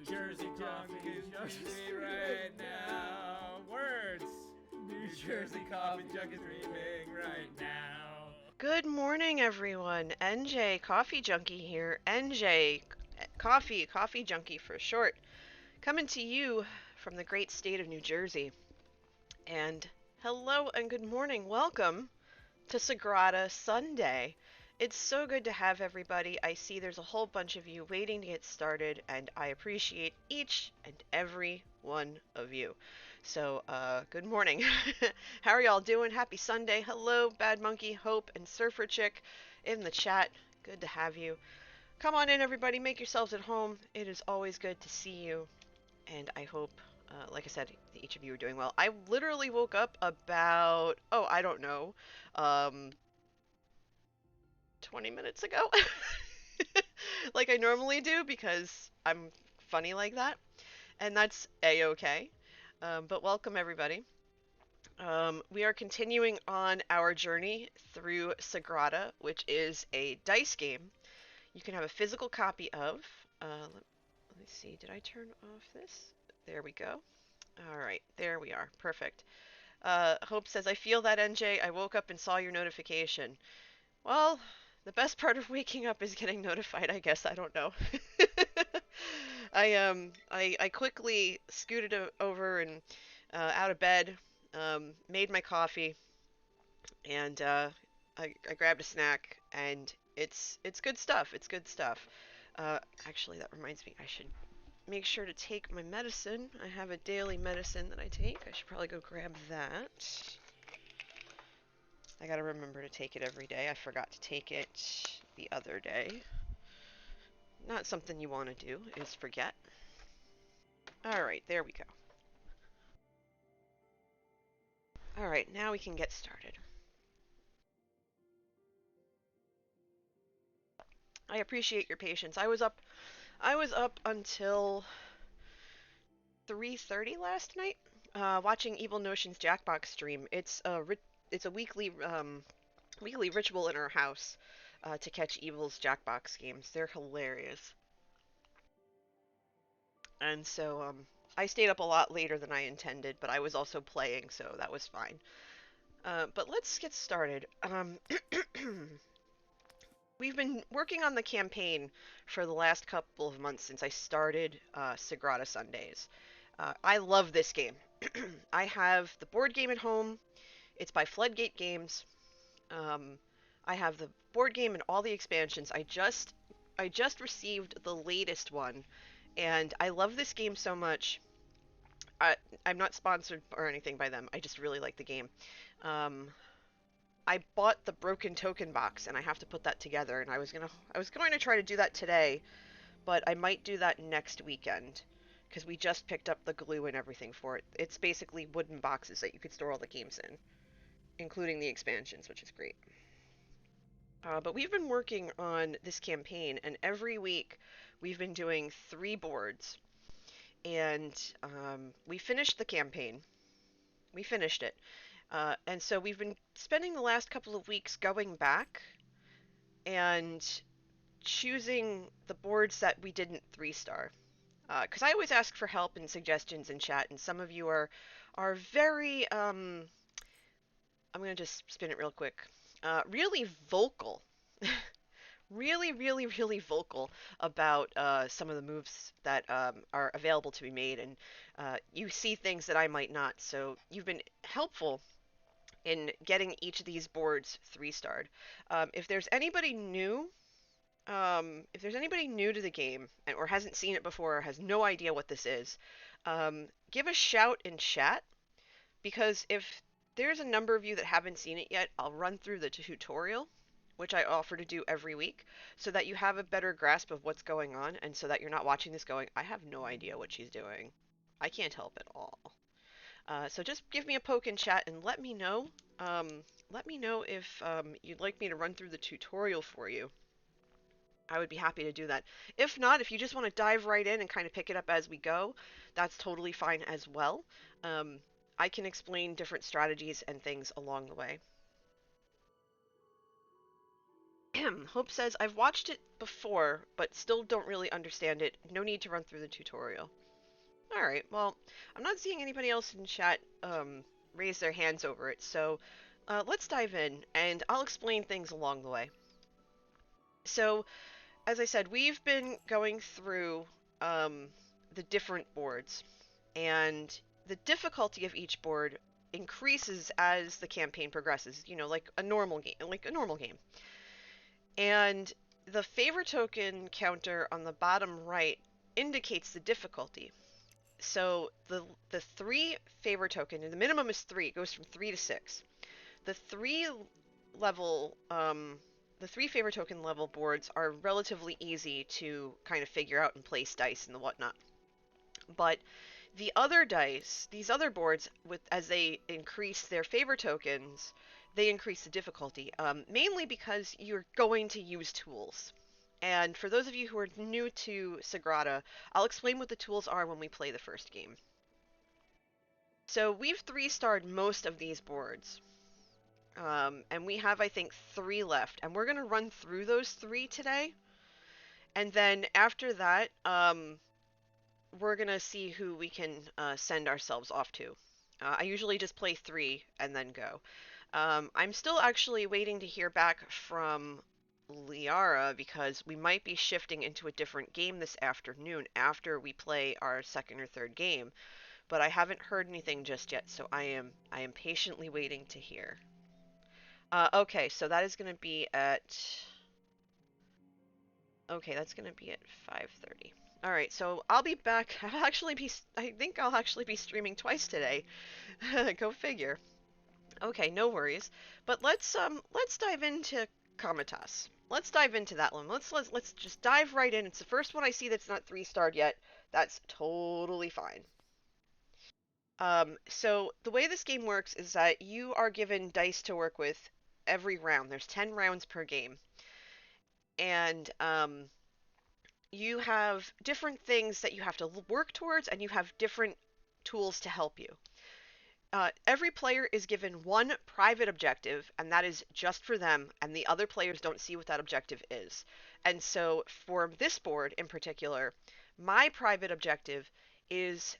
Jersey coffee is right now. Words. New Jersey coffee junk is dreaming right now. Good morning, everyone. NJ Coffee Junkie here. NJ Coffee Junkie for short. Coming to you from the great state of New Jersey. And hello and good morning. Welcome to Sagrada Sunday. It's so good to have everybody. I see there's a whole bunch of you waiting to get started, and I appreciate each and every one of you. So, good morning. How are y'all doing? Happy Sunday. Hello, Bad Monkey, Hope, and Surfer Chick in the chat. Good to have you. Come on in, everybody. Make yourselves at home. It is always good to see you, and I hope, like I said, each of you are doing well. I literally woke up about, I don't know, 20 minutes ago, like I normally do, because I'm funny like that, and that's a-okay. But welcome, everybody. We are continuing on our journey through Sagrada, which is a dice game you can have a physical copy of. Let me see, did I turn off this? There we go. All right, there we are. Perfect. Hope says, I feel that, NJ. I woke up and saw your notification. Well, the best part of waking up is getting notified, I guess. I don't know. I quickly scooted over and out of bed, made my coffee, and I grabbed a snack, and it's good stuff. It's good stuff. Actually, that reminds me, I should make sure to take my medicine. I have a daily medicine that I take. I should probably go grab that. I gotta remember to take it every day. I forgot to take it the other day. Not something you want to do, is forget. Alright, there we go. Alright, now we can get started. I appreciate your patience. I was up until 3:30 last night, watching Evil Notion's Jackbox stream. It's a weekly ritual in our house to catch Evil's Jackbox games. They're hilarious. And so I stayed up a lot later than I intended, but I was also playing, so that was fine. But let's get started. We've been working on the campaign for the last couple of months since I started Sagrada Sundays. I love this game. I have the board game at home. It's by Floodgate Games. I have the board game and all the expansions. I just received the latest one, and I love this game so much. I, I'm not sponsored or anything by them. I just really like the game. Um, I bought the broken token box, and I have to put that together. And I was going to try to do that today, but I might do that next weekend because we just picked up the glue and everything for it. It's basically wooden boxes that you could store all the games in, including the expansions, which is great. But we've been working on this campaign, and every week we've been doing 3 boards. And we finished the campaign. We finished it. And so we've been spending the last couple of weeks going back and choosing the boards that we didn't 3-star. Because I always ask for help and suggestions in chat, and some of you are very I'm gonna just spin it real quick. Really vocal. Really, really, really vocal about some of the moves that are available to be made, and you see things that I might not. So you've been helpful in getting each of these boards 3-starred. If there's anybody new, if there's anybody new to the game or hasn't seen it before or has no idea what this is, give a shout in chat, because if there's a number of you that haven't seen it yet, I'll run through the tutorial, which I offer to do every week, so that you have a better grasp of what's going on, and so that you're not watching this going, I have no idea what she's doing. I can't help at all. So just give me a poke in chat and let me know. Let me know if you'd like me to run through the tutorial for you. I would be happy to do that. If not, if you just want to dive right in and kind of pick it up as we go, that's totally fine as well. I can explain different strategies and things along the way. Hope says, I've watched it before, but still don't really understand it. No need to run through the tutorial. Alright, well, I'm not seeing anybody else in chat raise their hands over it, so let's dive in, and I'll explain things along the way. So, as I said, we've been going through the different boards, and the difficulty of each board increases as the campaign progresses, you know, like a normal game. And the favor token counter on the bottom right indicates the difficulty. So the 3 favor token, and the minimum is 3, it goes from 3 to 6. The 3 level the 3 favor token level boards are relatively easy to kind of figure out and place dice and the whatnot. But the other dice, these other boards, as they increase their favor tokens, they increase the difficulty, mainly because you're going to use tools. And for those of you who are new to Sagrada, I'll explain what the tools are when we play the first game. So we've 3-starred most of these boards. And we have, I think, 3 left. And we're going to run through those 3 today. And then after that, we're going to see who we can send ourselves off to. I usually just play 3 and then go. I'm still actually waiting to hear back from Liara because we might be shifting into a different game this afternoon after we play our second or third game. But I haven't heard anything just yet, so I am patiently waiting to hear. Okay, so that is going to be at... Okay, that's going to be at 5:30. All right, so I'll be back. I think I'll actually be streaming twice today. Go figure. Okay, no worries. But let's dive into Kamatas. Let's dive into that one. Let's just dive right in. It's the first one I see that's not 3-starred yet. That's totally fine. So the way this game works is that you are given dice to work with every round. There's 10 rounds per game. And you have different things that you have to work towards, and you have different tools to help you. Every player is given one private objective, and that is just for them, and the other players don't see what that objective is. And so for this board in particular, my private objective is,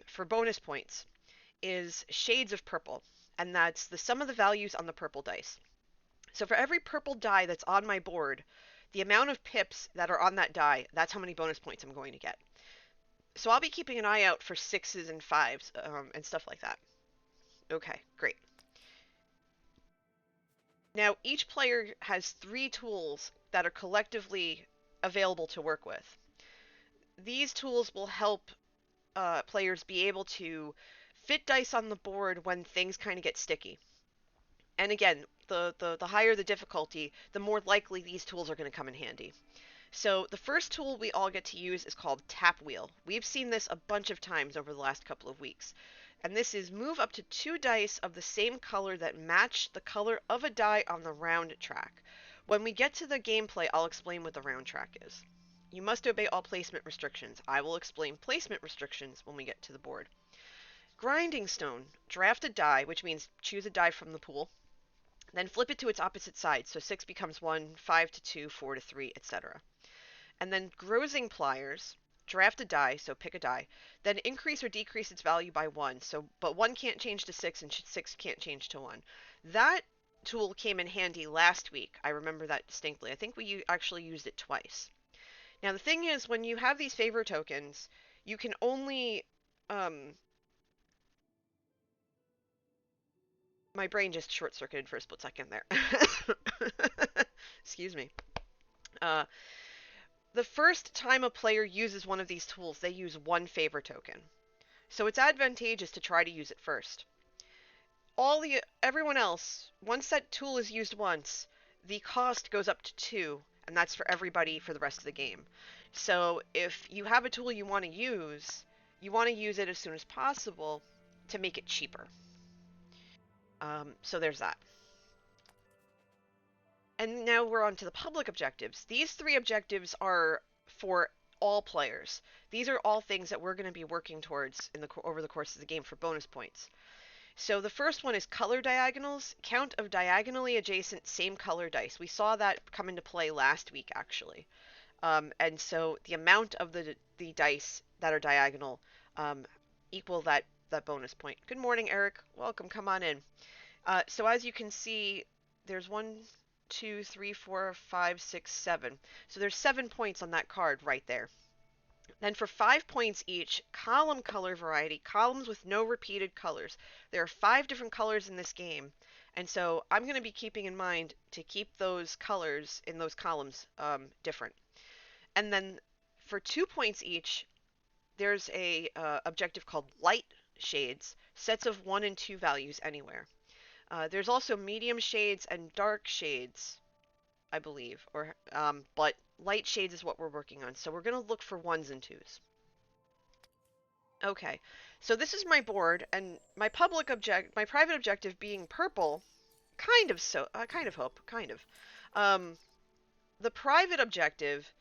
for bonus points, is Shades of Purple, and that's the sum of the values on the purple dice. So for every purple die that's on my board, the amount of pips that are on that die, that's how many bonus points I'm going to get. So I'll be keeping an eye out for 6s and 5s and stuff like that. Okay, great. Now, each player has 3 tools that are collectively available to work with. These tools will help players be able to fit dice on the board when things kind of get sticky. And again, the higher the difficulty, the more likely these tools are going to come in handy. So the first tool we all get to use is called Tap Wheel. We've seen this a bunch of times over the last couple of weeks. And this is move up to 2 dice of the same color that match the color of a die on the round track. When we get to the gameplay, I'll explain what the round track is. You must obey all placement restrictions. I will explain placement restrictions when we get to the board. Grinding Stone. Draft a die, which means choose a die from the pool. Then flip it to its opposite side, so 6 becomes 1, 5 to 2, 4 to 3, etc. And then Grozing Pliers. Draft a die, so pick a die, then increase or decrease its value by 1. But 1 can't change to 6, and 6 can't change to 1. That tool came in handy last week. I remember that distinctly. I think we actually used it twice. Now, the thing is, when you have these favor tokens, you can only... My brain just short-circuited for a split second there. Excuse me. The first time a player uses one of these tools, they use 1 favor token. So it's advantageous to try to use it first. Everyone else, once that tool is used once, the cost goes up to 2, and that's for everybody for the rest of the game. So if you have a tool you want to use it as soon as possible to make it cheaper. So there's that. And now we're on to the public objectives. These 3 objectives are for all players. These are all things that we're going to be working towards over the course of the game for bonus points. So the first one is color diagonals, count of diagonally adjacent same color dice. We saw that come into play last week, actually. And so the amount of the dice that are diagonal um, equal that bonus point. Good morning, Eric. Welcome. Come on in. So as you can see, there's 1, 2, 3, 4, 5, 6, 7. So there's 7 points on that card right there. Then for 5 points each, column color variety, columns with no repeated colors. There are 5 different colors in this game, and so I'm going to be keeping in mind to keep those colors in those columns different. And then for 2 points each, there's a objective called light shades, sets of 1 and 2 values anywhere. There's also medium shades and dark shades, I believe, but light shades is what we're working on. So we're going to look for 1s and 2s. Okay, so this is my board, and my private objective being purple, kind of hope, kind of. The private objective,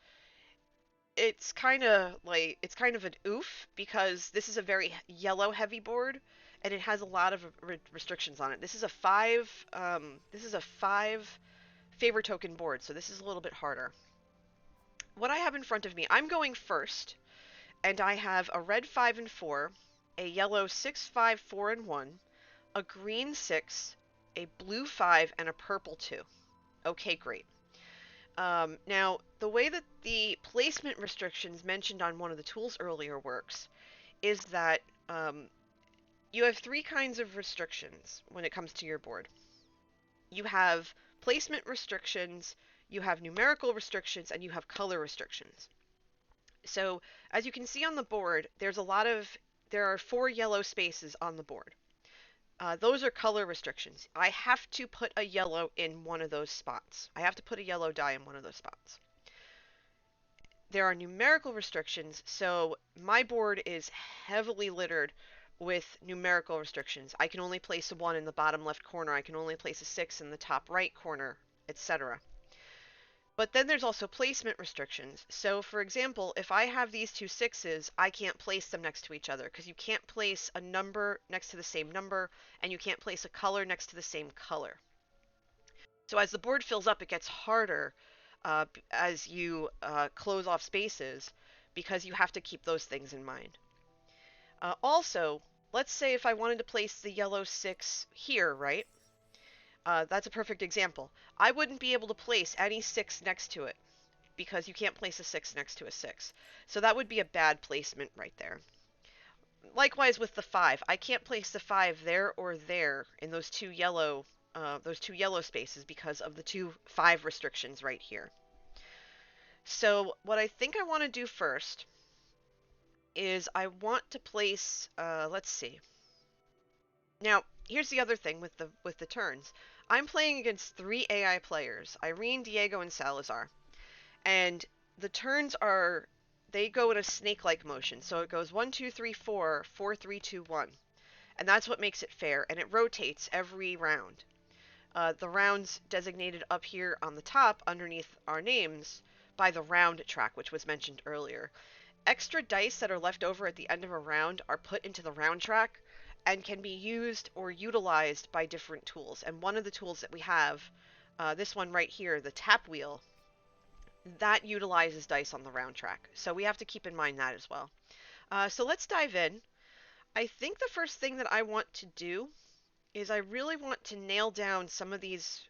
it's kind of an oof because this is a very yellow heavy board, and it has a lot of restrictions on it. This is a five favor token board, so this is a little bit harder. What I have in front of me, I'm going first, and I have a red 5 and 4, a yellow 6, 5, 4 and 1, a green 6, a blue 5, and a purple 2. Okay, great. Now, the way that the placement restrictions mentioned on one of the tools earlier works is that you have 3 kinds of restrictions when it comes to your board. You have placement restrictions, you have numerical restrictions, and you have color restrictions. So, as you can see on the board, there are 4 yellow spaces on the board. Those are color restrictions. I have to put a yellow in one of those spots. I have to put a yellow die in one of those spots. There are numerical restrictions, so my board is heavily littered with numerical restrictions. I can only place a 1 in the bottom left corner. I can only place a 6 in the top right corner, etc. But then there's also placement restrictions. So for example, if I have these 2 6s, I can't place them next to each other because you can't place a number next to the same number, and you can't place a color next to the same color. So as the board fills up, it gets harder as you close off spaces because you have to keep those things in mind. Also, let's say if I wanted to place the yellow 6 here, right? That's a perfect example. I wouldn't be able to place any 6 next to it because you can't place a 6 next to a 6. So that would be a bad placement right there. Likewise with the 5. I can't place the 5 there or there in those two yellow spaces because of the 2 5 restrictions right here. So what I think I want to do first is I want to place, let's see. Now, here's the other thing with the turns. I'm playing against 3 AI players, Irene, Diego, and Salazar. And the turns they go in a snake-like motion. So it goes 1, 2, 3, 4, 4, 3, 2, 1. And that's what makes it fair, and it rotates every round. The rounds designated up here on the top underneath our names by the round track, which was mentioned earlier. Extra dice that are left over at the end of a round are put into the round track and can be used or utilized by different tools. And one of the tools that we have, this one right here, the tap wheel, that utilizes dice on the round track. So we have to keep in mind that as well. So let's dive in. I think the first thing that I want to do is I really want to nail down some of these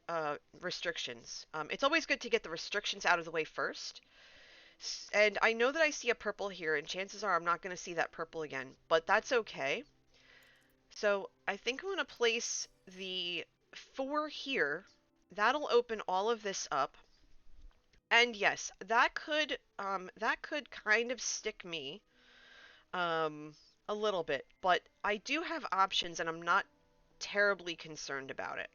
restrictions. It's always good to get the restrictions out of the way first. And I know that I see a purple here, and chances are I'm not going to see that purple again, but that's okay. So I think I'm going to place the 4 here. That'll open all of this up. And yes, that could kind of stick me a little bit, but I do have options and I'm not terribly concerned about it.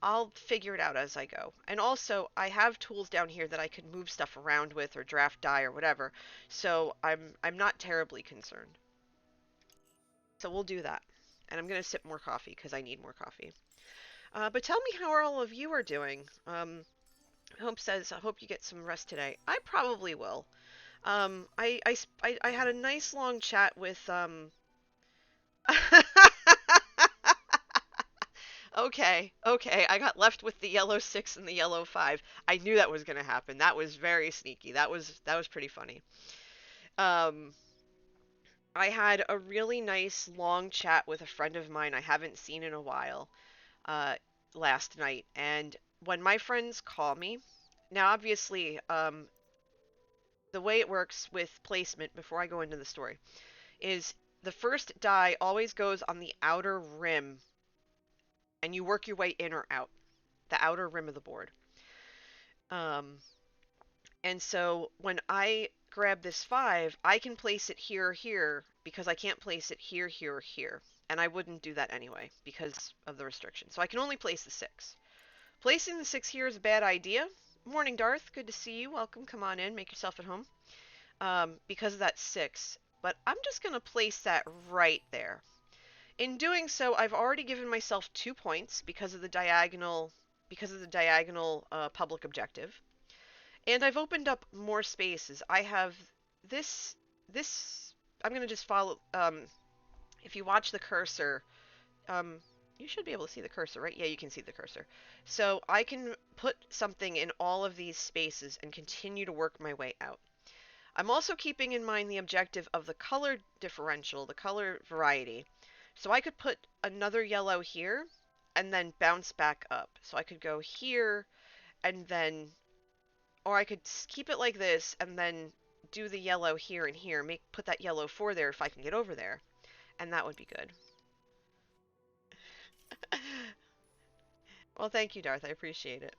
I'll figure it out as I go. And also, I have tools down here that I can move stuff around with or draft die or whatever, so I'm not terribly concerned. So we'll do that. And I'm going to sip more coffee because I need more coffee. But tell me how all of you are doing. Hope says, I hope you get some rest today. I probably will. I had a nice long chat with Okay, okay. I got left with the yellow 6 and the yellow 5. I knew that was going to happen. That was very sneaky. That was pretty funny. Um I had a really nice long chat with a friend of mine I haven't seen in a while uh last night. And when my friends call me, now obviously the way it works with placement before I go into the story is the first die always goes on the outer rim and you work your way in or out, the outer rim of the board. Um, and so when I grab this 5, I can place it here or here because I can't place it here, here, or here. And I wouldn't do that anyway because of the restriction. So I can only place the 6. Placing the 6 here is a bad idea. Morning, Darth. Good to see you. Welcome. Come on in. Make yourself at home. Because of that 6. But I'm just going to place that right there. In doing so, I've already given myself 2 points because of the diagonal public objective. And I've opened up more spaces. I have this this I'm going to just follow if you watch the cursor, um you should be able to see the cursor, right? Yeah, you can see the cursor. So I can put something in all of these spaces and continue to work my way out. I'm also keeping in mind the objective of the color differential, the color variety. So I could put another yellow here and then bounce back up. So I could go here and then, or I could keep it like this and then do the yellow here and here, put that yellow 4 there if I can get over there, and that would be good. Well, thank you, Darth. I appreciate it.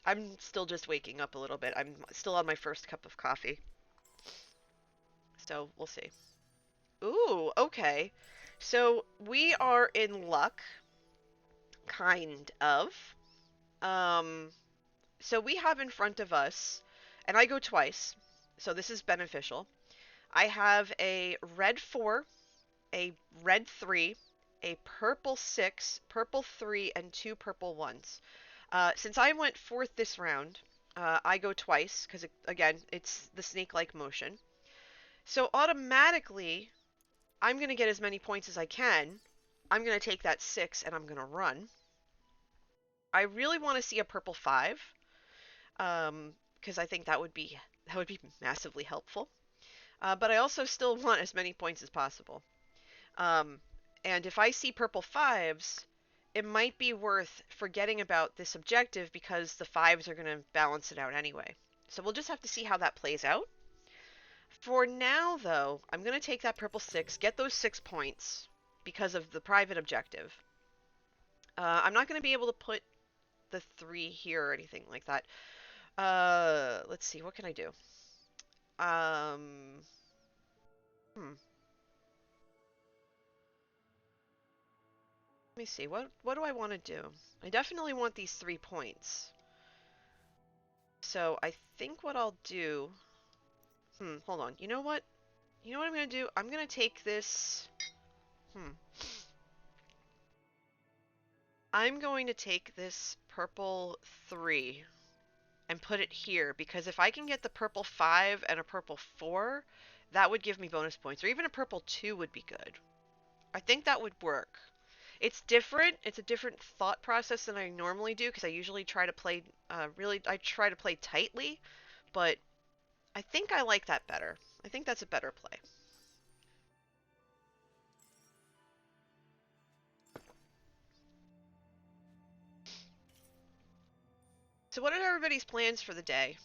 I'm still just waking up a little bit. I'm still on my first cup of coffee. So we'll see. Ooh, okay. So we are in luck, kind of. Um, so we have in front of us, and I go twice, so this is beneficial. I have a red 4, a red 3, a purple 6, purple 3, and 2 purple 1s. Since I went fourth this round, I go twice, because again, it's the snake-like motion. So automatically, I'm going to get as many points as I can. I'm going to take that 6 and I'm going to run. I really want to see a purple 5, because I think that would be massively helpful. But I also still want as many points as possible. Um, and if I see purple 5s, it might be worth forgetting about this objective because the 5s are going to balance it out anyway. So we'll just have to see how that plays out. For now, though, I'm going to take that purple 6, get those 6 points because of the private objective. I'm not going to be able to put the 3 here or anything like that. Let's see, what can I do? Um, hmm. Let me see, what do I want to do? I definitely want these 3 points. So I think what I'll do... hold on. You know what? You know what I'm going to do? I'm going to take this... I'm going to take this purple 3 and put it here, because if I can get the purple 5 and a purple 4, that would give me bonus points, or even a purple 2 would be good. I think that would work. It's different. It's a different thought process than I normally do, because I usually try to play, I try to play tightly, but I think I like that better. I think that's a better play. So what are everybody's plans for the day?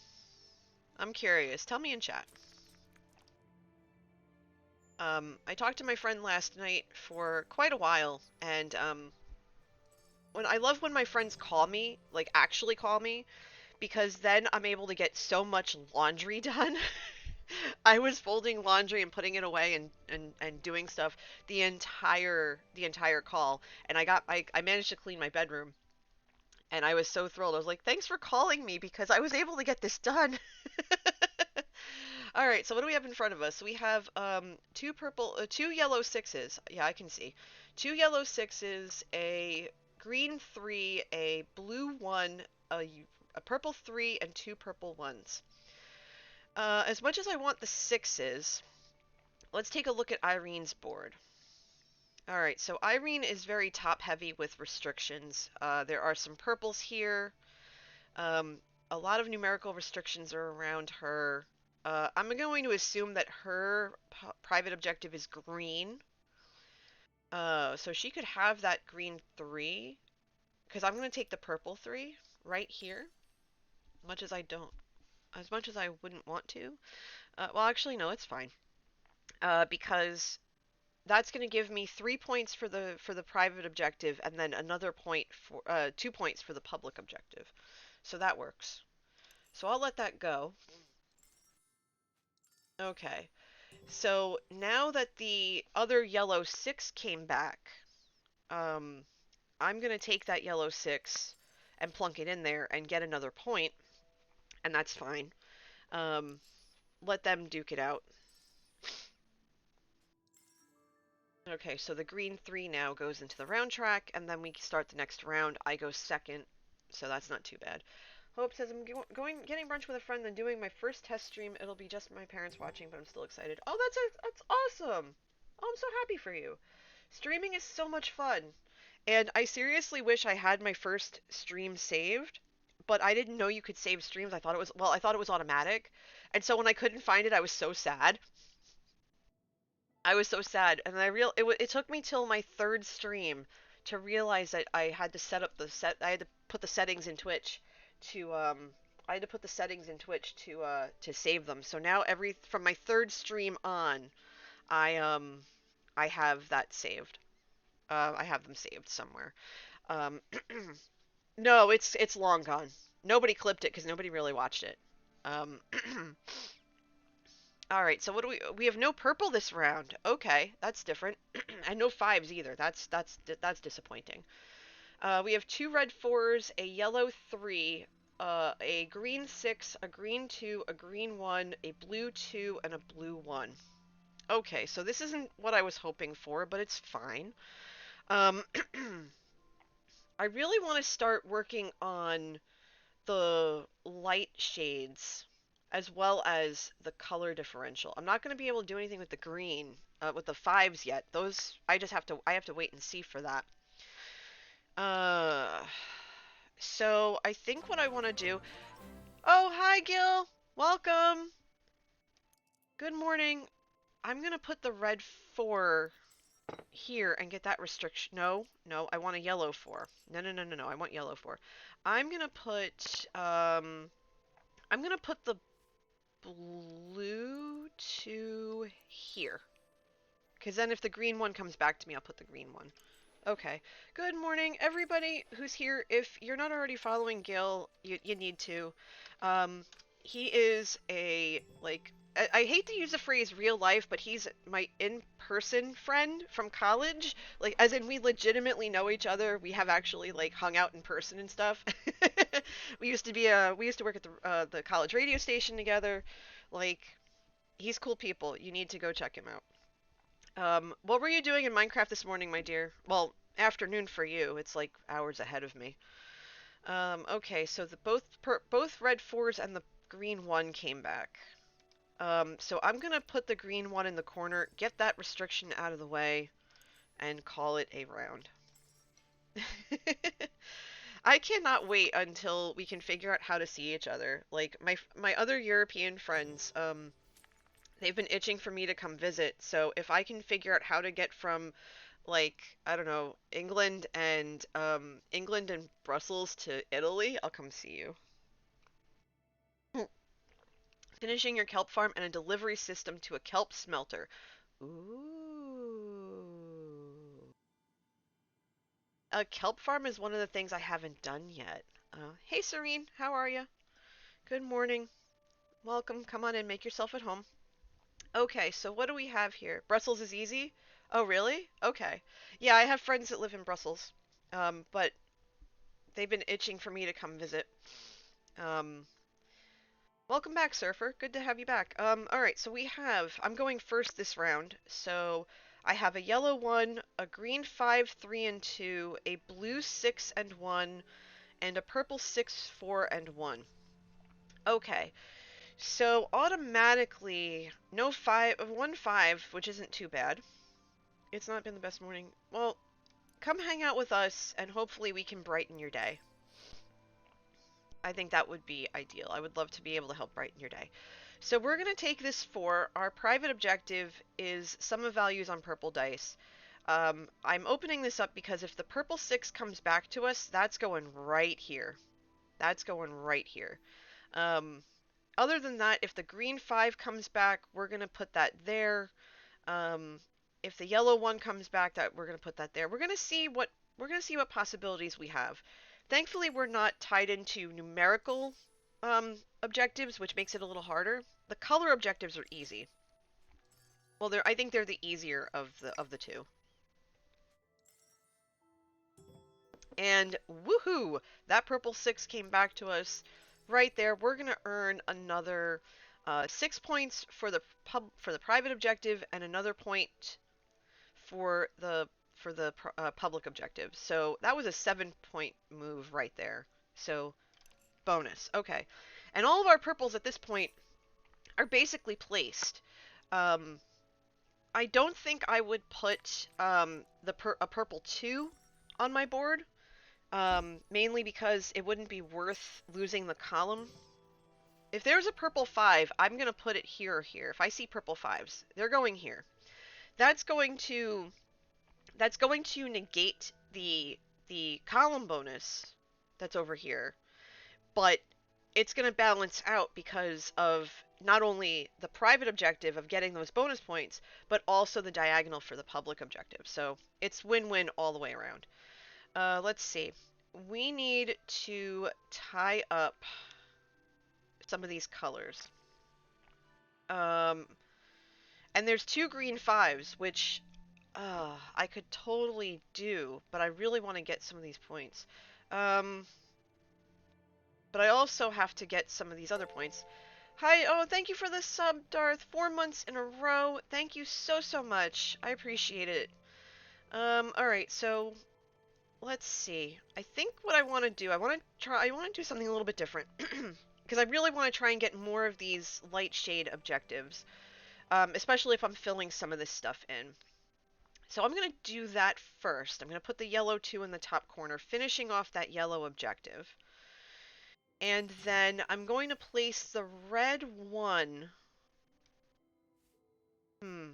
I'm curious. Tell me in chat. I talked to my friend last night for quite a while, and I love when my friends call me, like actually call me, because then I'm able to get so much laundry done. I was folding laundry and putting it away and doing stuff the entire call, and I managed to clean my bedroom, and I was so thrilled. I was like, "Thanks for calling me because I was able to get this done." All right, so what do we have in front of us? We have two yellow 6s. Yeah, I can see. 2 yellow 6s, a green 3, a blue 1, a purple 3, and 2 purple 1s. As much as I want the 6s, let's take a look at Irene's board. Alright, so Irene is very top-heavy with restrictions. There are some purples here. Um, a lot of numerical restrictions are around her. I'm going to assume that her private objective is green. So she could have that green 3, because I'm going to take the purple 3 right here, as much as I wouldn't want to. Well, actually, no, it's fine. Because that's going to give me 3 points for the private objective, and then another point for 2 points for the public objective. So that works. So I'll let that go. Okay. So now that the other yellow 6 came back, um, I'm going to take that yellow 6 and plunk it in there and get another point, and that's fine. Um, let them duke it out. Okay, so the green 3 now goes into the round track, and then we start the next round. I go second, so that's not too bad. Hope says I'm getting brunch with a friend and doing my first test stream. It'll be just my parents watching, but I'm still excited. Oh, that's awesome! Oh, I'm so happy for you. Streaming is so much fun, and I seriously wish I had my first stream saved, but I didn't know you could save streams. I thought it was automatic, and so when I couldn't find it, I was so sad. I was so sad, and it took me till my third stream to realize that I had to set up I had to put the settings in Twitch to I had to put the settings in Twitch to save them. So now from my third stream on, I have that saved. I have them saved somewhere. Um, no, it's long gone. Nobody clipped it because nobody really watched it. Um, All right, so what do we have no purple this round. Okay, that's different. And no 5s either. That's disappointing. We have 2 red 4s, a yellow 3, a green 6, a green 2, a green 1, a blue 2, and a blue 1. Okay, so this isn't what I was hoping for, but it's fine. Um, I really want to start working on the light shades as well as the color differential. I'm not going to be able to do anything with the green, with the 5s yet. Those I have to wait and see for that. Uh, so I think what I want to do. Oh, hi Gil. Welcome. Good morning. I'm going to put the red 4 here and get that restriction. No, no, I want a yellow 4. No, no, no, no, no. I want yellow 4. I'm going to put the blue to here. Because then if the green one comes back to me, I'll put the green one. Okay. Good morning, everybody who's here. If you're not already following Gil, you need to. He is I hate to use the phrase real life, but he's my in-person friend from college. Like, as in we legitimately know each other. We have actually, like, hung out in person and stuff. We used to work at the college radio station together. Like, he's cool people. You need to go check him out. What were you doing in Minecraft this morning, my dear? Well, afternoon for you. It's like hours ahead of me. Okay, so both red 4s and the green 1 came back. So I'm gonna put the green 1 in the corner, get that restriction out of the way, and call it a round. I cannot wait until we can figure out how to see each other. Like my other European friends, they've been itching for me to come visit. So if I can figure out how to get from, like, I don't know, England and Brussels to Italy, I'll come see you. Finishing your kelp farm and a delivery system to a kelp smelter. Ooh. A kelp farm is one of the things I haven't done yet. Hey Serene, how are you? Good morning. Welcome. Come on in, make yourself at home. Okay, so what do we have here? Brussels is easy? Oh, really? Okay. Yeah, I have friends that live in Brussels. But they've been itching for me to come visit. Um, Welcome back, Surfer. Good to have you back. Alright, so I'm going first this round. So I have a yellow 1, a green 5, 3, and 2, a blue 6 and 1, and a purple 6, 4, and 1. Okay, so automatically, no 1 5, which isn't too bad. It's not been the best morning. Well, come hang out with us, and hopefully we can brighten your day. I think that would be ideal. I would love to be able to help brighten your day. So we're going to take this 4. Our private objective is sum of values on purple dice. I'm opening this up because if the purple 6 comes back to us, that's going right here. That's going right here. Other than that, if the green 5 comes back, we're going to put that there. If the yellow 1 comes back, that we're going to put that there. We're going to see what possibilities we have. Thankfully, we're not tied into numerical objectives, which makes it a little harder. The color objectives are easy. Well, I think they're the easier of the two. And woohoo! That purple 6 came back to us right there. We're gonna earn another 6 points for the private objective and another point for the public objective. So that was a 7-point move right there. So bonus. Okay, and all of our purples at this point are basically placed. I don't think I would put a purple 2 on my board. Mainly because it wouldn't be worth losing the column. If there's a purple 5, I'm going to put it here or here. If I see purple 5s, they're going here. That's going to negate the column bonus that's over here. But it's going to balance out because of not only the private objective of getting those bonus points, but also the diagonal for the public objective. So it's win-win all the way around. Let's see. We need to tie up some of these colors. And there's 2 green 5s, which I could totally do, but I really want to get some of these points. But I also have to get some of these other points. Hi, oh, thank you for the sub, Darth. 4 months in a row. Thank you so much. I appreciate it. Alright, so let's see. I think what I want to do, I want to do something a little bit different. Because I really want to try and get more of these light shade objectives. Especially if I'm filling some of this stuff in. So I'm going to do that first. I'm going to put the yellow 2 in the top corner, finishing off that yellow objective. And then I'm going to place the red 1. You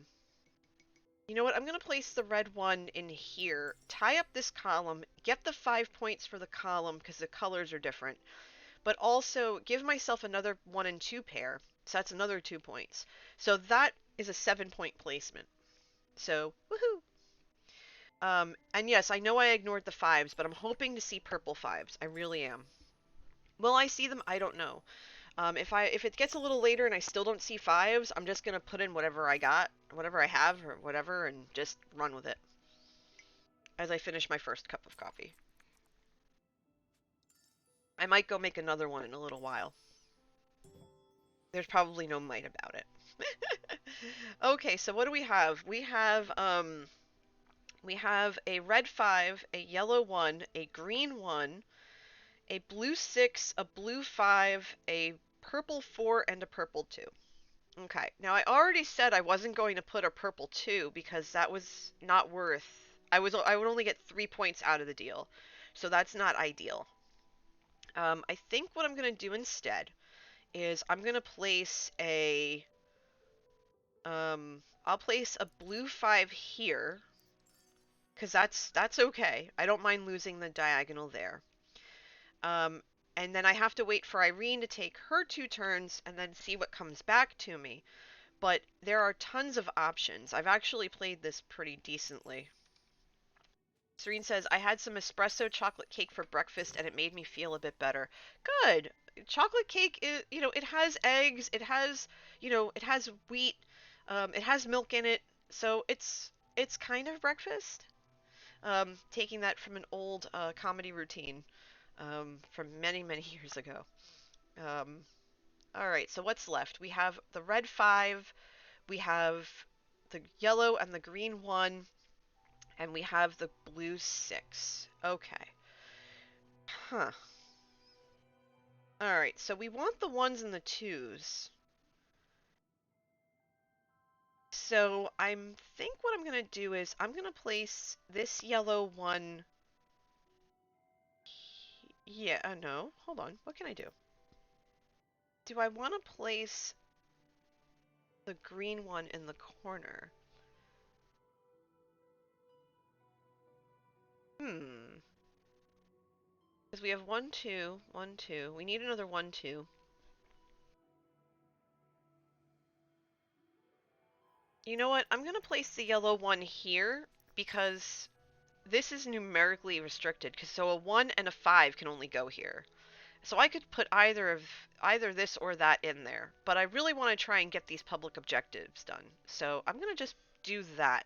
know what? I'm going to place the red 1 in here, tie up this column, get the 5 points for the column because the colors are different, but also give myself another 1 and 2 pair, so that's another 2 points. So that is a 7-point placement. So, woohoo! And yes, I know I ignored the 5s, but I'm hoping to see purple 5s. I really am. Will I see them? I don't know. If it gets a little later and I still don't see 5s, I'm just gonna put in whatever I got, whatever I have, or whatever, and just run with it. As I finish my first cup of coffee. I might go make another one in a little while. There's probably no might about it. Okay, so what do we have? We have a red 5, a yellow 1, a green 1, a blue 6, a blue 5, a purple 4, and a purple 2. Okay, now I already said I wasn't going to put a purple 2 because that was not worth... I would only get 3 points out of the deal, so that's not ideal. I think what I'm going to do instead is I'm going to place a... I'll place a blue 5 here, because that's okay. I don't mind losing the diagonal there. And then I have to wait for Irene to take her 2 turns and then see what comes back to me. But there are tons of options. I've actually played this pretty decently. Serene says, I had some espresso chocolate cake for breakfast and it made me feel a bit better. Good. Chocolate cake is, it has eggs, it has, it has wheat, it has milk in it, so it's kind of breakfast. Taking that from an old comedy routine from many years ago. All right, so what's left? We have the red 5, we have the yellow and the green 1, and we have the blue 6. Okay. Huh. All right, so we want the 1s and the 2s. So I think what I'm gonna do is I'm gonna place this yellow one. Yeah, no, hold on. What can I do? Do I want to place the green one in the corner? Hmm. Because we have 1, 2, 1, 2. We need another 1, 2. You know what? I'm going to place the yellow one here because this is numerically restricted. So a 1 and a 5 can only go here. So I could put either this or that in there. But I really want to try and get these public objectives done. So I'm going to just do that.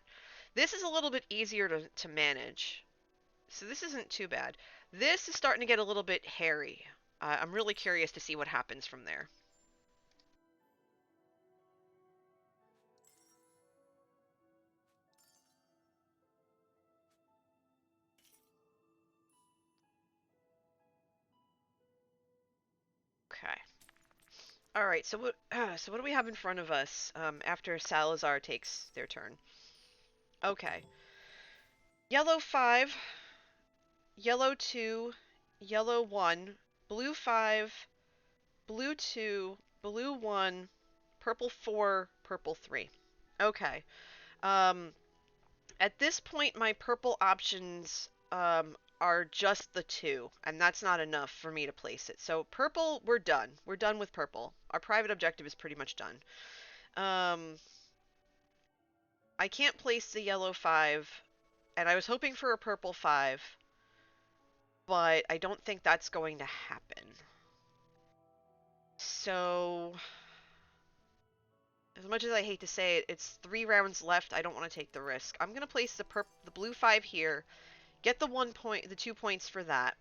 This is a little bit easier to manage. So this isn't too bad. This is starting to get a little bit hairy. I'm really curious to see what happens from there. Okay. All right. So what do we have in front of us after Salazar takes their turn? Okay. Yellow 5, yellow 2, yellow 1, blue 5, blue 2, blue 1, purple 4, purple 3. Okay. Um, At this point, my purple options are just the 2, and that's not enough for me to place it. So purple, we're done. We're done with purple. Our private objective is pretty much done. Um, I can't place the yellow 5, and I was hoping for a purple 5, but I don't think that's going to happen. So, as much as I hate to say it, it's 3 rounds left. I don't want to take the risk. I'm going to place the blue 5 here, get the 2 points for that,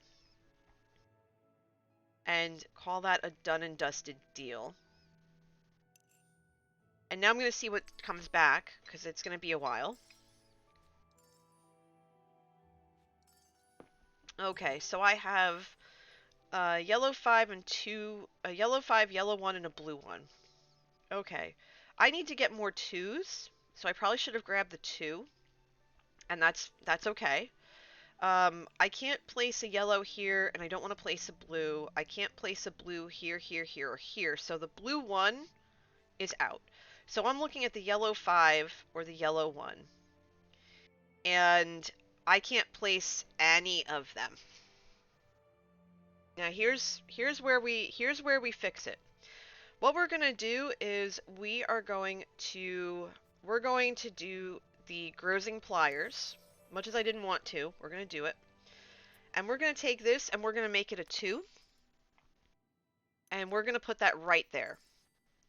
and call that a done and dusted deal. And now I'm going to see what comes back, because it's going to be a while. Okay, so I have yellow 5 and 2, a yellow 5, yellow 1, and a blue 1. Okay. I need to get more 2s, so I probably should have grabbed the 2, and that's okay. I can't place a yellow here, and I don't want to place a blue. I can't place a blue here, here, here, or here, so the blue 1 is out. So I'm looking at the yellow 5 or the yellow 1. And I can't place any of them. Now here's where we fix it. What we're going to do is we're going to do the Grozing Pliers. Much as I didn't want to, we're going to do it. And we're going to take this and we're going to make it a 2. And we're going to put that right there.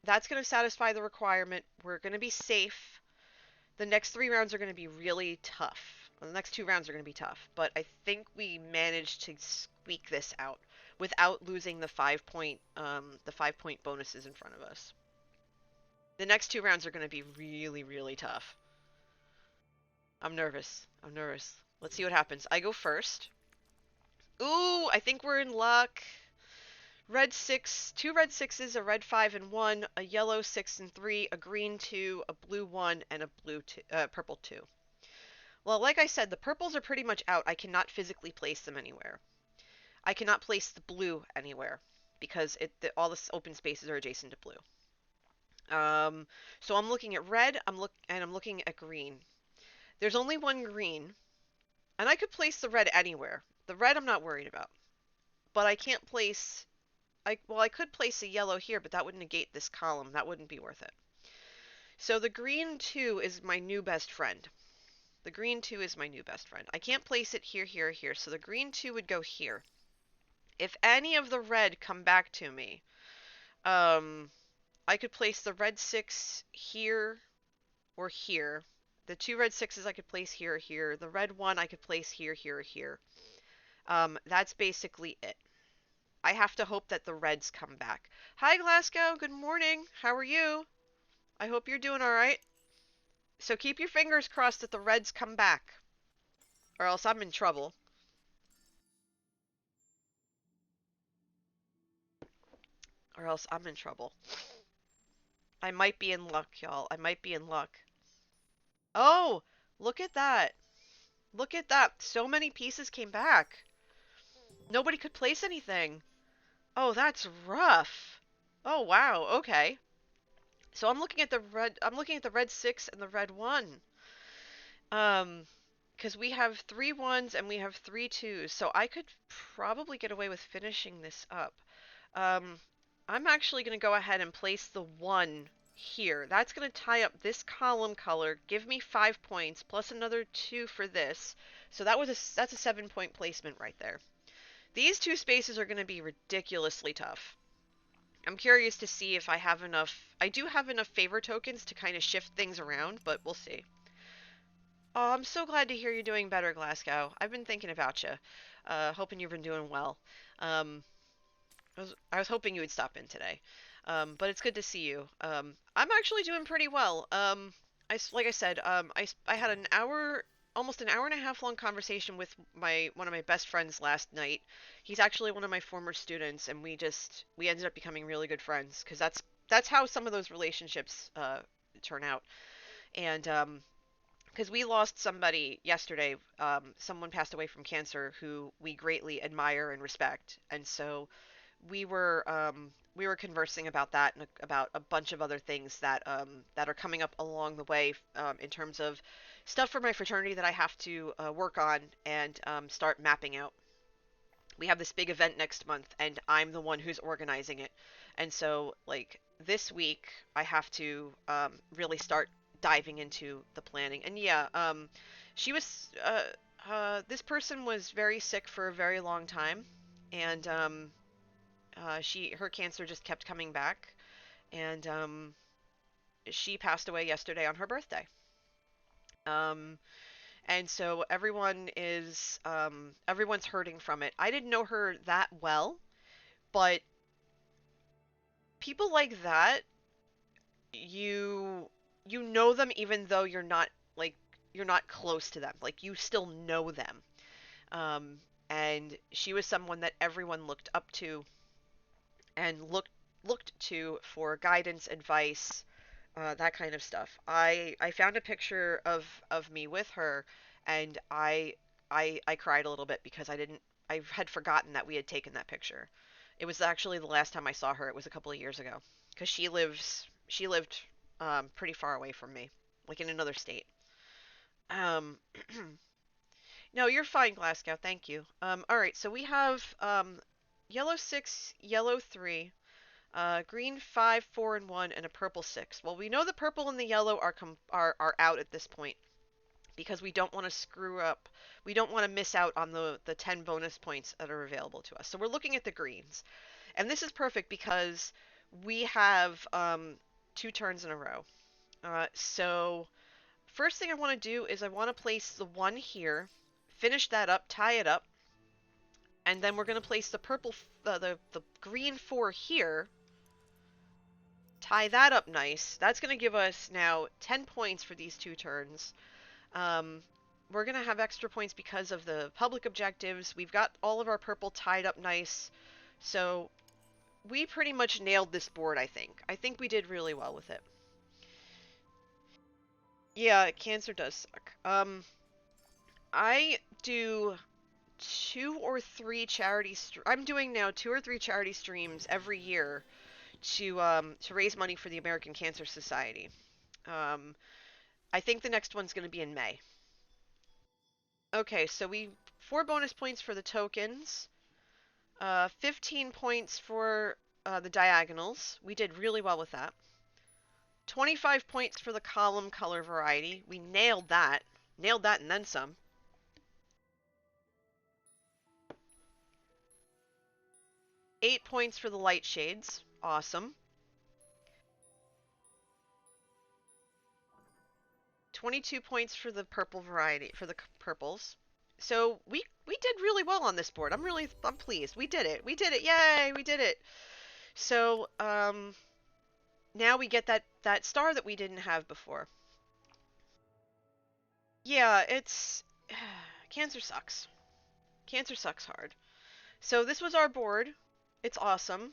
That's going to satisfy the requirement. We're going to be safe. The next 3 rounds are going to be really tough. Well, the next 2 rounds are going to be tough, but I think we managed to squeak this out without losing the 5-point bonuses in front of us. The next 2 rounds are going to be really, really tough. I'm nervous. I'm nervous. Let's see what happens. I go first. Ooh, I think we're in luck. Red 6, 2 red 6s, a red 5 and 1, a yellow 6 and 3, a green 2, a blue 1, and a purple 2. Well, like I said, the purples are pretty much out. I cannot physically place them anywhere. I cannot place the blue anywhere because all the open spaces are adjacent to blue. So I'm looking at red. I'm looking at green. There's only one green, and I could place the red anywhere. The red I'm not worried about, but I can't place. I could place a yellow here, but that would negate this column. That wouldn't be worth it. So the green 2 is my new best friend. The green 2 is my new best friend. I can't place it here, here, here, so the green 2 would go here. If any of the red come back to me, I could place the red 6 here or here. The 2 red 6s I could place here or here. The red 1 I could place here, here, or here. That's basically it. I have to hope that the reds come back. Hi, Glasgow. Good morning. How are you? I hope you're doing all right. So keep your fingers crossed that the reds come back, or else I'm in trouble. Or else I'm in trouble. I might be in luck, y'all. I might be in luck. Oh, look at that. Look at that. So many pieces came back. Nobody could place anything. Oh, that's rough. Oh, wow. Okay. So I'm looking at the red 6 and the red 1. Um, because we have 3 1s and we have 3 2s, so I could probably get away with finishing this up. Um, I'm actually going to go ahead and place the 1 here. That's going to tie up this column color, give me 5 points, plus another 2 for this. So that's a 7-point placement right there. These two spaces are going to be ridiculously tough. I'm curious to see if I have enough. I do have enough favor tokens to kind of shift things around, but we'll see. Oh, I'm so glad to hear you're doing better, Glasgow. I've been thinking about you. Hoping you've been doing well. Um, I was hoping you would stop in today. But it's good to see you. I'm actually doing pretty well. Like I said, I had almost an hour and a half long conversation with one of my best friends last night. He's actually one of my former students, and we ended up becoming really good friends because that's how some of those relationships turn out. And because we lost somebody yesterday, someone passed away from cancer who we greatly admire and respect, and so we were conversing about that and about a bunch of other things that are coming up along the way in terms of stuff for my fraternity that I have to work on and start mapping out. We have this big event next month, and I'm the one who's organizing it, and so like this week I have to really start diving into the planning. And yeah, she was this person was very sick for a very long time, and her cancer just kept coming back, and she passed away yesterday on her birthday. Um, and so everyone's hurting from it. I didn't know her that well, but people like that, you you know them even though like you're not close to them. Like you still know them. Um, and she was someone that everyone looked up to and looked to for guidance, advice, that kind of stuff. I found a picture of me with her, and I cried a little bit because I had forgotten that we had taken that picture. It was actually the last time I saw her. It was a couple of years ago because she lived pretty far away from me, like in another state. Um, no, you're fine, Glasgow. Thank you. All right, so we have yellow 6, yellow 3, green 5, 4, and 1, and a purple 6. Well, we know the purple and the yellow are out at this point because we don't want to screw up. We don't want to miss out on the 10 bonus points that are available to us. So we're looking at the greens. And this is perfect because we have 2 turns in a row. So first thing I want to do is I want to place the 1 here, finish that up, tie it up, and then we're going to place the the green 4 here, tie that up nice. That's going to give us now 10 points for these 2 turns. Um, we're going to have extra points because of the public objectives. We've got all of our purple tied up nice. So we pretty much nailed this board, I think. I think we did really well with it. Yeah, cancer does suck. I do 2 or 3 I'm doing now 2 or 3 charity streams every year to raise money for the American Cancer Society. Um, I think the next one's going to be in May. Okay, so we 4 bonus points for the tokens, 15 points for the diagonals. We did really well with that. 25 points for the column color variety. We nailed that. Nailed that and then some. 8 points for the light shades. Awesome. 22 points for the purple variety, for the purples. So we did really well on this board. I'm pleased. We did it. We did it. Yay, we did it. So now we get that star that we didn't have before. Yeah, it's cancer sucks. Cancer sucks hard. So this was our board. It's awesome.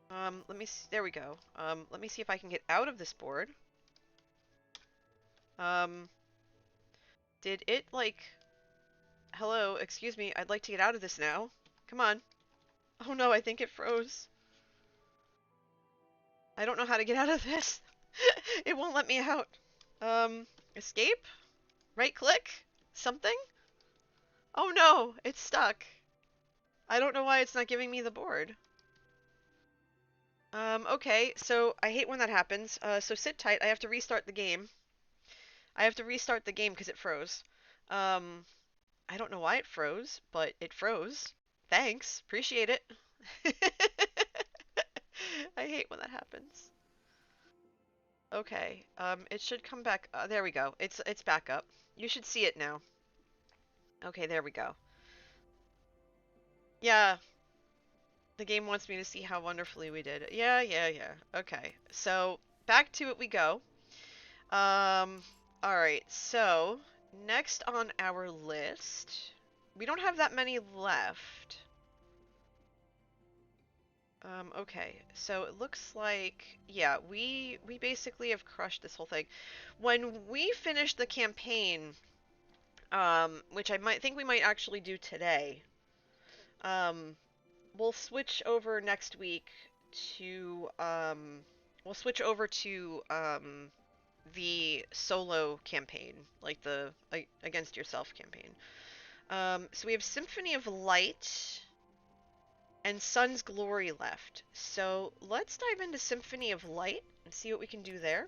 Let me see. There we go. Let me see if I can get out of this board. Um, did it, like... Hello, excuse me, I'd like to get out of this now. Come on. Oh no, I think it froze. I don't know how to get out of this. It won't let me out. Escape? Right click? Something? Oh no, it's stuck. I don't know why it's not giving me the board. Okay, so I hate when that happens. So sit tight, I have to restart the game. I have to restart the game because it froze. Um, I don't know why it froze, but it froze. Thanks, appreciate it. I hate when that happens. Okay, it should come back. There we go. It's back up. You should see it now. Okay, there we go. Yeah, the game wants me to see how wonderfully we did. Yeah, yeah, yeah. Okay, so back to it we go. All right. So next on our list, we don't have that many left. Okay, so it looks like, yeah, we basically have crushed this whole thing. When we finish the campaign, which I might think we might actually do today, um, we'll switch over next week to, we'll switch over to, the solo campaign, like the Against Yourself campaign. So we have Symphony of Light and Sun's Glory left. So let's dive into Symphony of Light and see what we can do there.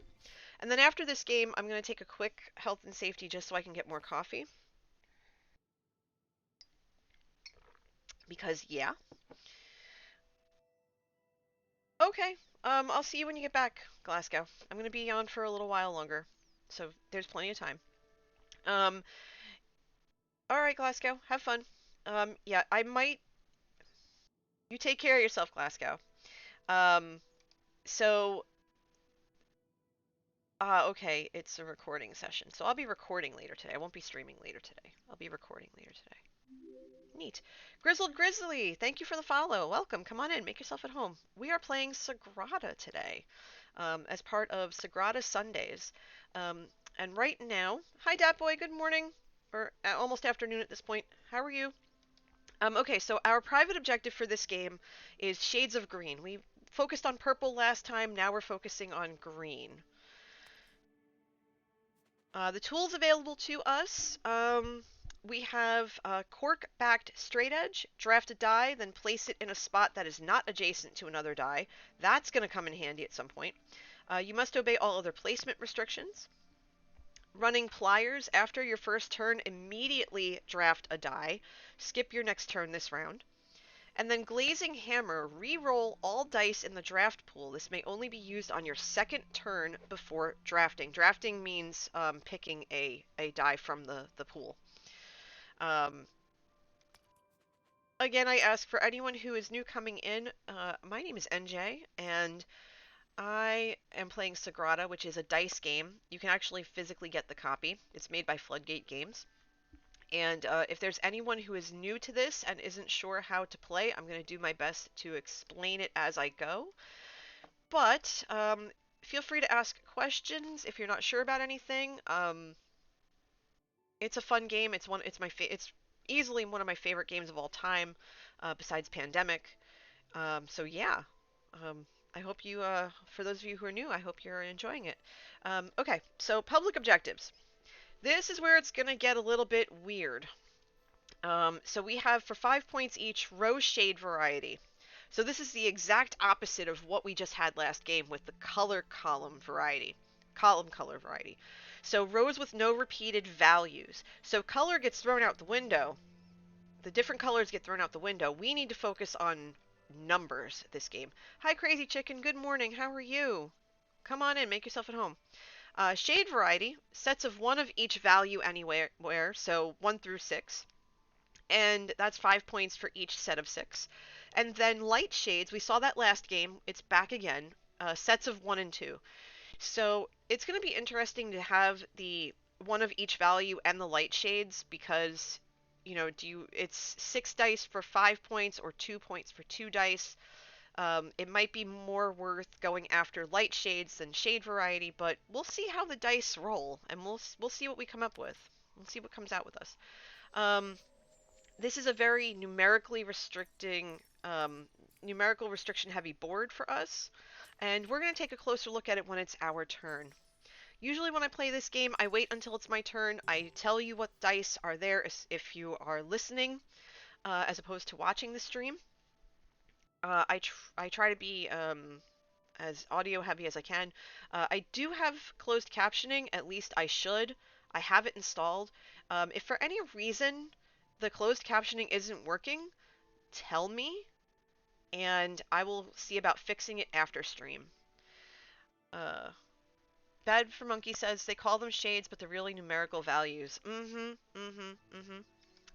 And then after this game, I'm going to take a quick health and safety just so I can get more coffee. Because, yeah. Okay, I'll see you when you get back, Glasgow. I'm going to be on for a little while longer, so there's plenty of time. Alright, Glasgow, have fun. Yeah, I might... You take care of yourself, Glasgow. Um, so... okay, it's a recording session, so I'll be recording later today. I won't be streaming later today. I'll be recording later today. Neat. Grizzled Grizzly, thank you for the follow. Welcome, come on in, make yourself at home. We are playing Sagrada today, as part of Sagrada Sundays. And right now, hi Dat Boy, good morning, or almost afternoon at this point. How are you? Okay, so our private objective for this game is Shades of Green. We focused on purple last time, now we're focusing on green. The tools available to us, we have cork-backed straight edge, draft a die, then place it in a spot that is not adjacent to another die. That's going to come in handy at some point. You must obey all other placement restrictions. Running pliers, after your first turn, immediately draft a die. Skip your next turn this round. And then Glazing Hammer, re-roll all dice in the draft pool. This may only be used on your second turn before drafting. Drafting means picking a die from the pool. Again, I ask for anyone who is new coming in, my name is NJ, and I am playing Sagrada, which is a dice game. You can actually physically get the copy. It's made by Floodgate Games. And if there's anyone who is new to this and isn't sure how to play, I'm going to do my best to explain it as I go. But feel free to ask questions if you're not sure about anything. It's a fun game. It's easily one of my favorite games of all time, besides Pandemic. So yeah, I hope you, for those of you who are new, I hope you're enjoying it. Okay, so public objectives. This is where it's going to get a little bit weird. So we have, for 5 points each, rose shade variety. So this is the exact opposite of what we just had last game with the color column variety. Column color variety. So rose with no repeated values. So color gets thrown out the window. The different colors get thrown out the window. We need to focus on numbers this game. Hi, Crazy Chicken. Good morning. How are you? Come on in. Make yourself at home. Shade variety, sets of one of each value anywhere, so 1 through 6. And that's 5 points for each set of 6. And then light shades, we saw that last game. It's back again. Sets of 1 and 2. So it's going to be interesting to have the one of each value and the light shades because, you know, it's 6 dice for 5 points or 2 points for 2 dice. It might be more worth going after light shades than shade variety, but we'll see how the dice roll, and we'll see what we come up with. We'll see what comes out with us. Um, this is a very numerical restriction heavy board for us, and we're going to take a closer look at it when it's our turn. Usually when I play this game, I wait until it's my turn. I tell you what dice are there if you are listening, as opposed to watching the stream. I try to be as audio heavy as I can. I do have closed captioning, at least I should. I have it installed. If for any reason the closed captioning isn't working, tell me, and I will see about fixing it after stream. Uh, Bad for Monkey says they call them shades, but they're really numerical values.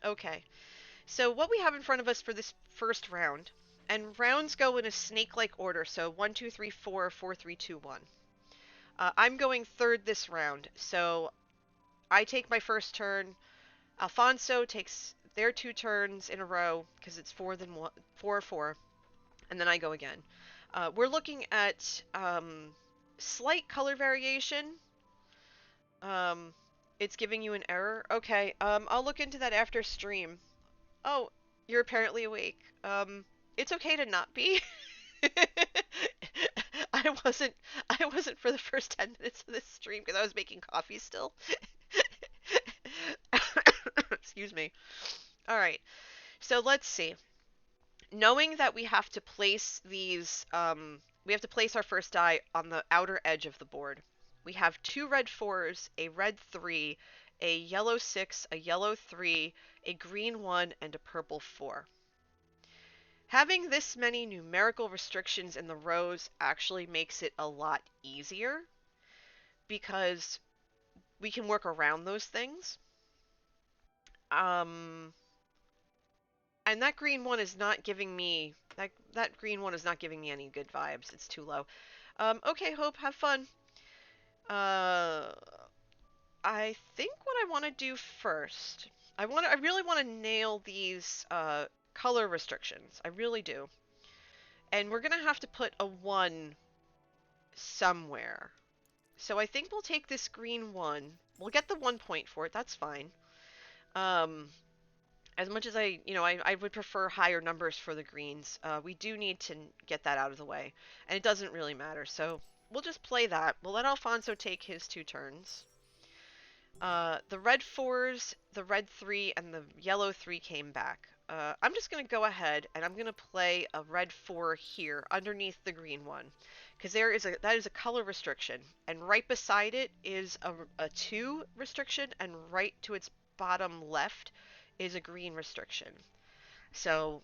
Okay. So what we have in front of us for this first round, and rounds go in a snake-like order, so 1, 2, 3, 4, 4, 3, 2, 1. I'm going third this round, so I take my first turn. Alfonso takes their 2 turns in a row, because it's 4 then 1, 4, 4, and then I go again. We're looking at slight color variation. It's giving you an error. Okay, I'll look into that after stream. Oh, you're apparently awake. It's okay to not be. I wasn't for the first 10 minutes of this stream because I was making coffee still. Excuse me. All right. So let's see. Knowing that we have to place we have to place our first die on the outer edge of the board. We have 2 red 4s, a red 3, a yellow 6, a yellow 3, a green 1, and a purple 4. Having this many numerical restrictions in the rows actually makes it a lot easier because we can work around those things. And that green one is not giving me that green one is not giving me any good vibes. It's too low. Okay, Hope, have fun. I think what I want to do first, I really want to nail these color restrictions. I really do. And we're gonna have to put a 1 somewhere. So I think we'll take this green 1. We'll get the 1 point for it. That's fine. As much as I would prefer higher numbers for the greens. We do need to get that out of the way, and it doesn't really matter. So we'll just play that. We'll let Alfonso take his 2 turns. The red 4s, the red 3, and the yellow 3 came back. I'm just going to go ahead and I'm going to play a red 4 here underneath the green 1 because that is a color restriction, and right beside it is a 2 restriction, and right to its bottom left is a green restriction. So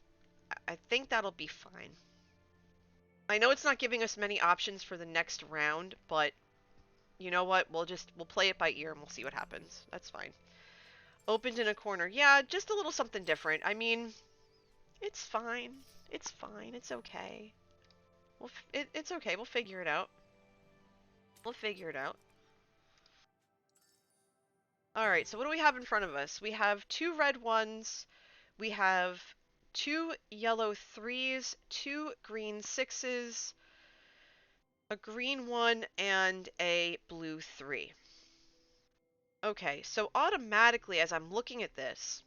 I think that'll be fine. I know it's not giving us many options for the next round, but you know what? We'll play it by ear and we'll see what happens. That's fine. Opened in a corner. Yeah, just a little something different. I mean, it's fine. It's fine. It's okay. It's okay. We'll figure it out. We'll figure it out. Alright, so what do we have in front of us? We have 2 red 1s. We have 2 yellow 3s, 2 green 6s, a green 1, and a blue 3. Okay, so automatically as I'm looking at this,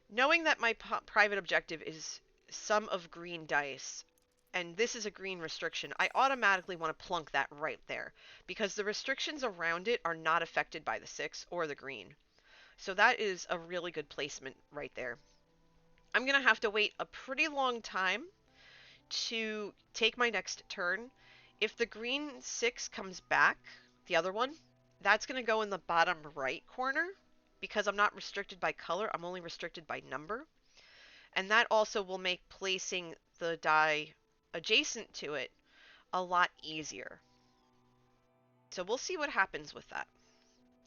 knowing that my private objective is sum of green dice, and this is a green restriction, I automatically want to plunk that right there, because the restrictions around it are not affected by the 6 or the green. So that is a really good placement right there. I'm going to have to wait a pretty long time to take my next turn. If the green 6 comes back, the other one, that's going to go in the bottom right corner because I'm not restricted by color, I'm only restricted by number. And that also will make placing the die adjacent to it a lot easier. So we'll see what happens with that.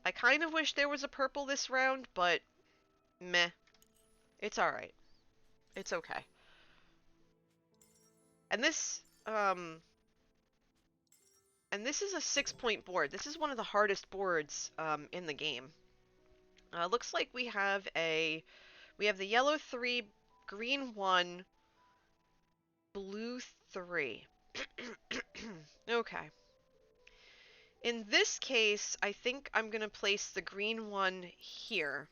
I kind of wish there was a purple this round, but meh. It's alright. It's okay. And this is a 6-point board. This is one of the hardest boards in the game. Looks like we have the yellow 3, green 1, blue 3. Okay. In this case, I think I'm going to place the green one here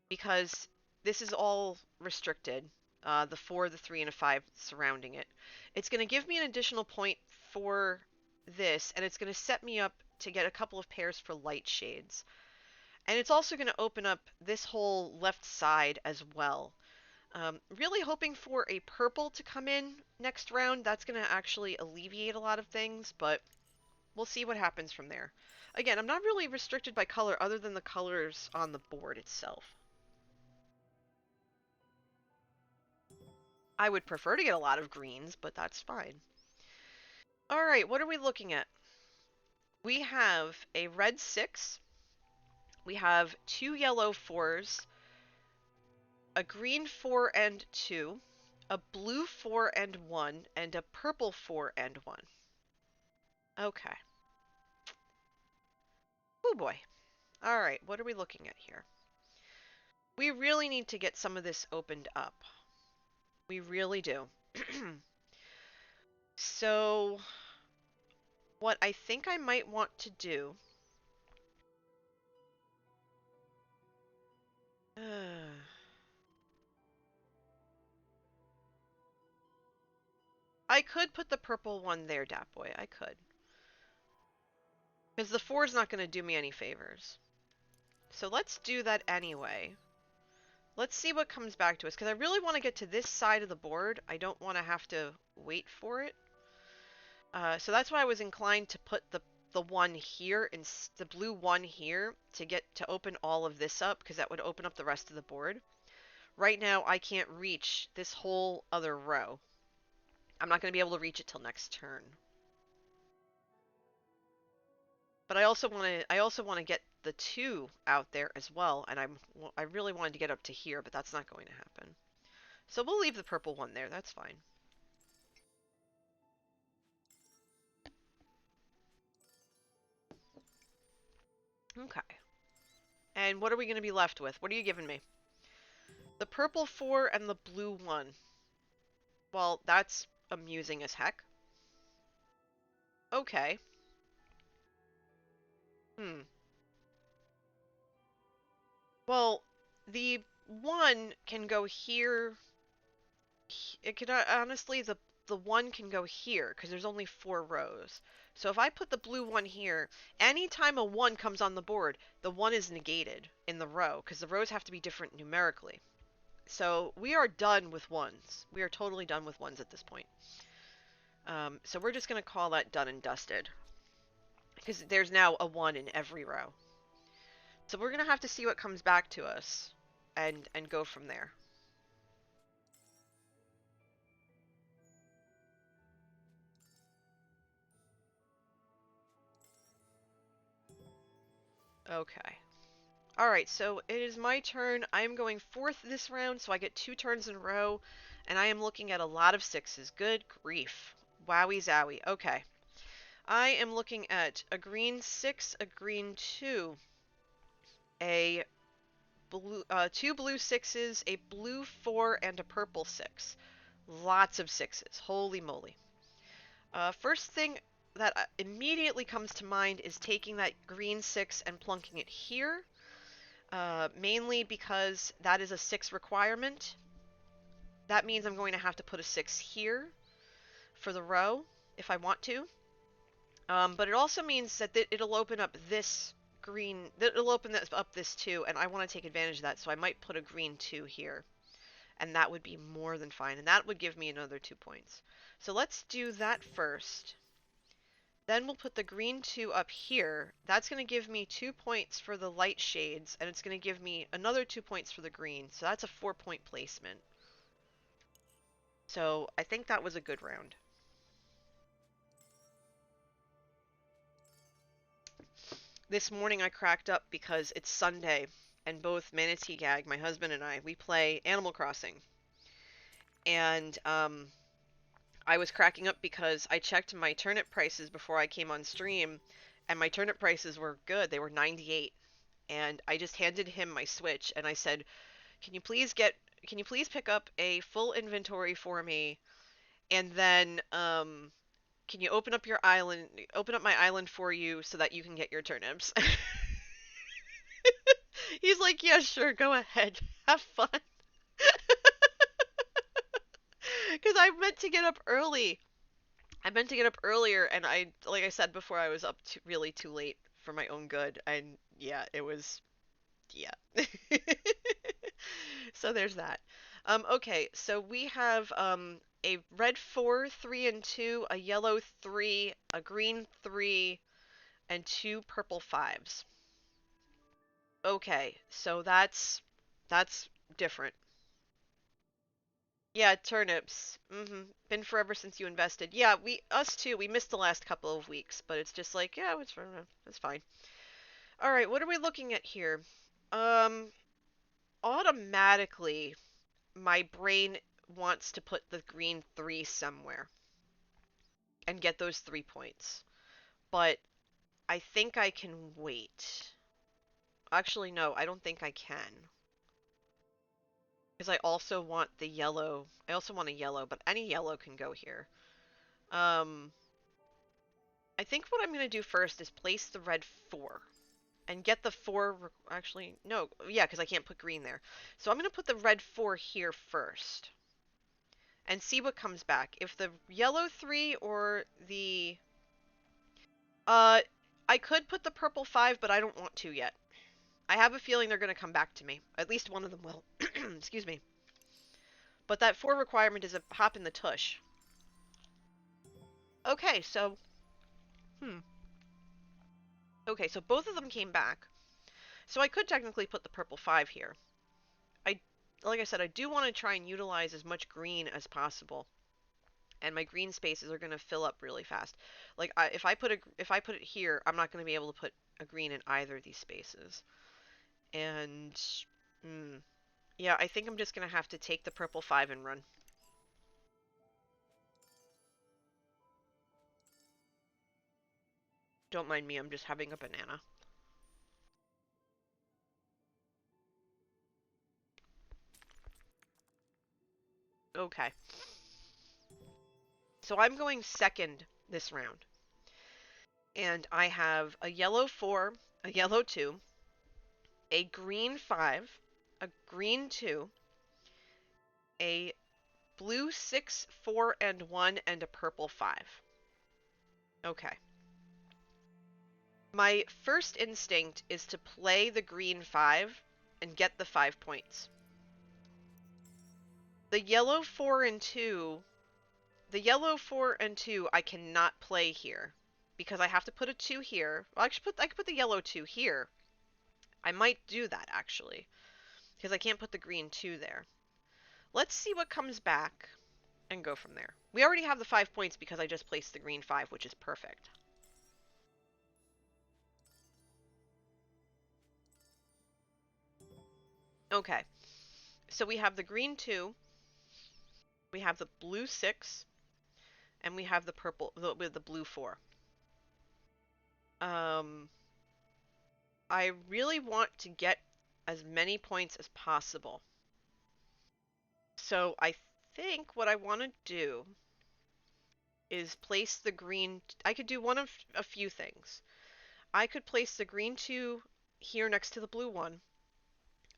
because this is all restricted. The 4, the 3, and a 5 surrounding it. It's going to give me an additional point for this, and it's going to set me up to get a couple of pairs for light shades. And it's also going to open up this whole left side as well. Really hoping for a purple to come in next round. That's going to actually alleviate a lot of things, but we'll see what happens from there. Again, I'm not really restricted by color other than the colors on the board itself. I would prefer to get a lot of greens, but that's fine. All right, what are we looking at? We have a red 6. We have 2 yellow 4s, a green 4 and 2, a blue 4 and 1, and a purple 4 and 1. Okay. Oh boy. All right, what are we looking at here? We really need to get some of this opened up. We really do. So, what I think I might want to do... I could put the purple one there, Datboy. I could. Because the 4 is not going to do me any favors. So let's do that anyway. Let's see what comes back to us, because I really want to get to this side of the board. I don't want to have to wait for it. So that's why I was inclined to put the one here, and the blue one here, to open all of this up, because that would open up the rest of the board. Right now, I can't reach this whole other row. I'm not going to be able to reach it till next turn. But I also want to get the 2 out there as well, and I really wanted to get up to here, but that's not going to happen. So we'll leave the purple one there. That's fine. Okay. And what are we going to be left with? What are you giving me? The purple 4 and the blue 1. Well, that's amusing as heck. Okay. Well, the 1 can go here. It could honestly, the 1 can go here because there's only 4 rows. So if I put the blue 1 here, anytime a 1 comes on the board, the 1 is negated in the row because the rows have to be different numerically. So we are done with 1s. We are totally done with 1s at this point. So we're just going to call that done and dusted because there's now a 1 in every row. So we're going to have to see what comes back to us and go from there. Okay. Alright, so it is my turn. I am going 4th this round, so I get 2 turns in a row, and I am looking at a lot of 6s. Good grief. Wowie zowie. Okay. I am looking at a green 6, a green 2, a blue, 2 blue 6s, a blue 4, and a purple 6. Lots of 6s. Holy moly. First thing that immediately comes to mind is taking that green 6 and plunking it here. Mainly because that is a 6 requirement. That means I'm going to have to put a 6 here for the row if I want to. But it also means that it'll open up this green, it'll open up this too, and I want to take advantage of that, so I might put a green 2 here. And that would be more than fine, and that would give me another 2 points. So let's do that first. Then we'll put the green 2 up here. That's going to give me 2 points for the light shades, and it's going to give me another 2 points for the green. So that's a 4-point placement. So I think that was a good round. This morning I cracked up because it's Sunday, and both Manatee Gag, my husband, and I, we play Animal Crossing. And I was cracking up because I checked my turnip prices before I came on stream, and my turnip prices were good. They were 98. And I just handed him my Switch, and I said, can you please pick up a full inventory for me And then, can you open up your island, open up my island for you so that you can get your turnips? He's like, yeah, sure, go ahead. Have fun. Because I meant to get up early. I meant to get up earlier, and like I said before, I was up really too late for my own good. And yeah, it was, yeah. So there's that. Okay, so we have a red 4, 3, and 2, a yellow 3, a green 3, and 2 purple 5s. Okay, so that's different. Yeah, turnips. Been forever since you invested. Yeah, us too. We missed the last couple of weeks, but it's just like, yeah, it's fine. All right, what are we looking at here? Um, Automatically, my brain wants to put the green 3 somewhere and get those 3 points. But I think I can wait. Actually, no, I don't think I can. Because I also want the yellow. I also want a yellow, but any yellow can go here. Um, I think what I'm going to do first is place the red 4 and get the 4. Actually, no. Yeah, because I can't put green there. So I'm going to put the red 4 here first and see what comes back. If the yellow 3 or the... Uh, I could put the purple 5, but I don't want to yet. I have a feeling they're going to come back to me. At least one of them will. Excuse me. But that 4 requirement is a hop in the tush. Okay, so... Okay, so both of them came back. So I could technically put the purple 5 here. Like I said, I do want to try and utilize as much green as possible. And my green spaces are going to fill up really fast. Like, if I put it here, I'm not going to be able to put a green in either of these spaces. And... yeah, I think I'm just going to have to take the purple 5 and run. Don't mind me, I'm just having a banana. Okay. So I'm going second this round. And I have a yellow 4, a yellow 2, a green 5, a green 2, a blue 6, 4, and 1, and a purple 5. Okay. My first instinct is to play the green 5 and get the 5 points. The yellow 4 and 2, I cannot play here because I have to put a 2 here. Well, I could put the yellow 2 here. I might do that actually because I can't put the green 2 there. Let's see what comes back and go from there. We already have the 5 points because I just placed the green 5, which is perfect. Okay, so we have the green 2, we have the blue 6, and we have the purple with the blue 4. I really want to get as many points as possible. So I think what I want to do is place the green... I could do one of a few things. I could place the green 2 here next to the blue 1.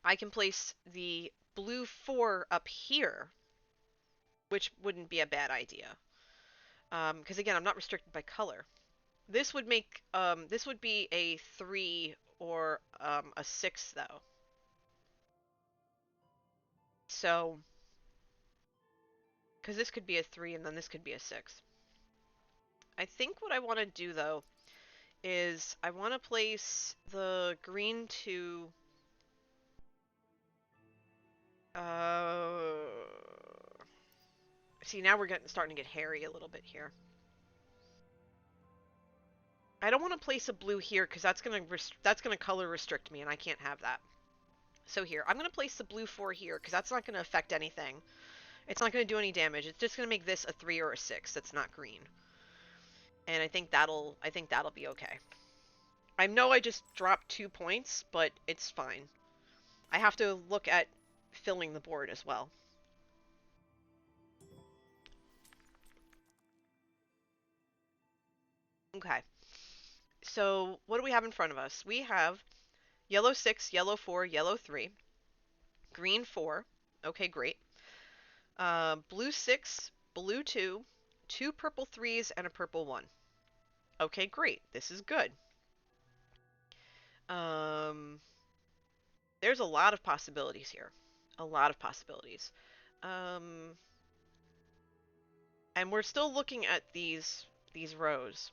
I can place the blue 4 up here, which wouldn't be a bad idea. Because again, I'm not restricted by color. This would make... this would be a 3 or a 6, though. So... because this could be a 3 and then this could be a 6. I think what I want to do, though, is I want to place the green 2... See, now we're starting to get hairy a little bit here. I don't want to place a blue here because that's gonna color restrict me, and I can't have that. So here, I'm gonna place the blue 4 here because that's not gonna affect anything. It's not gonna do any damage. It's just gonna make this a 3 or a 6 that's not green. And I think that'll be okay. I know I just dropped 2 points, but it's fine. I have to look at filling the board as well. Okay. So what do we have in front of us? We have yellow 6, yellow 4, yellow 3, green 4. Okay, great. Blue 6, blue 2, two purple 3s, and a purple 1. Okay, great. This is good. Um, there's a lot of possibilities here. A lot of possibilities. Um, and we're still looking at these rows.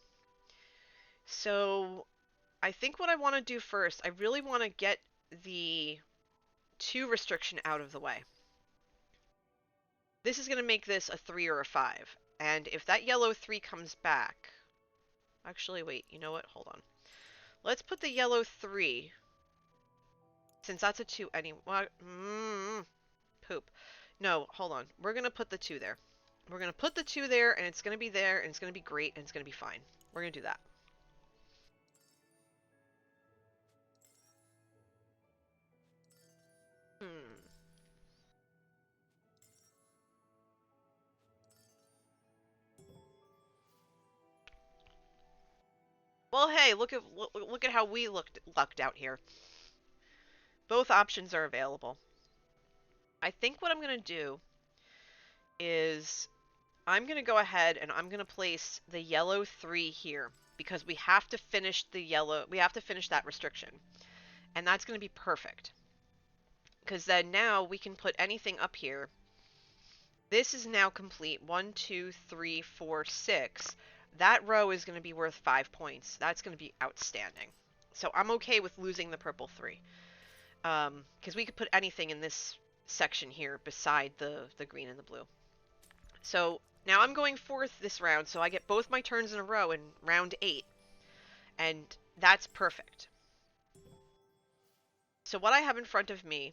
So I think what I want to do first, I really want to get the 2 restriction out of the way. This is going to make this a 3 or a 5. And if that yellow 3 comes back... Actually, wait, you know what? Hold on. Let's put the yellow 3, since that's a 2 anyway. Poop. No, hold on. We're going to put the 2 there. We're going to put the 2 there, and it's going to be there, and it's going to be great, and it's going to be fine. We're going to do that. Well, hey, look at how we lucked out here. Both options are available. I think what I'm going to do is I'm going to go ahead and I'm going to place the yellow 3 here because we have to finish that restriction. And that's going to be perfect. Because then now we can put anything up here. This is now complete. 1, 2, 3, 4, 6. That row is going to be worth 5 points. That's going to be outstanding. So I'm okay with losing the purple 3. Because we could put anything in this section here beside the green and the blue. So now I'm going 4th this round, so I get both my turns in a row in round 8. And that's perfect. So what I have in front of me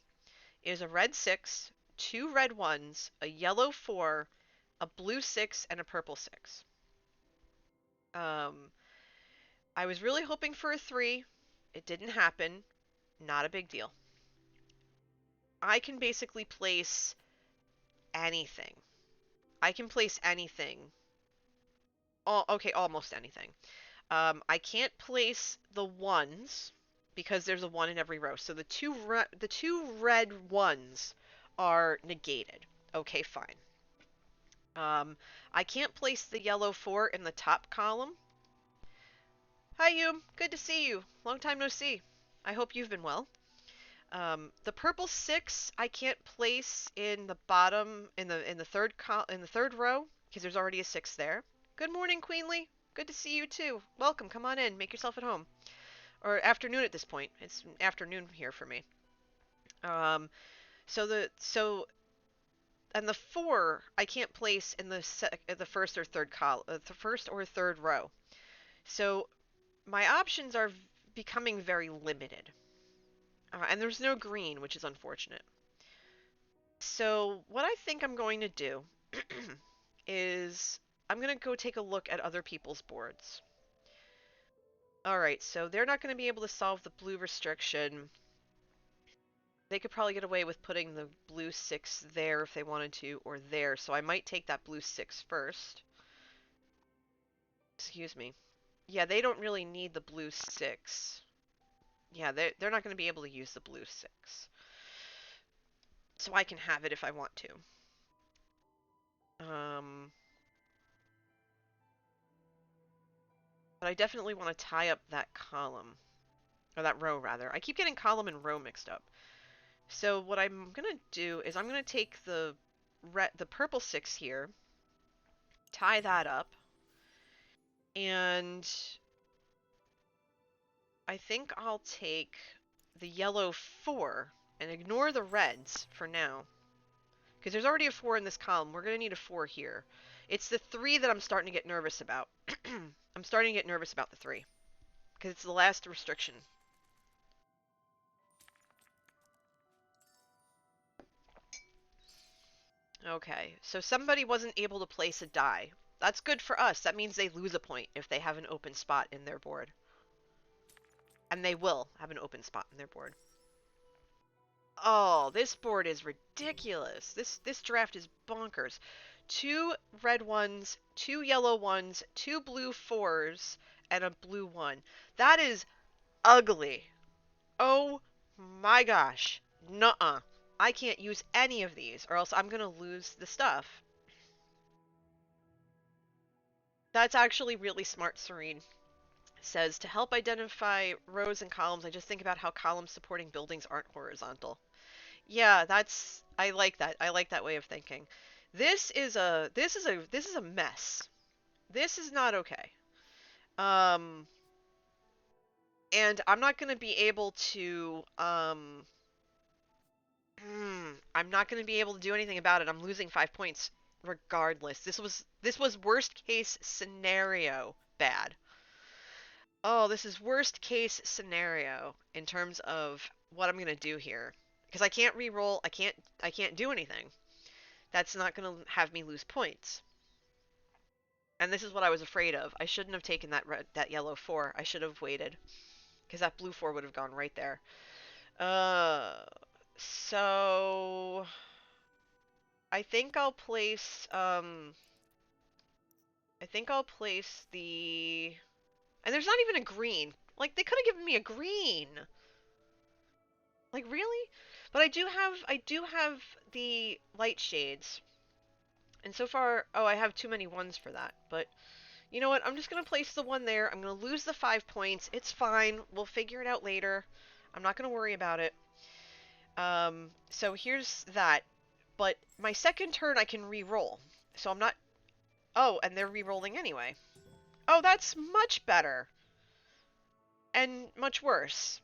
is a red 6, 2 red 1s, a yellow 4, a blue 6, and a purple 6. I was really hoping for a 3. It didn't happen. Not a big deal. I can basically place anything. I can place anything. Okay, almost anything. I can't place the 1s because there's a 1 in every row. So the two red 1s are negated. Okay, fine. I can't place the yellow 4 in the top column. Hi, Yum. Good to see you. Long time no see. I hope you've been well. The purple 6 I can't place in the bottom in the third row because there's already a 6 there. Good morning, Queenly. Good to see you too. Welcome. Come on in. Make yourself at home. Or afternoon at this point. It's afternoon here for me. And the 4 I can't place in the first or third row. So my options are becoming very limited. And there's no green, which is unfortunate. So what I think I'm going to do is I'm going to go take a look at other people's boards. Alright, so they're not going to be able to solve the blue restriction. They could probably get away with putting the blue 6 there if they wanted to, or there. So I might take that blue 6 first. Excuse me. Yeah, they don't really need the blue 6. Yeah, they're not going to be able to use the blue 6. So I can have it if I want to. But I definitely want to tie up that column. Or that row, rather. I keep getting column and row mixed up. So what I'm going to do is I'm going to take the purple 6 here, tie that up, and I think I'll take the yellow 4 and ignore the reds for now. Because there's already a 4 in this column. We're going to need a 4 here. It's the 3 that I'm starting to get nervous about. I'm starting to get nervous about the 3. Because it's the last restriction. Okay, so somebody wasn't able to place a die. That's good for us. That means they lose a point if they have an open spot in their board. And they will have an open spot in their board. Oh, this board is ridiculous. This draft is bonkers. 2 red ones, 2 yellow ones, 2 blue 4s, and a blue 1. That is ugly. Oh my gosh. Nuh-uh. I can't use any of these, or else I'm gonna lose the stuff. That's actually really smart, Serene. Says, to help identify rows and columns, I just think about how columns supporting buildings aren't horizontal. Yeah, I like that. I like that way of thinking. This is a mess. This is not okay. Um, and I'm not going to be able to I'm not going to be able to do anything about it. I'm losing 5 points regardless. This was worst case scenario bad. Oh, this is worst case scenario in terms of what I'm going to do here. Because I can't re-roll, I can't do anything. That's not going to have me lose points. And this is what I was afraid of. I shouldn't have taken that yellow 4. I should have waited. Because that blue 4 would have gone right there. So I think I'll place the, and there's not even a green. Like, they could have given me a green. Like, really? But I do have the light shades. And so far, oh, I have too many ones for that. But you know what? I'm just going to place the one there. I'm going to lose the 5 points. It's fine. We'll figure it out later. I'm not going to worry about it. So here's that. But my second turn I can re-roll. So I'm not... Oh, and they're re-rolling anyway. Oh, that's much better. And much worse.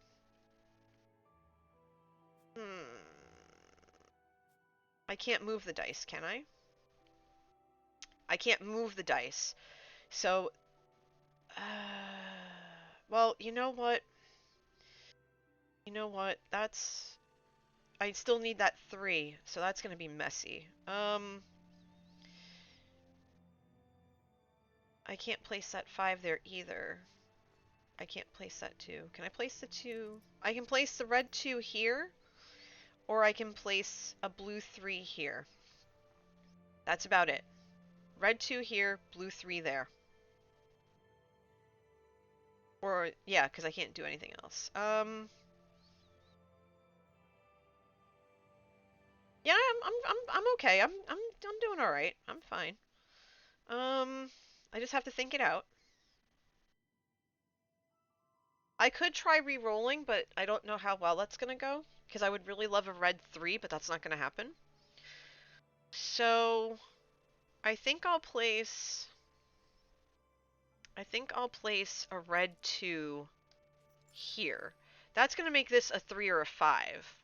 I can't move the dice, can I? I can't move the dice. So... well, you know what? You know what? That's... I still need that 3, so that's going to be messy. I can't place that 5 there either. I can't place that 2. Can I place the 2? I can place the red 2 here, or I can place a blue 3 here. That's about it. Red 2 here, blue 3 there. Or, yeah, because I can't do anything else. Yeah, I'm okay. I'm doing all right. I'm fine. I just have to think it out. I could try re-rolling, but I don't know how well that's gonna go. Because I would really love a red 3, but that's not gonna happen. So, I think I'll place... a red 2 here. That's gonna make this a 3 or a 5.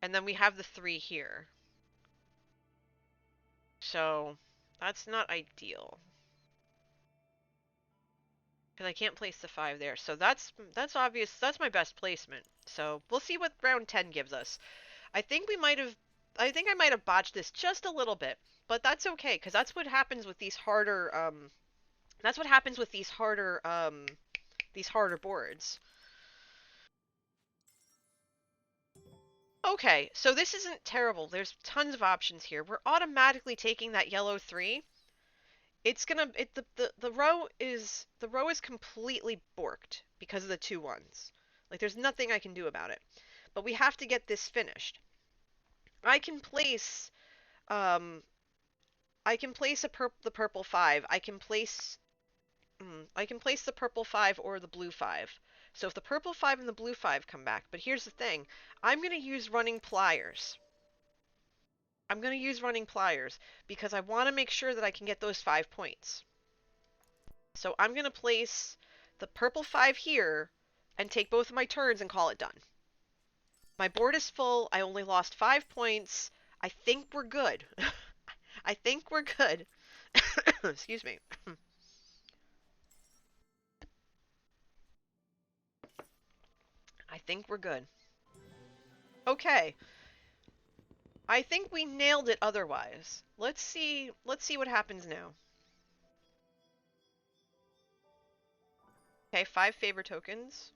And then we have the 3 here. So, that's not ideal. Because I can't place the 5 there. So that's obvious. That's my best placement. So we'll see what round 10 gives us. I think I might have botched this just a little bit, but that's okay because that's what happens with these harder these harder boards. Okay, so this isn't terrible. There's tons of options here. We're automatically taking that yellow 3. It's gonna the row is completely borked because of the 2 1s. Like, there's nothing I can do about it. But we have to get this finished. I can place um the purple 5. I can place the purple 5 or the blue 5. So if the purple 5 and the blue 5 come back, but here's the thing, I'm going to use running pliers. Because I want to make sure that I can get those 5 points. So I'm going to place the purple 5 here and take both of my turns and call it done. My board is full. I only lost 5 points. I think we're good. I think we're good. Excuse me. I think we're good. Okay. I think we nailed it otherwise. Let's see what happens now. Okay, 5 favor tokens.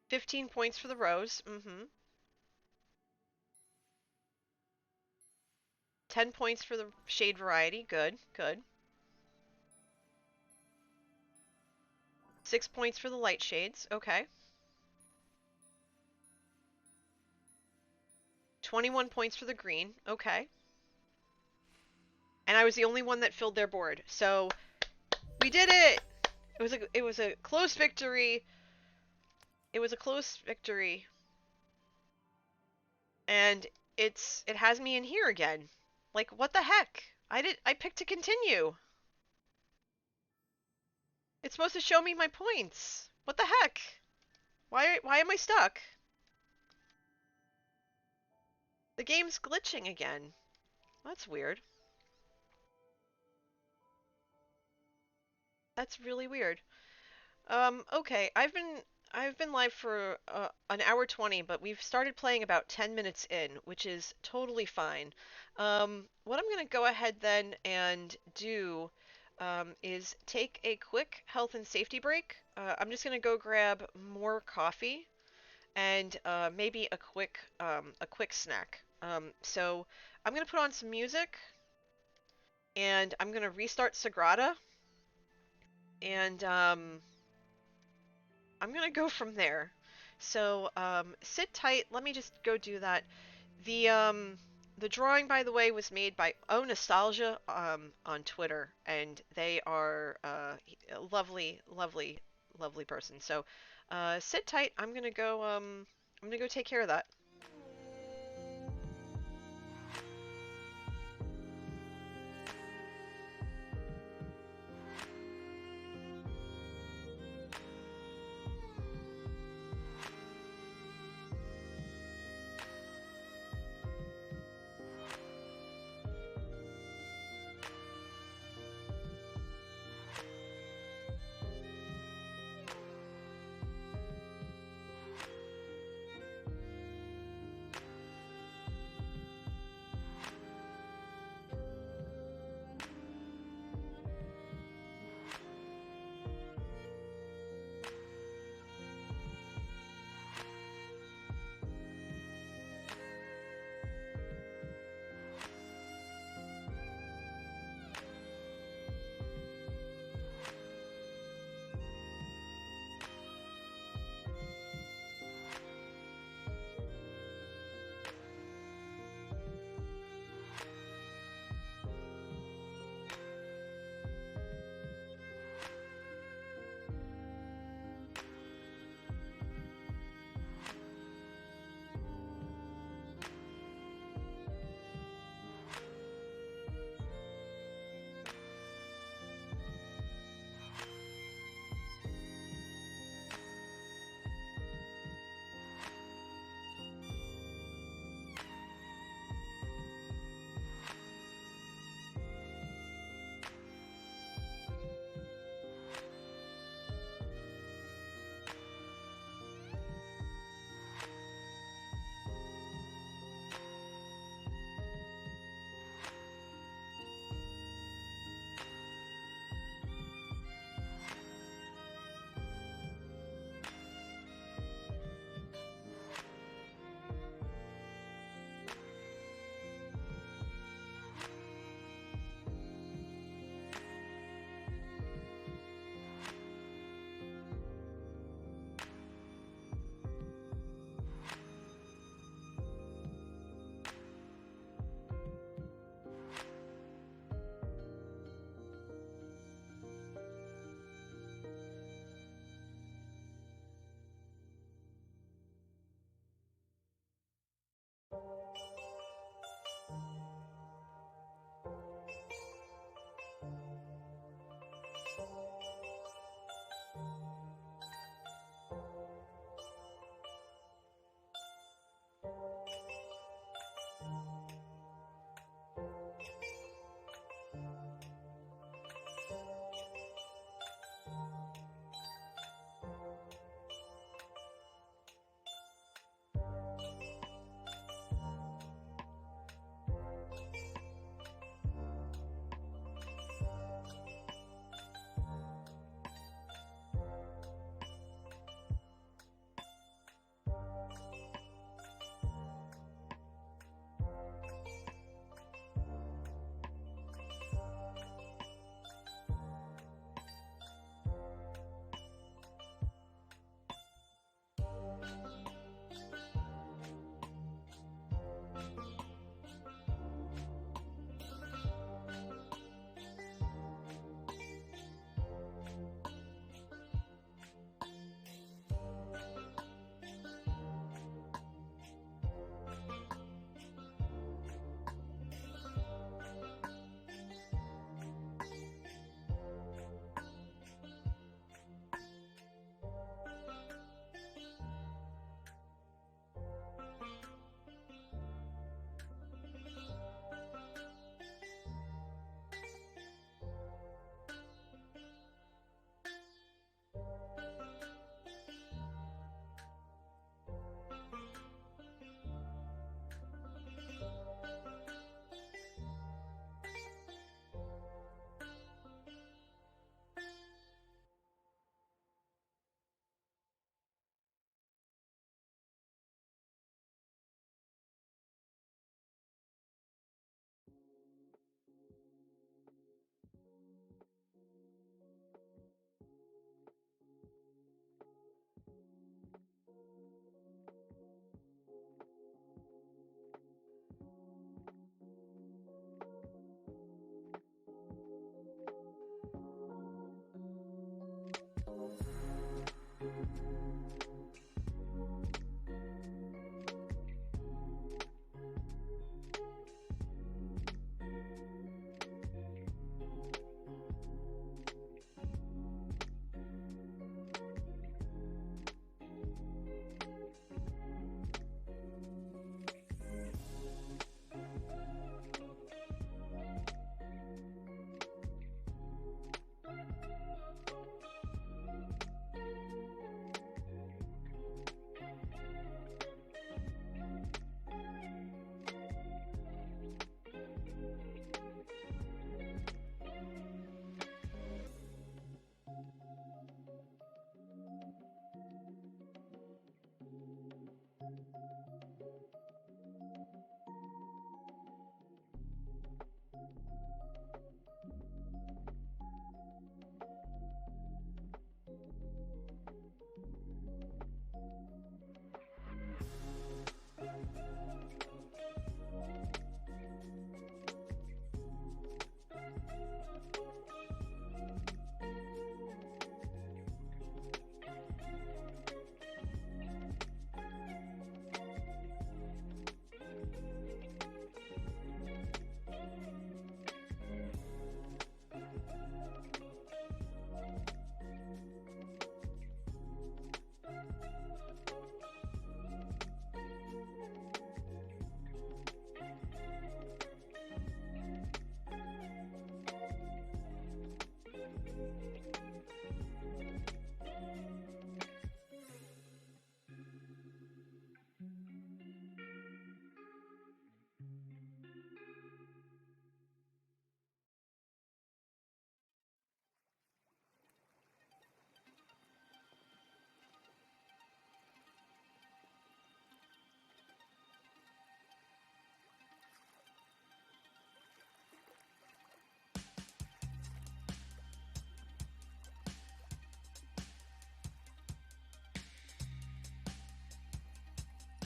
15 points for the rows. 10 points for the shade variety. Good, good. 6 points for the light shades. Okay. 21 points for the green. Okay. And I was the only one that filled their board. So we did it. It was a close victory. It was a close victory. And it has me in here again. Like, what the heck? I picked to continue. It's supposed to show me my points. What the heck? Why am I stuck? The game's glitching again. That's weird. That's really weird. Okay, I've been live for an hour 20, but we've started playing about 10 minutes in, which is totally fine. What I'm gonna go ahead then and do is take a quick health and safety break. I'm just gonna go grab more coffee and maybe a quick snack. So I'm gonna put on some music and I'm gonna restart Sagrada and I'm gonna go from there. So sit tight. Let me just go do that. The drawing, by the way, was made by Oh Nostalgia on Twitter, and they are a lovely, lovely, lovely person. So sit tight. I'm gonna go take care of that.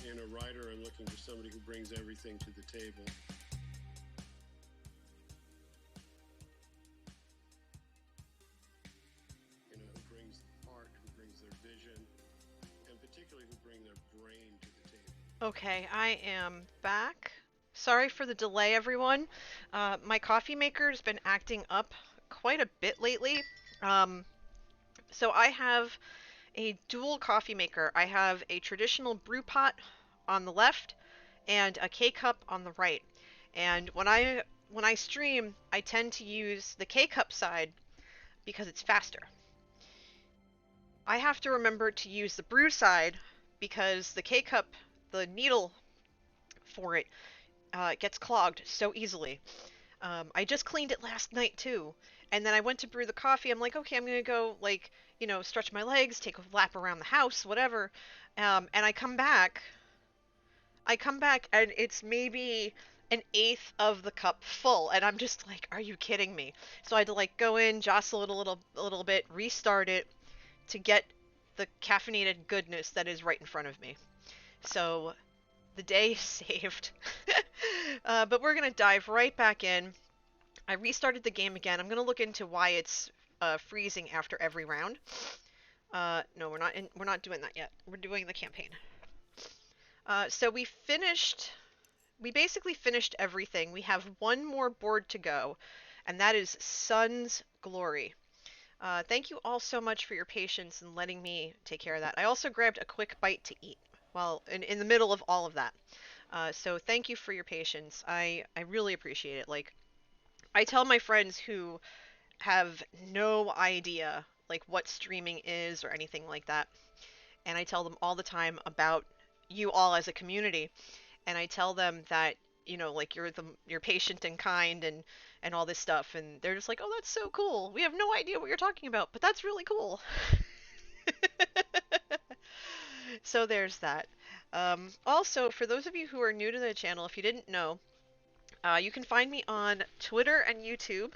In a writer, I'm looking for somebody who brings everything to the table. You know, who brings art, who brings their vision, and particularly who bring their brain to the table. Okay, I am back. Sorry for the delay, everyone. My coffee maker has been acting up quite a bit lately. So I have a dual coffee maker. I have a traditional brew pot on the left and a K-cup on the right. And when I stream, I tend to use the K-cup side because it's faster. I have to remember to use the brew side because the K-cup, the needle for it, gets clogged so easily. I just cleaned it last night too, and then I went to brew the coffee. I'm like, okay, I'm gonna go stretch my legs, take a lap around the house, whatever. And I come back, and it's maybe an eighth of the cup full, and I'm just like, are you kidding me? So I had to like go in, jostle it a little bit, restart it to get the caffeinated goodness that is right in front of me. So the day is saved. But we're gonna dive right back in. I restarted the game again. I'm gonna look into why it's freezing after every round. No, we're not doing that yet. We're doing the campaign. So we basically finished everything. We have one more board to go, and that is Sun's Glory. Thank you all so much for your patience and letting me take care of that. I also grabbed a quick bite to eat while in the middle of all of that. So thank you for your patience. I really appreciate it. Like, I tell my friends who have no idea like what streaming is or anything like that, and I tell them all the time about you all as a community, and I tell them that like you're patient and kind and all this stuff, and they're just like, oh, that's so cool. We have no idea what you're talking about, but that's really cool. So there's that. Also, for those of you who are new to the channel, if you didn't know, you can find me on Twitter and YouTube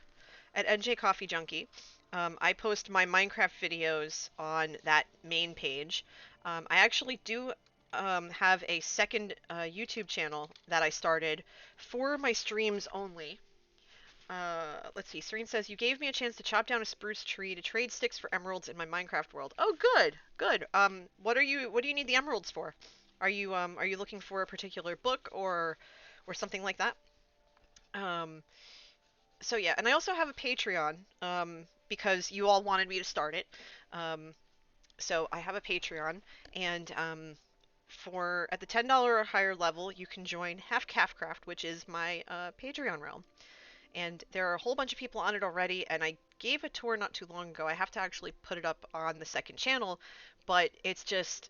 at NJ Coffee Junkie. I post my Minecraft videos on that main page. I actually do have a second YouTube channel that I started for my streams only. Let's see. Serene says, you gave me a chance to chop down a spruce tree to trade sticks for emeralds in my Minecraft world. Oh, good, good. What do you need the emeralds for? Are you looking for a particular book or something like that? Um, so yeah, and I also have a Patreon, because you all wanted me to start it. Um, so I have a Patreon, and for at the $10 or higher level, you can join Half Calfcraft, which is my Patreon realm. And there are a whole bunch of people on it already, and I gave a tour not too long ago. I have to actually put it up on the second channel, but it's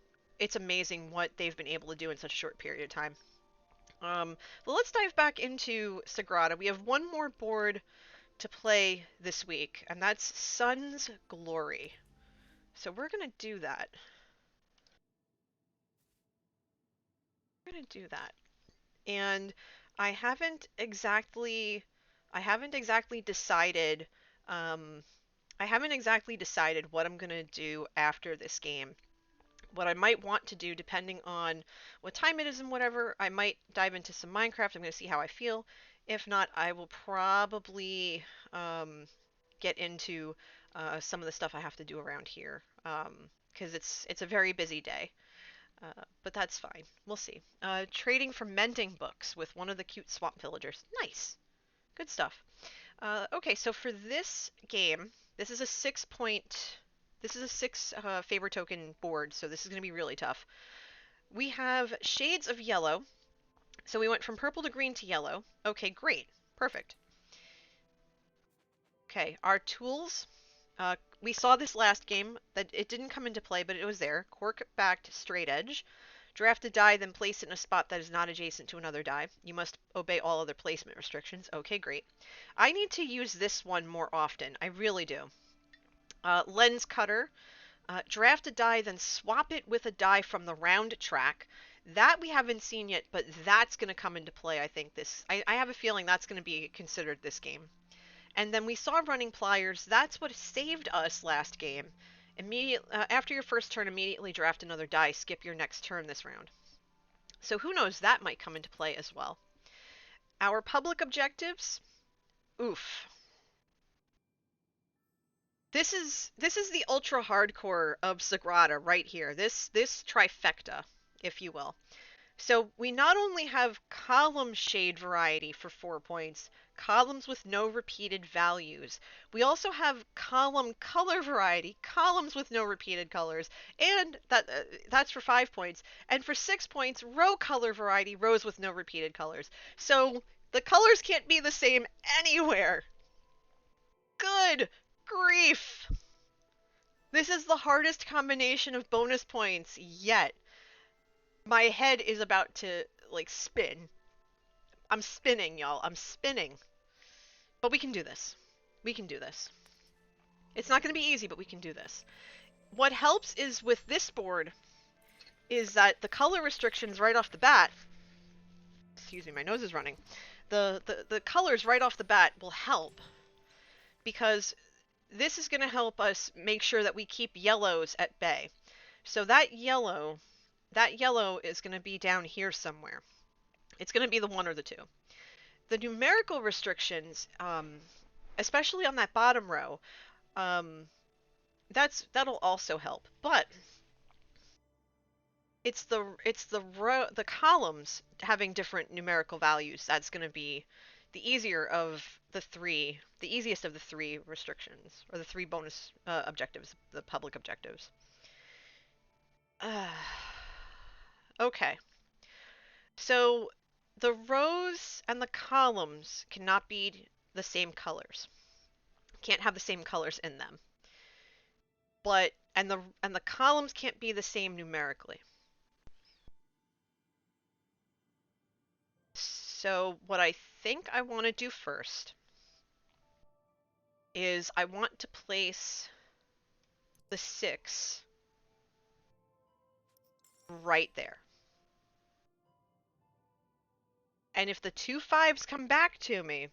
amazing what they've been able to do in such a short period of time. But let's dive back into Sagrada. We have one more board to play this week, and that's Sun's Glory. So we're gonna do that. We're gonna do that. And I haven't exactly I haven't exactly decided um, I haven't exactly decided what I'm gonna do after this game. What I might want to do, depending on what time it is and whatever, I might dive into some Minecraft. I'm gonna see how I feel. If not, I will probably get into some of the stuff I have to do around here, because it's a very busy day. But that's fine. We'll see. Trading for mending books with one of the cute swamp villagers. Nice. Good stuff. Okay, so for this game, this is a 6 point. This is a 6 favor token board, so this is going to be really tough. We have shades of yellow. So we went from purple to green to yellow. Okay, great. Perfect. Okay, our tools. We saw this last game that it didn't come into play, but it was there. Cork-backed straight edge. Draft a die, then place it in a spot that is not adjacent to another die. You must obey all other placement restrictions. Okay, great. I need to use this one more often. I really do. Lens cutter. Draft a die, then swap it with a die from the round track. That we haven't seen yet, but that's going to come into play, I think. I have a feeling that's going to be considered this game. And then we saw running pliers. That's what saved us last game. After your first turn, immediately draft another die. Skip your next turn this round. So who knows, that might come into play as well. Our public objectives. Oof. This is the ultra hardcore of Sagrada right here. This trifecta, if you will. So we not only have column shade variety for 4 points, columns with no repeated values. We also have column color variety, columns with no repeated colors, and that's for 5 points. And for 6 points, row color variety, rows with no repeated colors. So the colors can't be the same anywhere. Good grief! This is the hardest combination of bonus points yet. My head is about to, like, spin. I'm spinning, y'all. I'm spinning. But we can do this. We can do this. It's not going to be easy, but we can do this. What helps is with this board is that the color restrictions right off the bat, excuse me, my nose is running. The colors right off the bat will help, because this is going to help us make sure that we keep yellows at bay. So that yellow is going to be down here somewhere. It's going to be the 1 or the 2. The numerical restrictions, especially on that bottom row, that'll also help. But it's the columns having different numerical values that's going to be the easiest of the 3 restrictions, or the 3 bonus objectives, the public objectives. Okay. So the rows and the columns cannot be the same colors. Can't have the same colors in them. And the columns can't be the same numerically. So what I think I want to do first is I want to place the 6 right there. And if the 2 5s come back to me,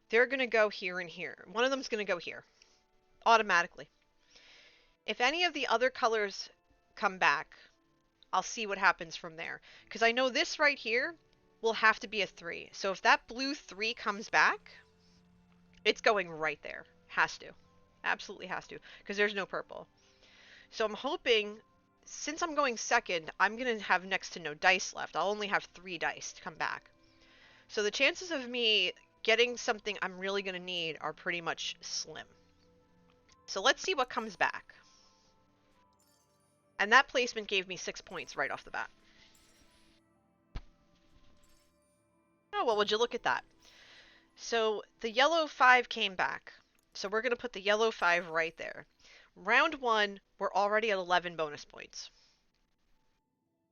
they're going to go here and here. One of them's going to go here, automatically. If any of the other colors come back, I'll see what happens from there. Because I know this right here will have to be a 3. So if that blue 3 comes back, It's going right there. Has to. Absolutely has to. Because there's no purple. So I'm hoping, since I'm going second, I'm going to have next to no dice left. I'll only have 3 dice to come back. So the chances of me getting something I'm really going to need are pretty much slim. So let's see what comes back. And that placement gave me 6 points right off the bat. Oh, well, would you look at that? So the yellow 5 came back. So we're going to put the yellow 5 right there. Round 1, we're already at 11 bonus points.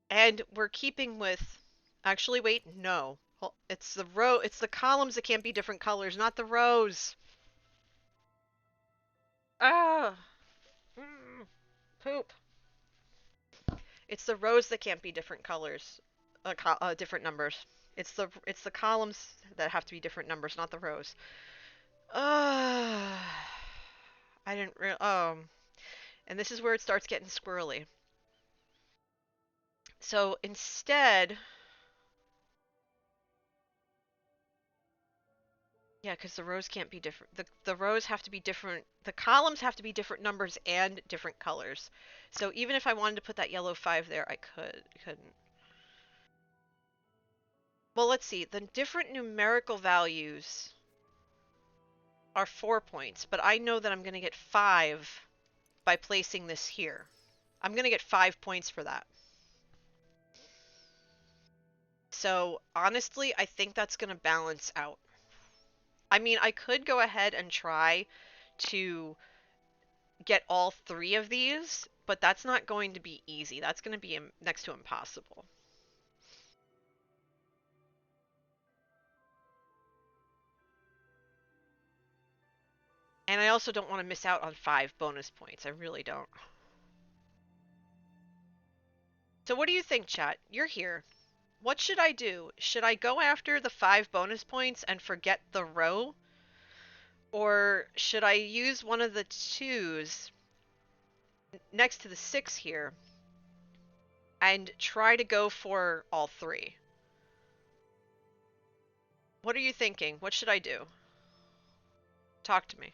And we're keeping with... Actually, wait, no. It's the columns that can't be different colors, not the rows. Ah! Poop. It's the rows that can't be different colors, different numbers. It's the columns that have to be different numbers, not the rows. I didn't and this is where it starts getting squirrely. So instead, yeah, because the rows can't be different. The rows have to be different. The columns have to be different numbers and different colors. So even if I wanted to put that yellow 5 there, I couldn't. Well, let's see. The different numerical values are 4 points, but I know that I'm going to get 5 by placing this here. I'm going to get 5 points for that. So honestly, I think that's going to balance out. I mean, I could go ahead and try to get all 3 of these, but that's not going to be easy. That's going to be next to impossible. And I also don't want to miss out on 5 bonus points. I really don't. So what do you think, chat? You're here. What should I do? Should I go after the 5 bonus points and forget the row? Or should I use one of the 2s next to the 6 here and try to go for all 3? What are you thinking? What should I do? Talk to me.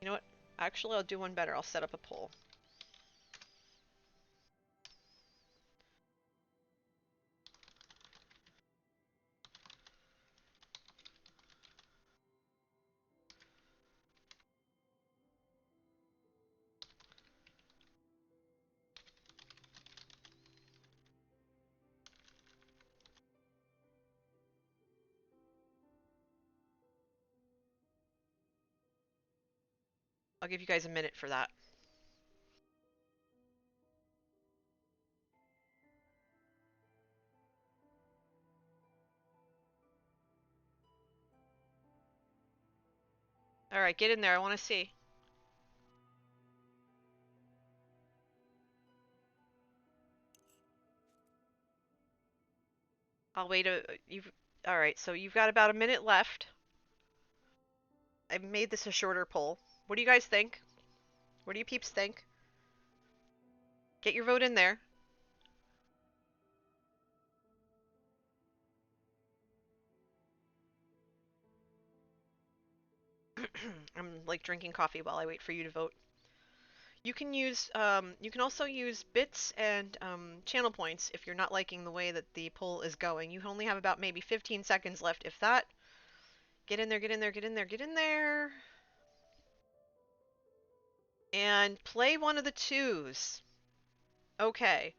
You know what? Actually, I'll do one better. I'll set up a poll. I'll give you guys a minute for that. Alright, get in there. I want to see. I'll wait Alright, so you've got about a minute left. I made this a shorter poll. What do you guys think? What do you peeps think? Get your vote in there. I'm like drinking coffee while I wait for you to vote. You can also use bits and channel points if you're not liking the way that the poll is going. You only have about maybe 15 seconds left, if that. Get in there, get in there, get in there, get in there. And play one of the 2s. Okay,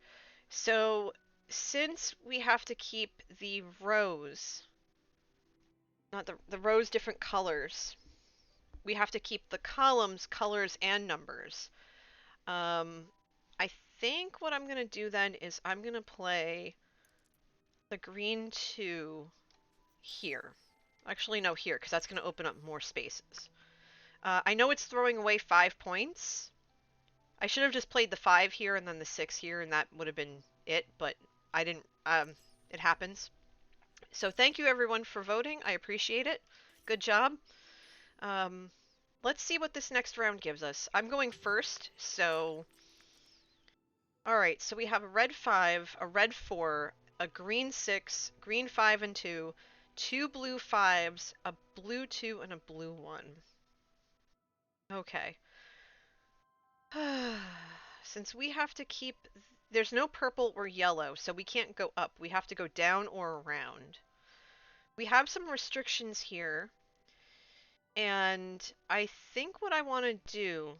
so since we have to keep the rows, not the rows different colors, we have to keep the columns colors and numbers. I think what I'm going to do then is I'm going to play the green 2 here. Actually, no, here, because that's going to open up more spaces. I know it's throwing away 5 points. I should have just played the 5 here and then the 6 here, and that would have been it, but I didn't. It happens. So thank you, everyone, for voting. I appreciate it. Good job. Let's see what this next round gives us. I'm going first, so... Alright, so we have a red 5, a red 4, a green 6, green 5 and 2, 2 blue 5s, a blue 2, and a blue 1. Okay. Since we have to keep... There's no purple or yellow, so we can't go up. We have to go down or around. We have some restrictions here. And I think what I want to do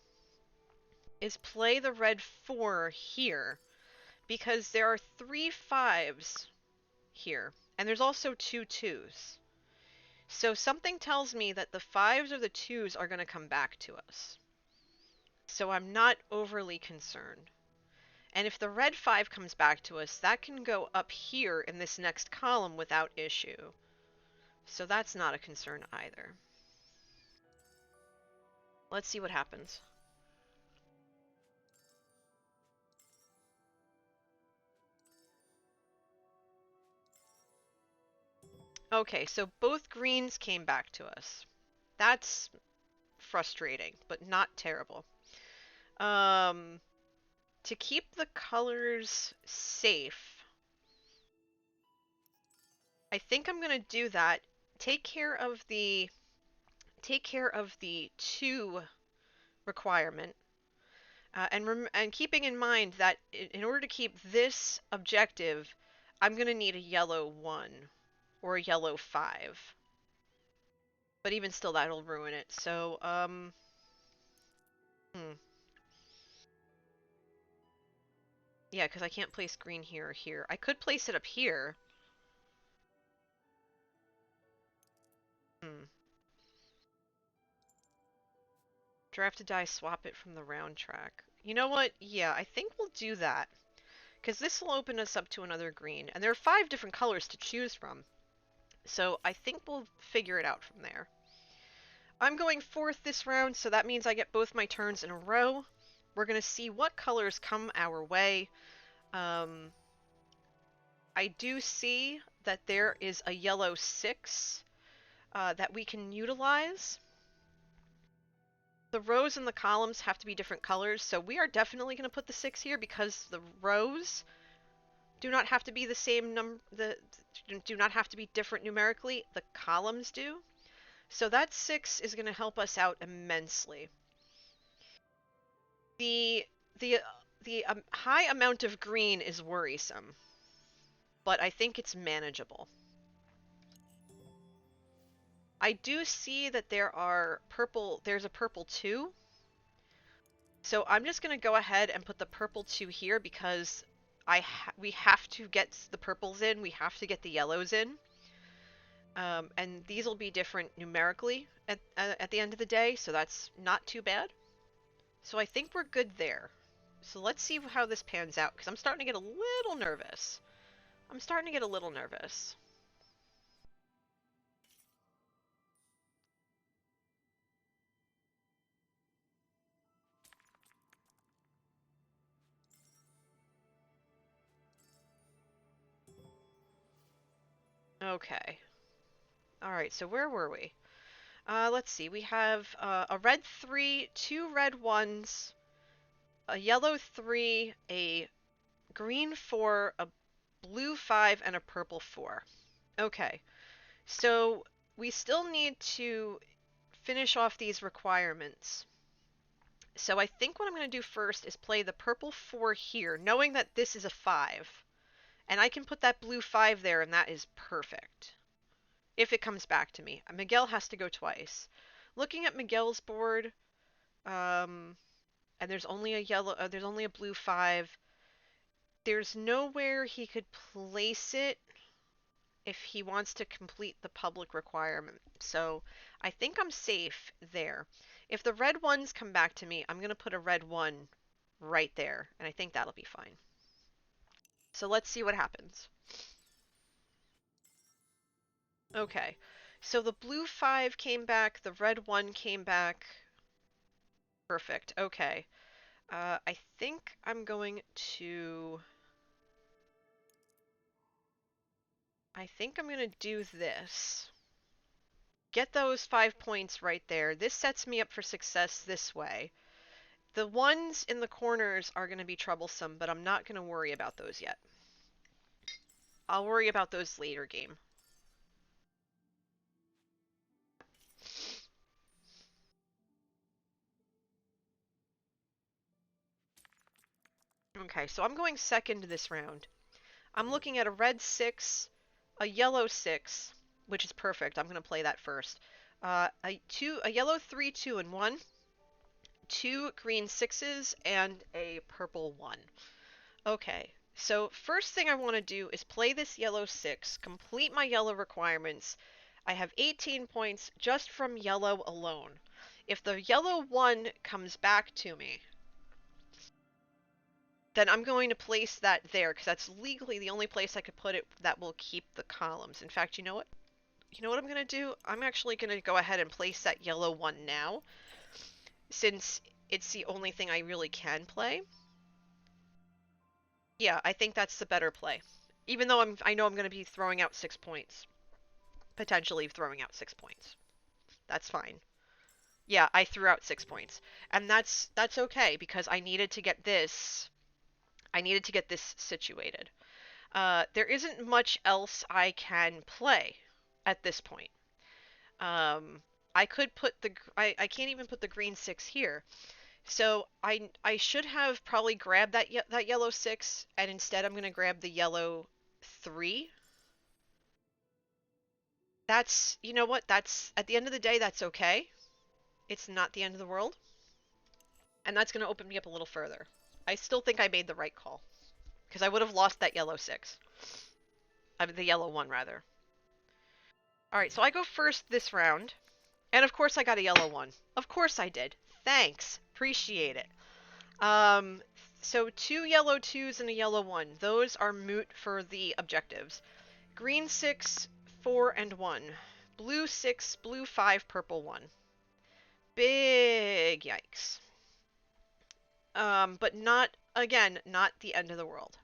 is play the red 4 here. Because there are 3 5s here. And there's also 2 2s. So something tells me that the 5s or the 2s are going to come back to us. So I'm not overly concerned. And if the red 5 comes back to us, that can go up here in this next column without issue. So that's not a concern either. Let's see what happens. Okay, so both greens came back to us. That's frustrating, but not terrible. To keep the colors safe, I think I'm gonna do that. Take care of the 2 requirement, and keeping in mind that in order to keep this objective, I'm gonna need a yellow 1 or a yellow 5. But even still, that'll ruin it. So, yeah, because I can't place green here or here. I could place it up here. Draft to die, swap it from the round track. You know what? Yeah, I think we'll do that. Because this will open us up to another green. And there are 5 different colors to choose from. So I think we'll figure it out from there. I'm going 4th this round, so that means I get both my turns in a row. We're going to see what colors come our way. I do see that there is a yellow 6 that we can utilize. The rows and the columns have to be different colors, so we are definitely going to put the 6 here because the rows do not have to be the same number. Do not have to be different numerically. The columns do. So that 6 is going to help us out immensely. The high amount of green is worrisome, but I think it's manageable. I do see that there's a purple 2. So I'm just going to go ahead and put the purple 2 here because we have to get the purples in, we have to get the yellows in. And these will be different numerically at the end of the day, so that's not too bad. So I think we're good there. So let's see how this pans out, because I'm starting to get a little nervous. Okay. Alright, so where were we? Let's see. We have a red 3, 2 red 1s, a yellow 3, a green 4, a blue 5, and a purple 4. Okay. So we still need to finish off these requirements. So I think what I'm going to do first is play the purple 4 here, knowing that this is a 5. And I can put that blue 5 there, and that is perfect. If it comes back to me. Miguel has to go twice. Looking at Miguel's board, and there's only a blue 5. There's nowhere he could place it if he wants to complete the public requirement. So I think I'm safe there. If the red 1s come back to me, I'm going to put a red 1 right there, and I think that'll be fine. So let's see what happens. Okay, so the blue 5 came back, the red 1 came back. Perfect, okay. I think I'm going to... do this. Get those 5 points right there. This sets me up for success this way. The 1s in the corners are going to be troublesome, but I'm not going to worry about those yet. I'll worry about those later game. Okay, so I'm going second this round. I'm looking at a red 6, a yellow 6, which is perfect. I'm going to play that first. A yellow 3, 2, and 1, 2 green 6s, and a purple 1. Okay, so first thing I want to do is play this yellow 6, complete my yellow requirements. I have 18 points just from yellow alone. If the yellow 1 comes back to me, then I'm going to place that there, because that's legally the only place I could put it that will keep the columns. In fact, you know what? You know what I'm going to do? I'm actually going to go ahead and place that yellow 1 now, since it's the only thing I really can play. Yeah, I think that's the better play. Even though I know I'm going to be throwing out 6 points. Potentially throwing out 6 points. That's fine. Yeah, I threw out 6 points. And that's okay, because I needed to get this situated. There isn't much else I can play at this point. I could put I can't even put the green 6 here. So I should have probably grabbed that yellow 6, and instead I'm going to grab the yellow 3. That's, you know what? That's, at the end of the day, that's okay. It's not the end of the world. And that's going to open me up a little further. I still think I made the right call, because I would have lost that yellow 6. I mean, the yellow 1, rather. Alright, so I go first this round. And of course I got a yellow 1. Of course I did. Thanks. Appreciate it. So 2 yellow 2s and a yellow 1. Those are moot for the objectives. Green 6, 4, and 1. Blue 6, blue 5, purple 1. Big yikes. But not, again, not the end of the world.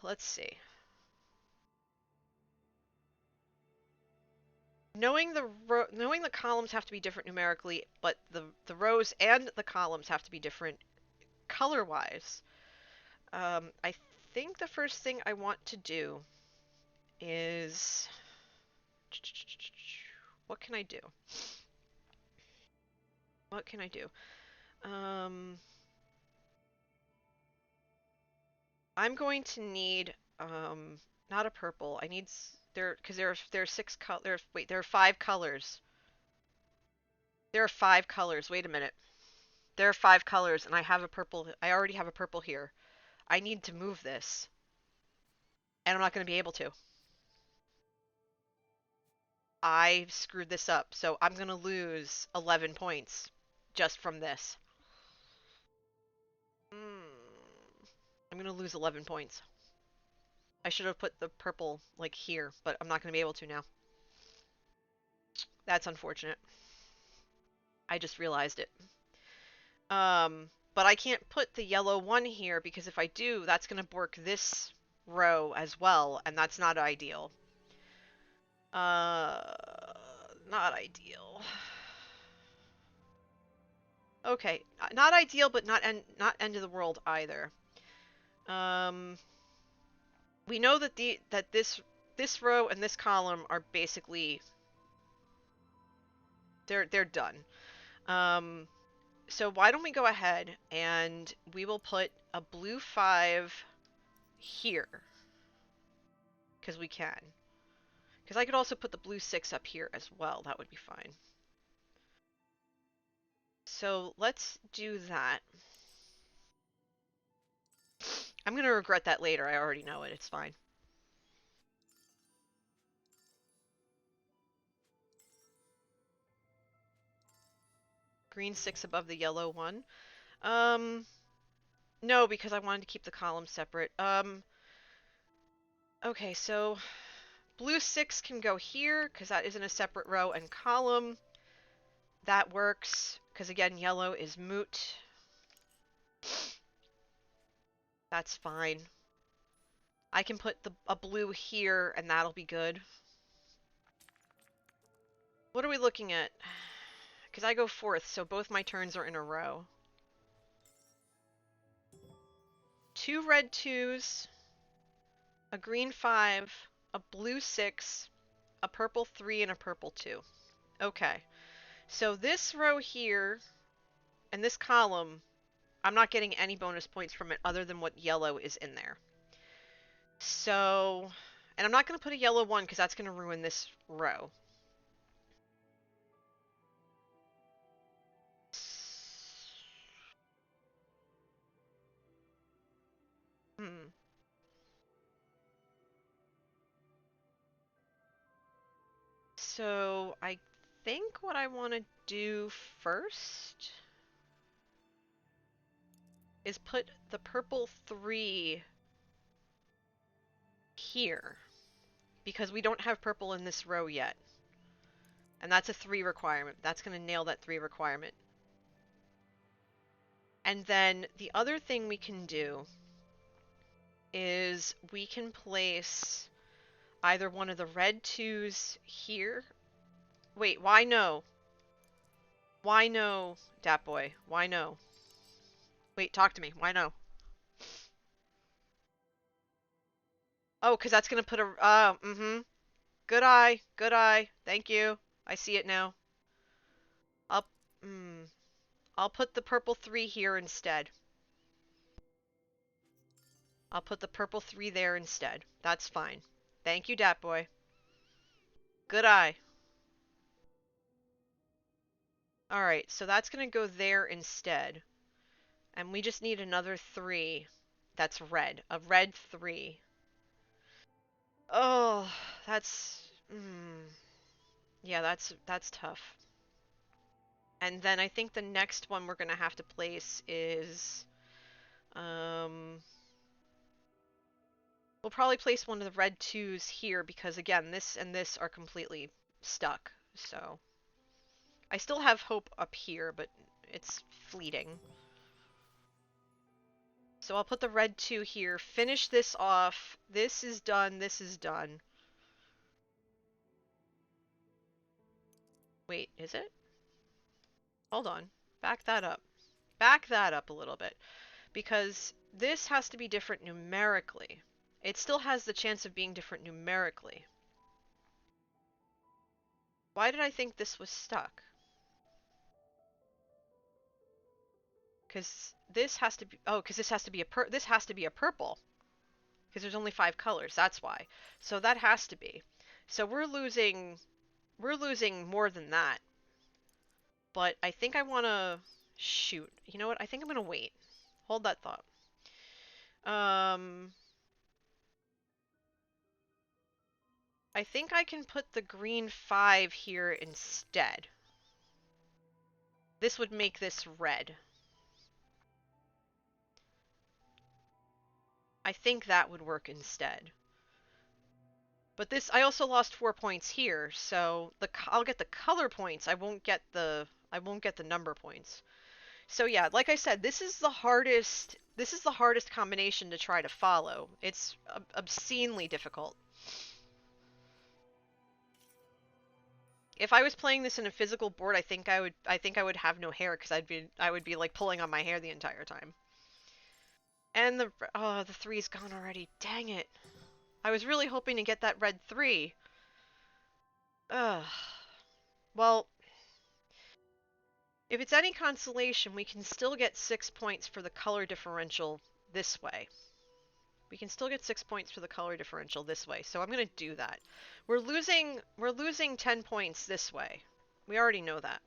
Let's see. Knowing the columns have to be different numerically, but the rows and the columns have to be different color-wise. I think the first thing I want to do is, what can I do? What can I do? I'm going to need not a purple. I need because there are 6 colors. Wait, there are 5 colors. There are 5 colors. Wait a minute. There are 5 colors, and I have a purple. I already have a purple here. I need to move this, and I'm not going to be able to. I screwed this up, so I'm going to lose 11 points just from this. I'm going to lose 11 points. I should have put the purple, like, here, but I'm not going to be able to now. That's unfortunate. I just realized it. But I can't put the yellow 1 here, because if I do, that's going to bork this row as well, and that's not ideal. Not ideal. Okay, not ideal, but not end of the world either. We know that this row and this column are basically they're done. So why don't we go ahead and we will put a blue 5 here, because we can. Because I could also put the blue 6 up here as well. That would be fine. So let's do that. I'm going to regret that later. I already know it. It's fine. Green 6 above the yellow 1. No, because I wanted to keep the columns separate. Okay, so blue 6 can go here, because that isn't a separate row and column. That works, because again, yellow is moot. That's fine. I can put a blue here, and that'll be good. What are we looking at? Because I go fourth, so both my turns are in a row. 2 red 2s, a green 5, a blue 6, a purple 3, and a purple 2. Okay. So this row here, and this column, I'm not getting any bonus points from it other than what yellow is in there. So, and I'm not going to put a yellow one because that's going to ruin this row. Hmm. So I think what I want to do first is put the purple 3 here, because we don't have purple in this row yet. And that's a 3 requirement. That's going to nail that 3 requirement. And then the other thing we can do is we can place either one of the red 2s here. Wait, why no? Why no, Dat Boy? Why no? Wait, talk to me. Why no? Oh, because that's going to put a, Good eye, good eye. Thank you. I see it now. I'll, I'll put the purple 3 here instead. I'll put the purple 3 there instead. That's fine. Thank you, Dat Boy. Good eye. Alright, so that's going to go there instead. And we just need another 3 that's red. A red 3. Oh, that's... Yeah, that's tough. And then I think the next one we're going to have to place is... We'll probably place one of the red 2s here because, again, this and this are completely stuck. So I still have hope up here, but it's fleeting. So I'll put the red 2 here, finish this off. This is done, this is done. Wait, is it? Hold on. Back that up. Back that up a little bit. Because this has to be different numerically. It still has the chance of being different numerically. Why did I think this was stuck? Because this has to be... Oh, because this has to be a purple. Because there's only 5 colors, that's why. So that has to be. So we're losing more than that. But I think I want to... Shoot. You know what? I think I'm going to wait. Hold that thought. I think I can put the green 5 here instead. This would make this red. I think that would work instead. But this, I also lost 4 points here, so I'll get the color points. I won't get the number points. So yeah, like I said, this is the hardest combination to try to follow. It's obscenely difficult. If I was playing this in a physical board, I think I would have no hair because I would be like pulling on my hair the entire time. And the 3's gone already. Dang it. I was really hoping to get that red 3. Ugh. Well, if it's any consolation, we can still get 6 points for the color differential this way. We can still get 6 points for the color differential this way, so I'm going to do that. We're losing 10 points this way. We already know that.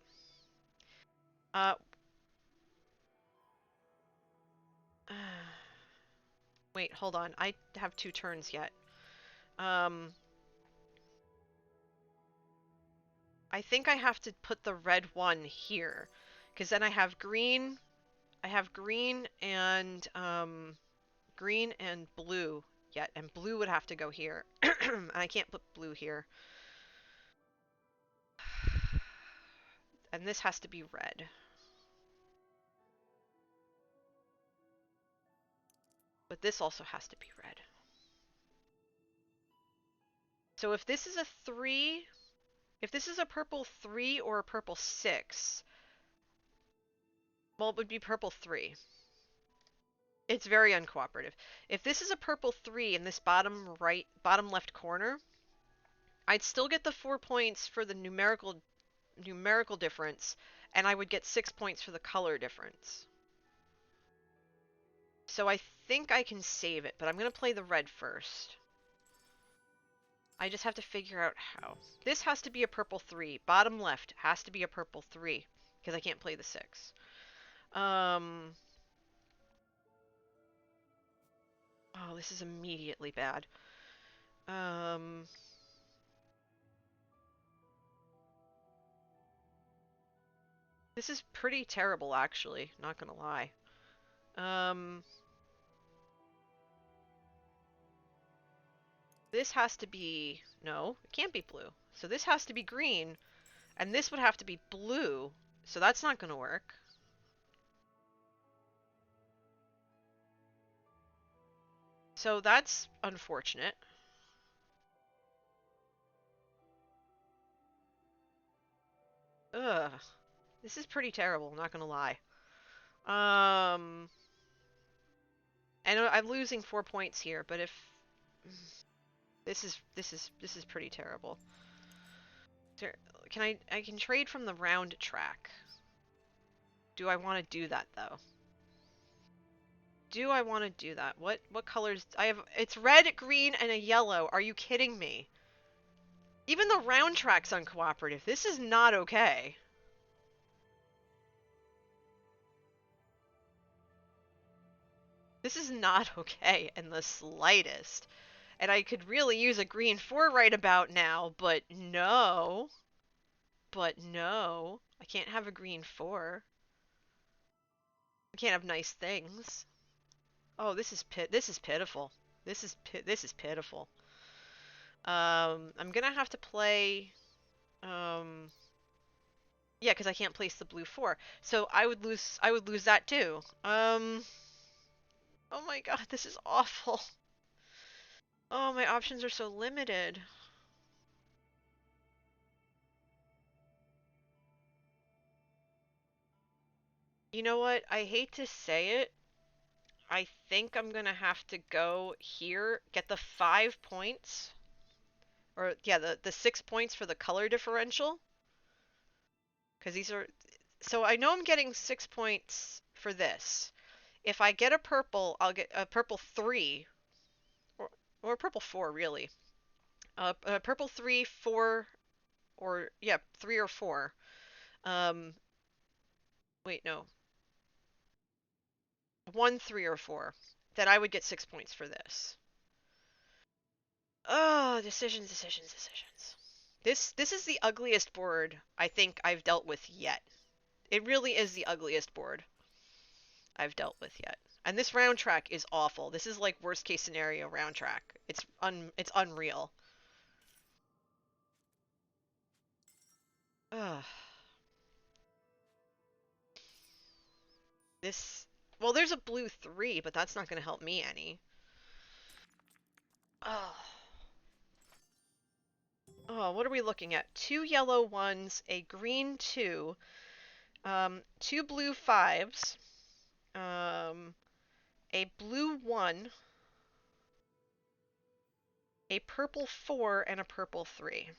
Wait, hold on. I have 2 turns yet. I think I have to put the red 1 here, because then I have green and blue yet, and blue would have to go here. And I can't put blue here. And this has to be red. But this also has to be red. So if this is a 3, if this is a purple 3 or a purple 6, well, it would be purple 3. It's very uncooperative. If this is a purple 3 in this bottom left corner, I'd still get the 4 points for the numerical difference, and I would get 6 points for the color difference. So I think I can save it, but I'm going to play the red first. I just have to figure out how. This has to be a purple 3. Bottom left has to be a purple 3, because I can't play the 6. Oh, this is immediately bad. This is pretty terrible, actually. Not gonna lie. This has to be... No, it can't be blue. So this has to be green, and this would have to be blue. So that's not gonna work. So that's unfortunate. Ugh. This is pretty terrible, not gonna lie. And I'm losing 4 points here, but if this is pretty terrible. I can trade from the round track. Do I want to do that though? Do I want to do that? What colors? I have it's red, green, and a yellow. Are you kidding me? Even the round track's uncooperative. This is not okay. This is not okay in the slightest. And I could really use a green 4 right about now, but no. But no. I can't have a green 4. I can't have nice things. Oh, this is pitiful. This is pitiful. I'm gonna have to play yeah, because I can't place the blue 4. So I would lose that too. Oh my god, this is awful. Oh, my options are so limited. You know what? I hate to say it. I think I'm gonna have to go here, get the 5 points. Or, yeah, the 6 points for the color differential. Because these are... So I know I'm getting 6 points for this. If I get a purple, I'll get a purple 3. Or a purple 4, really. A purple 3, 4, or, yeah, 3 or 4. Wait, no. 1, 3, or 4. Then I would get 6 points for this. Oh, decisions. This is the ugliest board I think I've dealt with yet. It really is the ugliest board I've dealt with yet. And this round track is awful. This is like worst case scenario round track. It's unreal. Ugh. Well, there's a blue 3, but that's not going to help me any. Oh. Oh, what are we looking at? 2 yellow 1s, a green 2, 2 blue 5s, a blue 1, a purple 4, and a purple 3.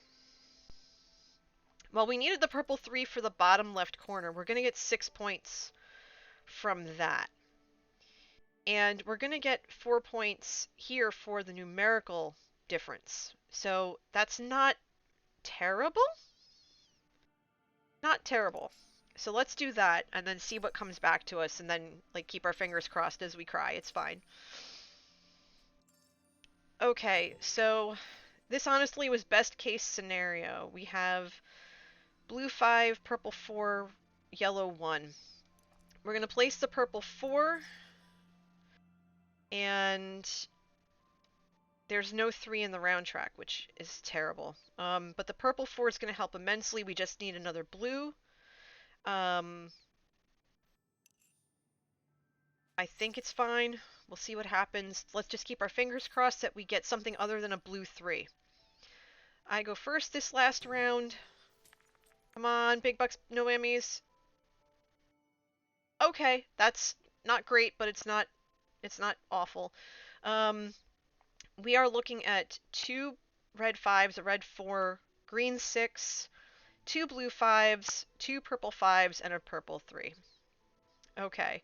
Well, we needed the purple 3 for the bottom left corner. We're going to get 6 points from that. And we're going to get 4 points here for the numerical difference. So that's not terrible? Not terrible. So let's do that and then see what comes back to us and then like keep our fingers crossed as we cry. It's fine. Okay, so this honestly was best case scenario. We have blue 5, purple 4, yellow 1. We're going to place the purple 4, and there's no 3 in the round track, which is terrible. But the purple 4 is going to help immensely. We just need another blue. I think it's fine. We'll see what happens. Let's just keep our fingers crossed that we get something other than a blue 3. I go first this last round. Come on, big bucks, no whammies. Okay, that's not great, but it's not awful. We are looking at 2 red 5s, a red 4, green 6, 2 blue 5s, 2 purple 5s, and a purple 3. Okay,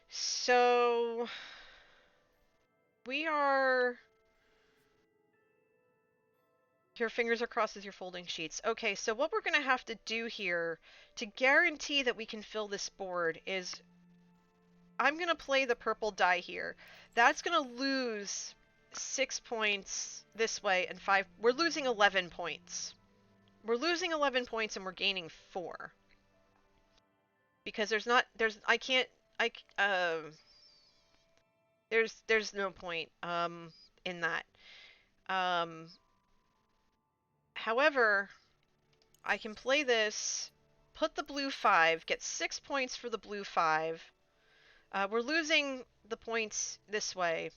So we are... Your fingers are crossed as you're folding sheets. Okay, so what we're going to have to do here to guarantee that we can fill this board is I'm going to play the purple die here. That's going to lose 6 points this way and 5. We're losing 11 points. We're losing 11 points and we're gaining 4. Because I can't, there's no point, in that. However, I can play this, put the blue 5, get 6 points for the blue 5. We're losing the points this way,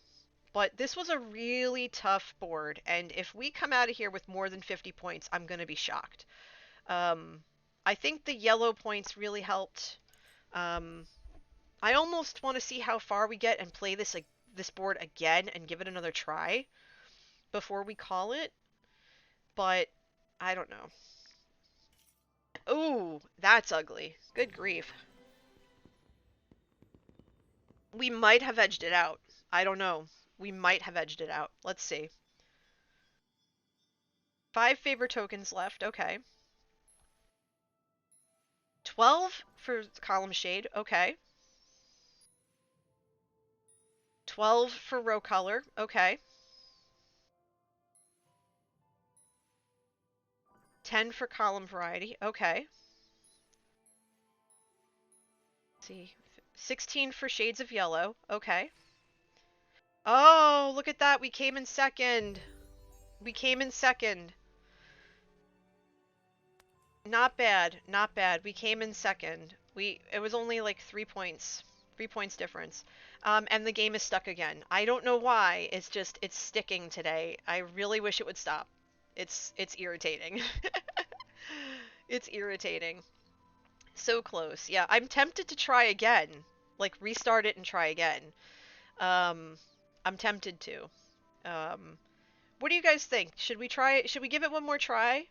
but this was a really tough board, and if we come out of here with more than 50 points, I'm going to be shocked. I think the yellow points really helped. I almost want to see how far we get and play this board again and give it another try before we call it, but I don't know. Ooh, that's ugly. Good grief. We might have edged it out. I don't know. We might have edged it out. Let's see. 5 favor tokens left. Okay. 12 for column shade. Okay. 12 for row color. Okay. 10 for column variety. Okay. Let's see. 16 for shades of yellow. Okay. Oh, look at that. We came in second. We came in second. Not bad. Not bad. We came in second. It was only like 3 points. 3 points difference. And the game is stuck again. I don't know why. It's sticking today. I really wish it would stop. It's irritating. It's irritating. So close. Yeah, I'm tempted to try again. Like, restart it and try again. I'm tempted to. What do you guys think? Should we try it? Should we give it one more try?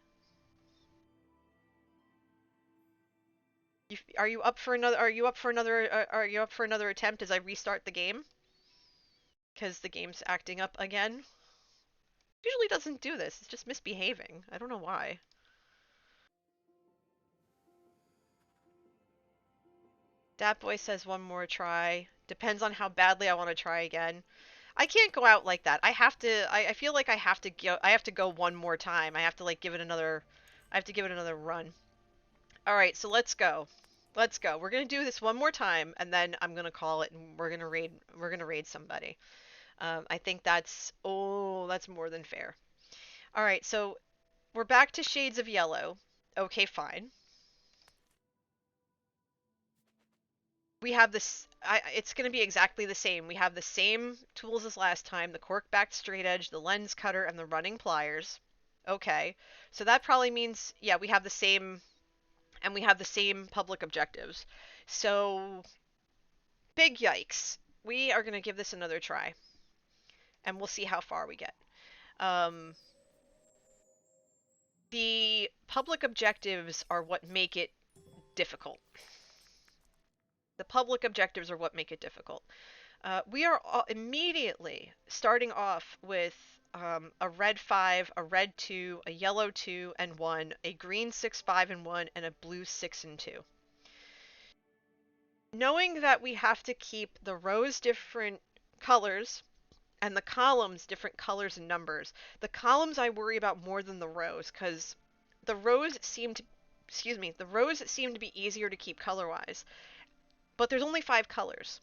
Are you up for another? Are you up for another? Are you up for another attempt as I restart the game? Because the game's acting up again. Usually doesn't do this. It's just misbehaving. I don't know why. Dat Boy says one more try. Depends on how badly I want to try again. I can't go out like that. I have to. I feel like I have to go. I have to go one more time. I have to like give it another. I have to give it another run. All right, so let's go. Let's go. We're gonna do this one more time, and then I'm gonna call it, and we're gonna raid. We're gonna raid somebody. I think that's more than fair. All right, so we're back to shades of yellow. Okay, fine. We have this. It's going to be exactly the same. We have the same tools as last time: the cork-backed straight edge, the lens cutter, and the running pliers. Okay, so that probably means, yeah, we have the same, and we have the same public objectives. So, big yikes. We are going to give this another try, and we'll see how far we get. The public objectives are what make it difficult. The public objectives are what make it difficult. We are immediately starting off with a red 5, a red 2, a yellow 2 and 1, a green 6, 5 and 1, and a blue 6 and 2. Knowing that we have to keep the rows different colors and the columns different colors and numbers. The columns I worry about more than the rows, because the rows seem to be easier to keep color-wise. But there's only 5 colors.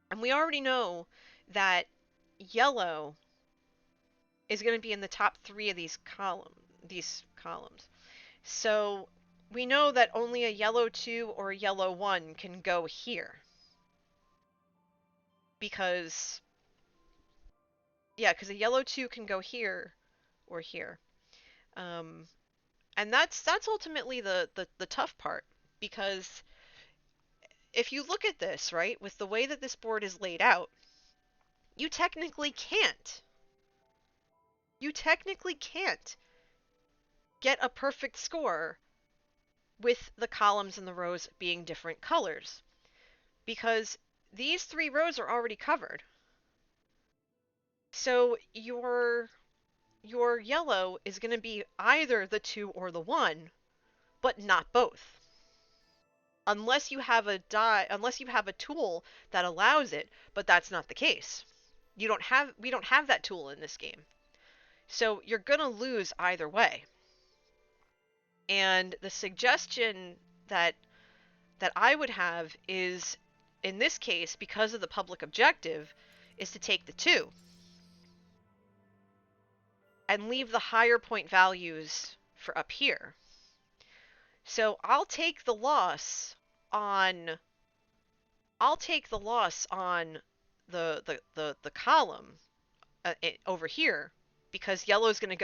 And we already know that yellow is going to be in the top 3 of these columns. So we know that only a yellow 2 or a yellow 1 can go here. Because a yellow 2 can go here or here. And that's ultimately the tough part, because if you look at this, right, with the way that this board is laid out, you technically can't. You technically can't get a perfect score with the columns and the rows being different colors. because these 3 rows are already covered. So your yellow is going to be either the 2 or the 1, but not both. Unless you have a tool that allows it, but that's not the case. We don't have that tool in this game. So you're going to lose either way. And the suggestion that I would have is, in this case, because of the public objective, is to take the 2 and leave the higher point values for up here. So I'll take the loss on the column over here, because yellow's not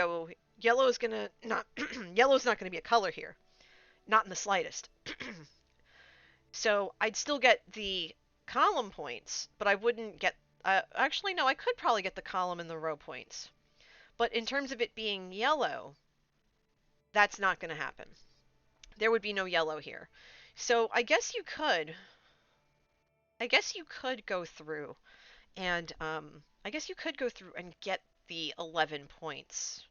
yellow's not going to be a color here, not in the slightest. So I'd still get the column points, but I wouldn't get actually no, I could probably get the column and the row points. But in terms of it being yellow, that's not going to happen. There would be no yellow here. So I guess you could go through and get the 11 points,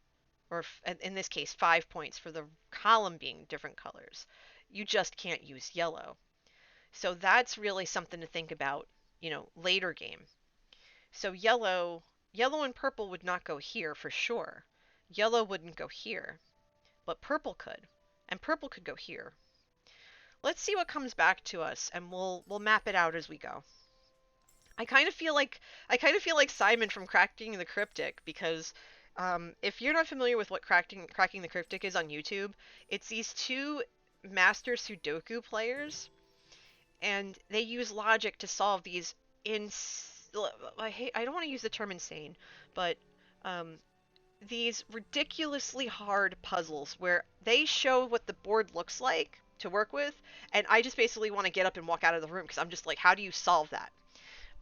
or in this case 5 points for the column being different colors. You just can't use yellow. So that's really something to think about, later game. So yellow and purple would not go here for sure. Yellow wouldn't go here, but purple could, and purple could go here. Let's see what comes back to us, and we'll map it out as we go. I kind of feel like Simon from Cracking the Cryptic, because if you're not familiar with what Cracking the Cryptic is on YouTube, it's these 2 master Sudoku players, and they use logic to solve these I don't want to use the term insane, but these ridiculously hard puzzles where they show what the board looks like to work with, and I just basically want to get up and walk out of the room because I'm just like, how do you solve that?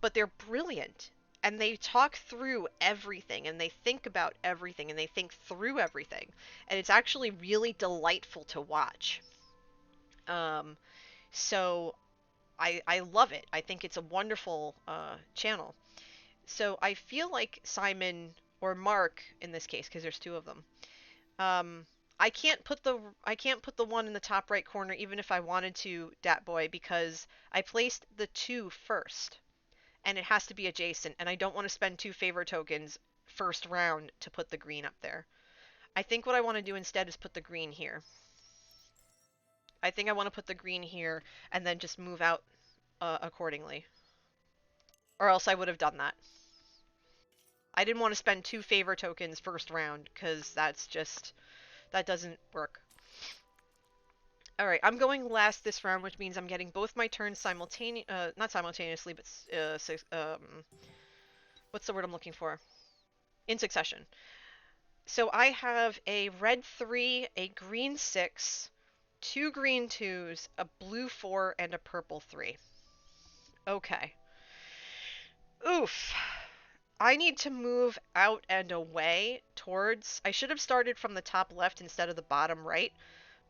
But they're brilliant, and they talk through everything, and they think about everything, and they think through everything, and it's actually really delightful to watch. So I love it. I think it's a wonderful channel. So I feel like Simon, or Mark in this case, because there's 2 of them. I can't put the 1 in the top right corner even if I wanted to, Dat Boy, because I placed the 2 first, and it has to be adjacent, and I don't want to spend 2 favor tokens first round to put the green up there. I think what I want to do instead is put the green here. I think I want to put the green here and then just move out accordingly. Or else I would have done that. I didn't want to spend 2 favor tokens first round, because that doesn't work. Alright, I'm going last this round, which means I'm getting both my turns not simultaneously, but what's the word I'm looking for? In succession. So I have a red 3, a green 6, 2 green 2s, a blue 4, and a purple 3. Okay. Oof. I need to move out and away towards... I should have started from the top left instead of the bottom right,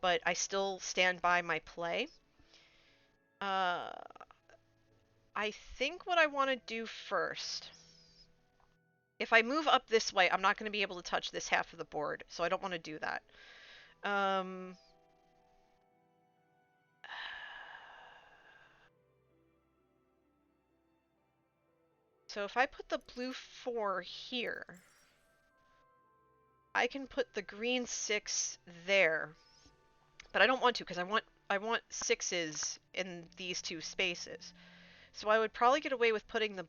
but I still stand by my play. I think what I want to do first... If I move up this way, I'm not going to be able to touch this half of the board, so I don't want to do that. So if I put the blue 4 here, I can put the green 6 there. But I don't want to, because I want 6s in these 2 spaces. So I would probably get away with putting the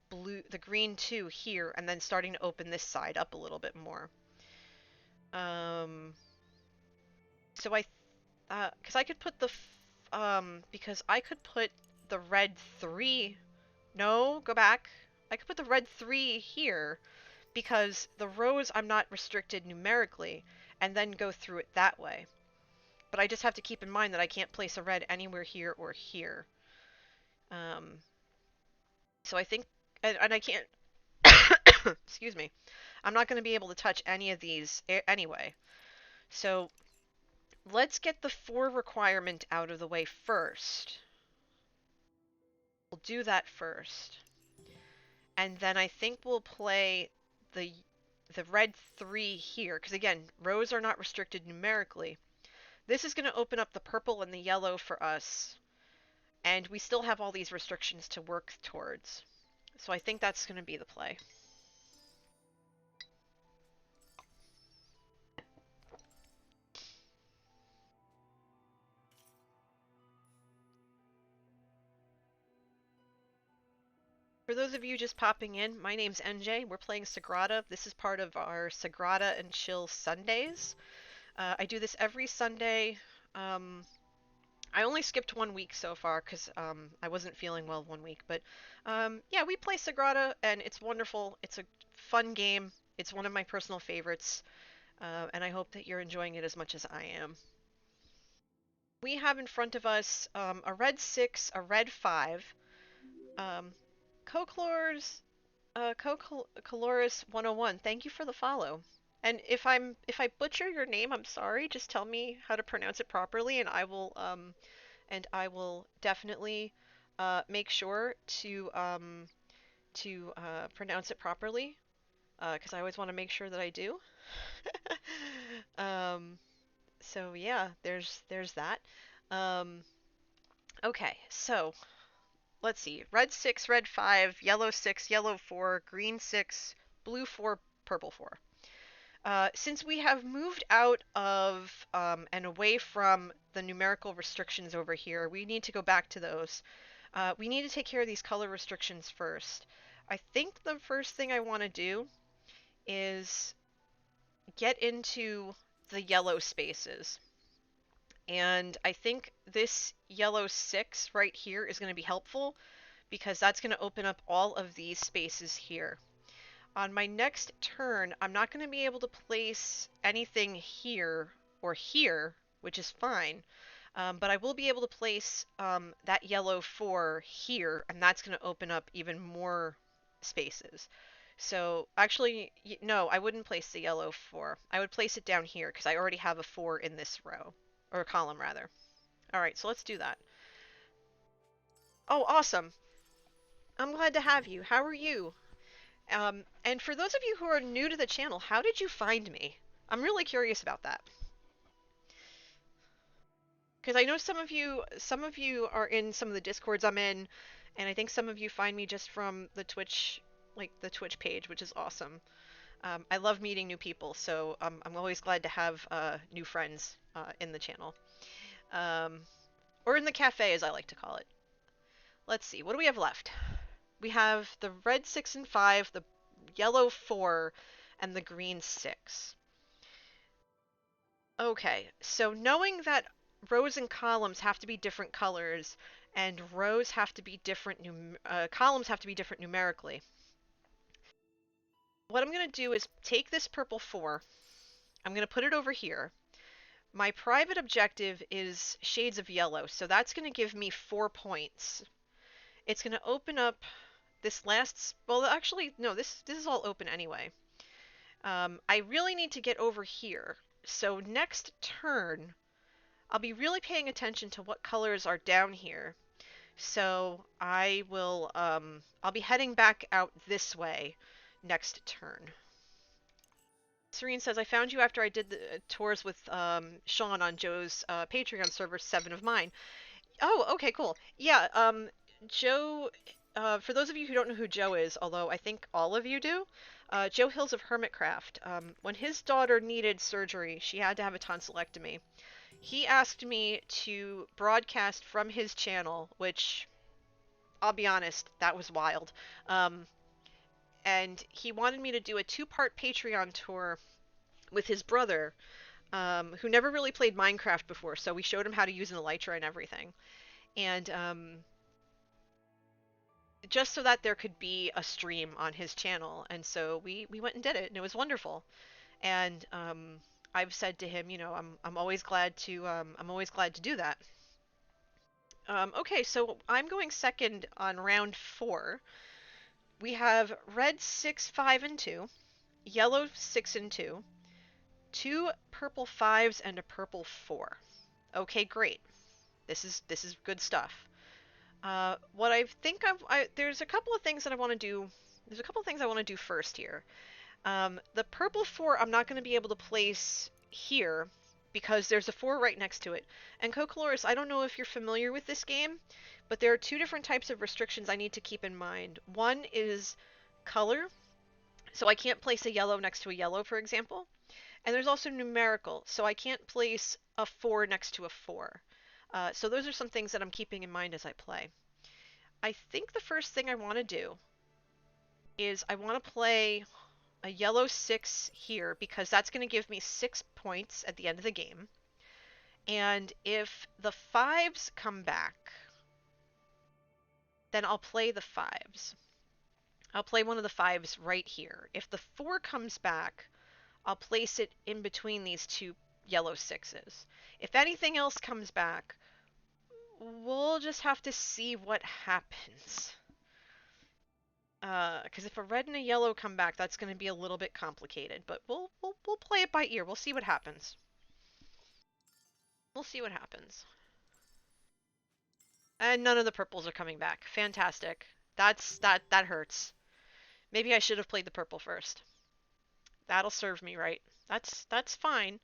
green 2 here and then starting to open this side up a little bit more. So because I could put the red 3. No, go back. I could put the red 3 here, because the rows I'm not restricted numerically, and then go through it that way. But I just have to keep in mind that I can't place a red anywhere here or here. So I think, and I can't, excuse me, I'm not going to be able to touch any of these anyway. So let's get the 4 requirement out of the way first. We'll do that first. And then I think we'll play the red 3 here, because again, rows are not restricted numerically. This is going to open up the purple and the yellow for us, and we still have all these restrictions to work towards. So I think that's going to be the play. For those of you just popping in, my name's NJ. We're playing Sagrada. This is part of our Sagrada and Chill Sundays. I do this every Sunday. I only skipped 1 week so far because I wasn't feeling well 1 week. But yeah, we play Sagrada and it's wonderful. It's a fun game. It's one of my personal favorites. And I hope that you're enjoying it as much as I am. We have in front of us a red 6, a red 5. Cochlor's Coloris 101. Thank you for the follow. And if I butcher your name, I'm sorry. Just tell me how to pronounce it properly, and I will definitely make sure to pronounce it properly, because I always want to make sure that I do. So yeah, there's that. Okay, so let's see. Red 6, red 5, yellow 6, yellow 4, green 6, blue 4, purple 4. Since we have moved out of and away from the numerical restrictions over here, we need to go back to those. We need to take care of these color restrictions first. I think the first thing I want to do is get into the yellow spaces. And I think this yellow 6 right here is going to be helpful because that's going to open up all of these spaces here. On my next turn, I'm not going to be able to place anything here or here, which is fine. But I will be able to place that yellow 4 here, and that's going to open up even more spaces. So actually, no, I wouldn't place the yellow 4. I would place it down here because I already have a 4 in this row, or column rather. All right, so let's do that. Oh, awesome. I'm glad to have you. How are you? And for those of you who are new to the channel, how did you find me? I'm really curious about that. Because I know some of you are in some of the Discords I'm in, and I think some of you find me just from the Twitch, like the Twitch page, which is awesome. I love meeting new people, so I'm always glad to have new friends in the channel. Or in the cafe, as I like to call it. Let's see, what do we have left? We have the red 6 and 5, the yellow 4, and the green 6. Okay, so knowing that rows and columns have to be different colors, and rows have to be different, columns have to be different numerically. What I'm going to do is take this purple 4, I'm going to put it over here. My private objective is shades of yellow, so that's going to give me 4 points. It's going to open up this last, well actually, no, this is all open anyway. I really need to get over here. So next turn, I'll be really paying attention to what colors are down here. So I will, I'll be heading back out this way next turn. Serene says, I found you after I did the tours with Sean on Joe's Patreon server, 7 of mine. Oh, okay, cool. Yeah, Joe, for those of you who don't know who Joe is, although I think all of you do, Joe Hills of Hermitcraft. When his daughter needed surgery, she had to have a tonsillectomy. He asked me to broadcast from his channel, which, I'll be honest, that was wild. And he wanted me to do a 2-part Patreon tour with his brother, who never really played Minecraft before, so we showed him how to use an elytra and everything. And just so that there could be a stream on his channel, and so we went and did it, and it was wonderful. And I've said to him, you know, I'm always glad to do that. Okay, so I'm going second on round 4. We have red 6, 5, and 2, yellow 6 and 2, 2 purple 5s, and a purple 4. Okay, great. This is good stuff. What there's a couple of things that I want to do. There's a couple of things I want to do first here. The purple 4 I'm not going to be able to place here because there's a 4 right next to it. And Cocoloris, I don't know if you're familiar with this game, but there are two different types of restrictions I need to keep in mind. One is color, so I can't place a yellow next to a yellow, for example. And there's also numerical, so I can't place a 4 next to a 4. So those are some things that I'm keeping in mind as I play. I think the first thing I want to do is I want to play a yellow 6 here because that's going to give me 6 points at the end of the game. And if the 5s come back, then I'll play the 5s. I'll play one of the 5s right here. If the 4 comes back, I'll place it in between these two yellow 6s. If anything else comes back, we'll just have to see what happens. Because if a red and a yellow come back, that's going to be a little bit complicated. But we'll play it by ear. We'll see what happens. We'll see what happens. And none of the purples are coming back. Fantastic. That hurts. Maybe I should have played the purple first. That'll serve me right. That's fine.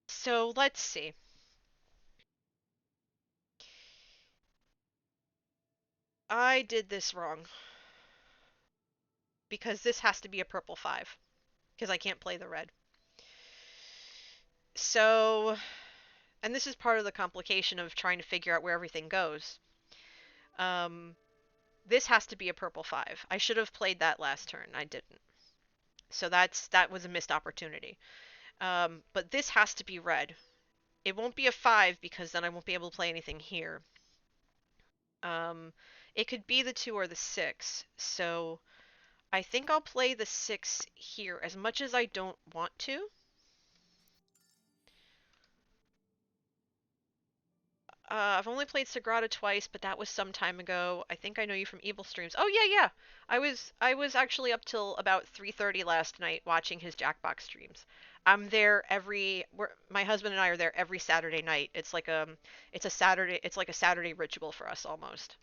So let's see. I did this wrong. Because this has to be a purple 5. Because I can't play the red. So, and this is part of the complication of trying to figure out where everything goes. This has to be a purple 5. I should have played that last turn. I didn't. So that was a missed opportunity. But this has to be red. It won't be a 5 because then I won't be able to play anything here. It could be the 2 or the 6. So I think I'll play the 6 here as much as I don't want to. I've only played Sagrada twice, but that was some time ago. I think I know you from Evil Streams. Oh yeah. I was actually up till about 3:30 last night watching his Jackbox streams. I'm there my husband and I are there every Saturday night. It's like a Saturday ritual for us almost.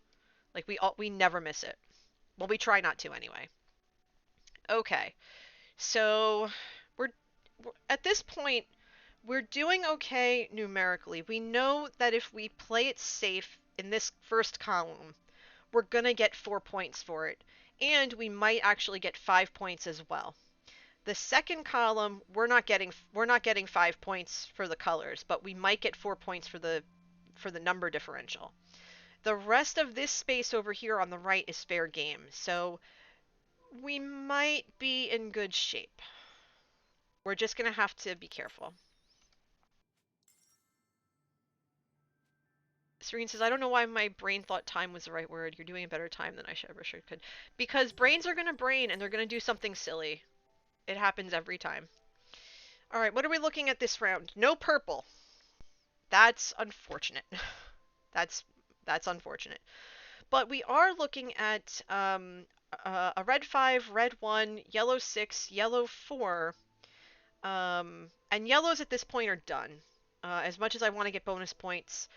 Like we never miss it. Well, we try not to anyway. Okay. So, we're at this point we're doing okay numerically. We know that if we play it safe in this first column, we're gonna get 4 points for it. And we might actually get 5 points as well. The second column, we're not getting 5 points for the colors, but we might get 4 points for the number differential. The rest of this space over here on the right is fair game, so we might be in good shape. We're just gonna have to be careful. Serene says, I don't know why my brain thought time was the right word. You're doing a better time than I ever should could. Because brains are going to brain and they're going to do something silly. It happens every time. Alright, what are we looking at this round? No purple. That's unfortunate. That's unfortunate. But we are looking at a red 5, red 1, yellow 6, yellow 4. And yellows at this point are done. As much as I want to get bonus points,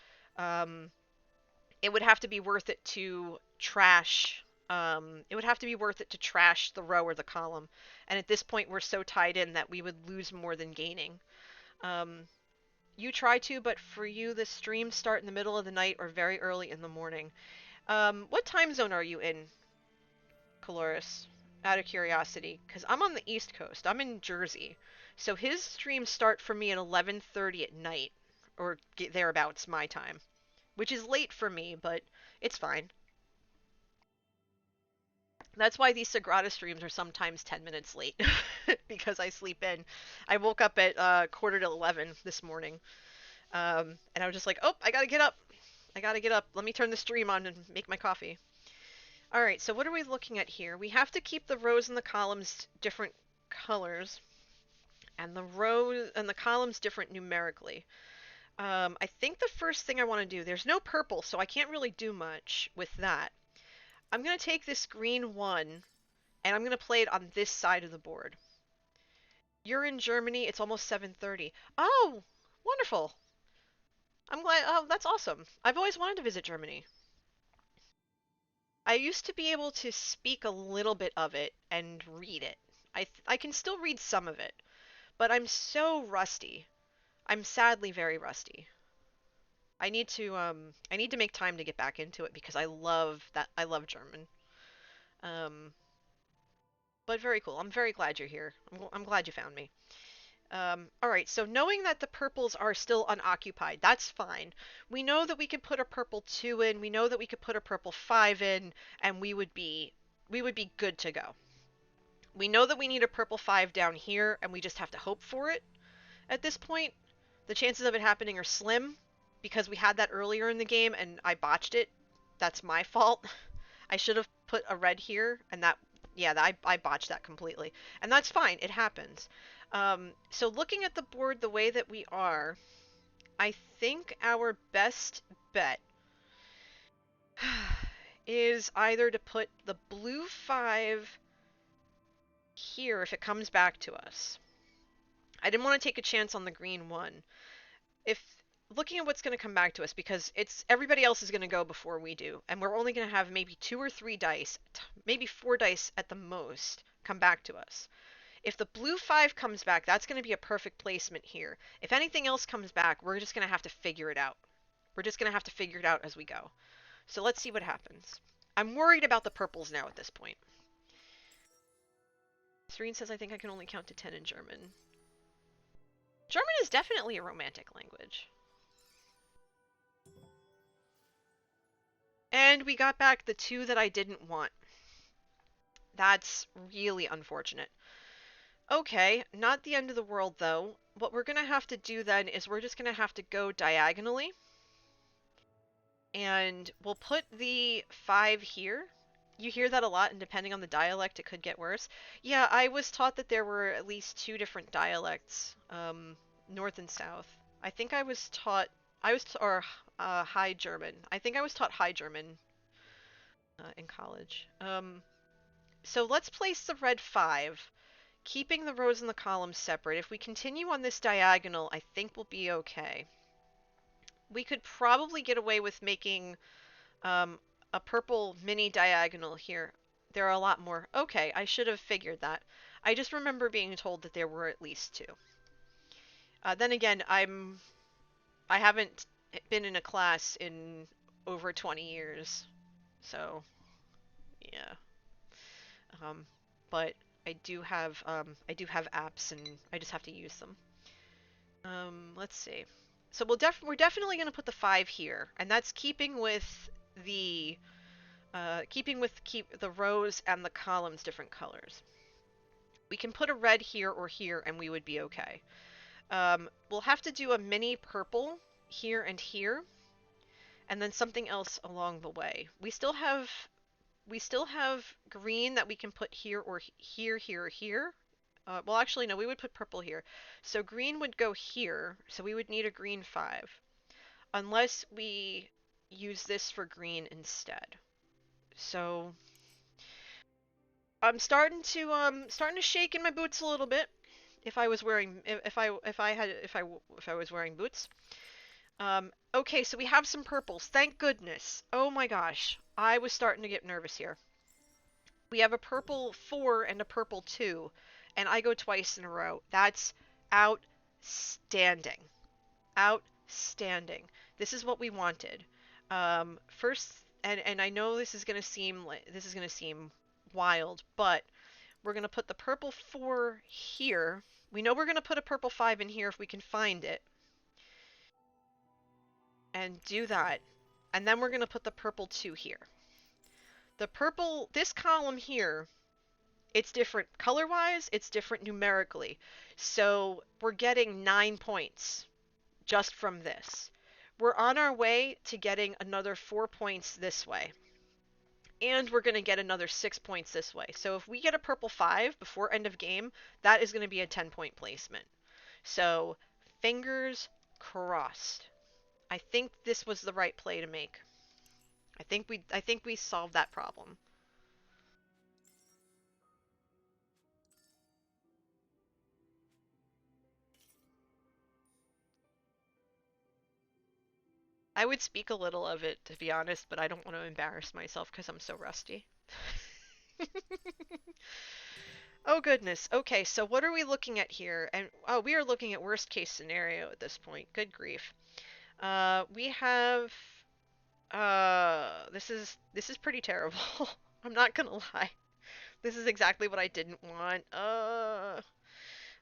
it would have to be worth it to trash. It would have to be worth it to trash the row or the column. And at this point, we're so tied in that we would lose more than gaining. You try to, but for you, the streams start in the middle of the night or very early in the morning. What time zone are you in, Coloris? Out of curiosity, because I'm on the East Coast. I'm in Jersey. So his streams start for me at 11:30 at night, or thereabouts my time. Which is late for me, but it's fine. That's why these Sagrada streams are sometimes 10 minutes late, because I sleep in. I woke up at 10:45 this morning, and I was just like, oh, I gotta get up. I gotta get up. Let me turn the stream on and make my coffee. Alright, so what are we looking at here? We have to keep the rows and the columns different colors, and the rows and the columns different numerically. I think the first thing I want to do, there's no purple, so I can't really do much with that. I'm going to take this green 1, and I'm going to play it on this side of the board. You're in Germany, it's almost 7:30. Oh, wonderful. I'm glad. Oh, that's awesome. I've always wanted to visit Germany. I used to be able to speak a little bit of it and read it. I can still read some of it, but I'm so rusty. I'm sadly very rusty. I need to make time to get back into it because I love German. Um but very cool. I'm very glad you're here. I'm glad you found me. All right, so knowing that the purples are still unoccupied, that's fine. We know that we could put a purple 2 in, we know that we could put a purple 5 in, and we would be good to go. We know that we need a purple 5 down here, and we just have to hope for it at this point. The chances of it happening are slim, because we had that earlier in the game, and I botched it. That's my fault. I should have put a red here, and yeah, I botched that completely. And that's fine, it happens. So looking at the board the way that we are, I think our best bet is either to put the blue 5 here if it comes back to us. I didn't want to take a chance on the green 1. If looking at what's going to come back to us, because it's everybody else is going to go before we do, and we're only going to have maybe 2 or 3 dice, maybe 4 dice at the most, come back to us. If the blue 5 comes back, that's going to be a perfect placement here. If anything else comes back, we're just going to have to figure it out. We're just going to have to figure it out as we go. So let's see what happens. I'm worried about the purples now at this point. Serene says, I think I can only count to 10 in German. German is definitely a romantic language. And we got back the 2 that I didn't want. That's really unfortunate. Okay, not the end of the world though. What we're going to have to do then is we're just going to have to go diagonally. And we'll put the 5 here. You hear that a lot, and depending on the dialect, it could get worse. Yeah, I was taught that there were at least 2 different dialects, north and south. I think I was taught, High German. I think I was taught High German in college. So let's place the red 5, keeping the rows and the columns separate. If we continue on this diagonal, I think we'll be okay. We could probably get away with making a purple mini diagonal here. There are a lot more. Okay, I should have figured that. I just remember being told that there were at least 2. Then again, I haven't been in a class in over 20 years, so yeah. But I do have apps, and I just have to use them. Let's see. So we're definitely going to put the 5 here, and that's keeping with the the rows and the columns different colors. We can put a red here or here, and we would be okay. We'll have to do a mini purple here and here, and then something else along the way. We still have green that we can put here or here, here, here. Well, actually, no, we would put purple here. So green would go here, so we would need a green 5. Unless we use this for green instead. So I'm starting to shake in my boots a little bit. If I was wearing if I was wearing boots. Okay, so we have some purples. Thank goodness. Oh my gosh, I was starting to get nervous here. We have a purple 4 and a purple 2, and I go twice in a row. That's outstanding. Outstanding. This is what we wanted. First, and I know this is gonna seem wild, but we're gonna put the purple 4 here. We know we're gonna put a purple 5 in here if we can find it, and do that. And then we're gonna put the purple 2 here. The purple, this column here, it's different color-wise, it's different numerically. So we're getting 9 points just from this. We're on our way to getting another 4 points this way. And we're going to get another 6 points this way. So if we get a purple 5 before end of game, that is going to be a 10-point placement. So fingers crossed. I think this was the right play to make. I think we solved that problem. I would speak a little of it, to be honest, but I don't want to embarrass myself because I'm so rusty. Oh goodness. Okay, so what are we looking at here? And oh, we are looking at worst case scenario at this point. Good grief. We have this is pretty terrible. I'm not gonna lie. This is exactly what I didn't want.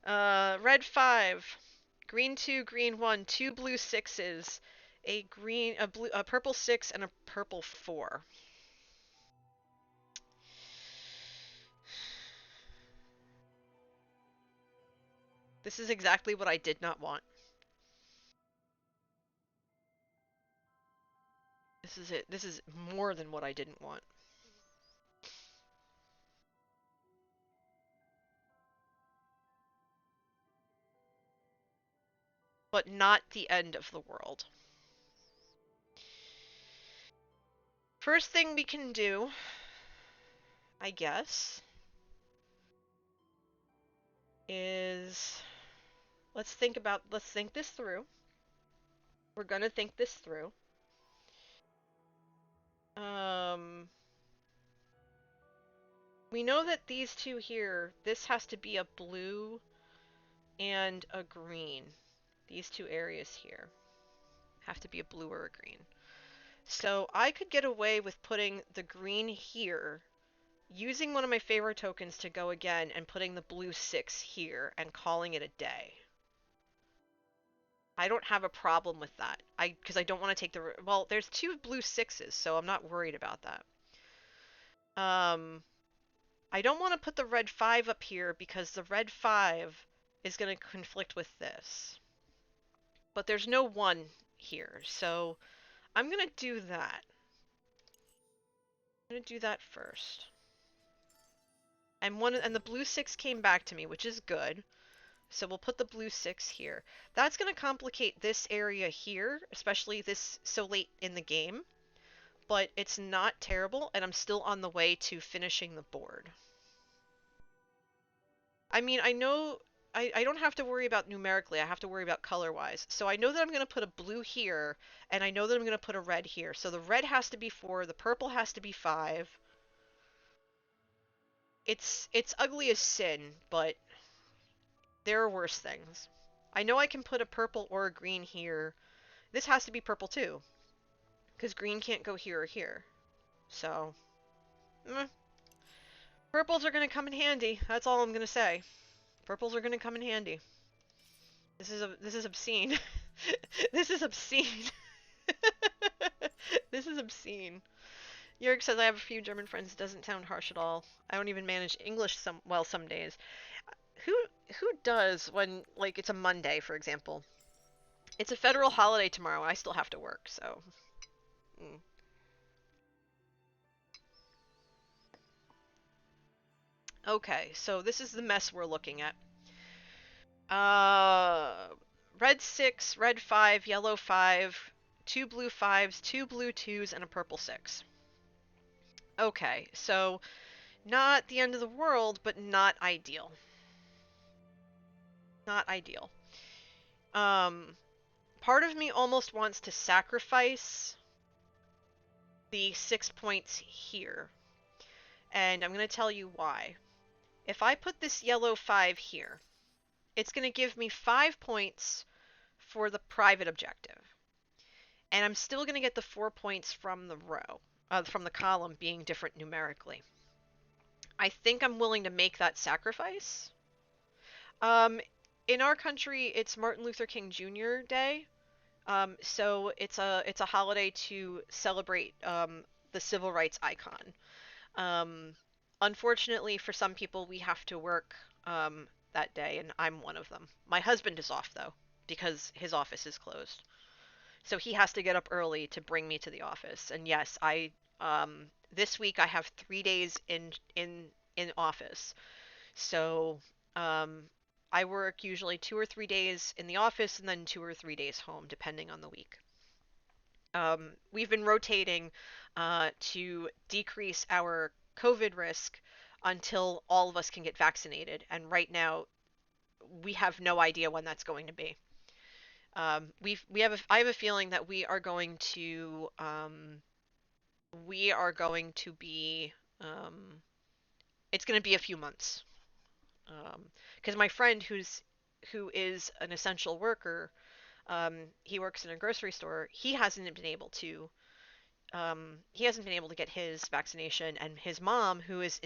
Red 5, green 2, green 1, two blue 6s, a purple 6 and a purple 4. This is exactly what I did not want. This is it. This is more than what I didn't want. But not the end of the world. First thing we can do, I guess, is let's think this through. We're gonna think this through. We know that these two here, this has to be a blue and a green. These two areas here have to be a blue or a green. So I could get away with putting the green here, using one of my favorite tokens to go again, and putting the blue 6 here and calling it a day. I don't have a problem with that. Because I don't want to take the... Well, there's two blue 6s, so I'm not worried about that. I don't want to put the red 5 up here because the red 5 is going to conflict with this. But there's no 1 here, so I'm going to do that. I'm going to do that first. And the blue 6 came back to me, which is good. So we'll put the blue 6 here. That's going to complicate this area here, especially this so late in the game. But it's not terrible, and I'm still on the way to finishing the board. I mean, I know I don't have to worry about numerically, I have to worry about color-wise. So I know that I'm going to put a blue here, and I know that I'm going to put a red here. So the red has to be 4, the purple has to be 5. It's ugly as sin, but there are worse things. I know I can put a purple or a green here. This has to be purple too, because green can't go here or here. So, purples are going to come in handy. That's all I'm going to say. Purples are going to come in handy. This is obscene. This is obscene. This is obscene. Jörg says I have a few German friends. It doesn't sound harsh at all. I don't even manage English some days. Who does when, like, it's a Monday, for example? It's a federal holiday tomorrow and I still have to work, so. Okay, so this is the mess we're looking at. Red 6, red 5, yellow 5, two blue 5s, two blue 2s, and a purple 6. Okay, so not the end of the world, but not ideal. Not ideal. Part of me almost wants to sacrifice the 6 points here. And I'm going to tell you why. If I put this yellow 5 here, it's going to give me 5 points for the private objective. And I'm still going to get the 4 points from the row, from the column being different numerically. I think I'm willing to make that sacrifice. In our country, it's Martin Luther King Jr. Day. So it's a holiday to celebrate the civil rights icon. Unfortunately, for some people, we have to work that day, and I'm one of them. My husband is off, though, because his office is closed. So he has to get up early to bring me to the office. And yes, this week I have 3 days in office. So I work usually 2 or 3 days in the office and then 2 or 3 days home, depending on the week. We've been rotating to decrease our COVID risk until all of us can get vaccinated. And right now, we have no idea when that's going to be. I have a feeling that we are going to be it's going to be a few months. Because my friend who is an essential worker, he works in a grocery store. He hasn't been able to get his vaccination, and his mom, who is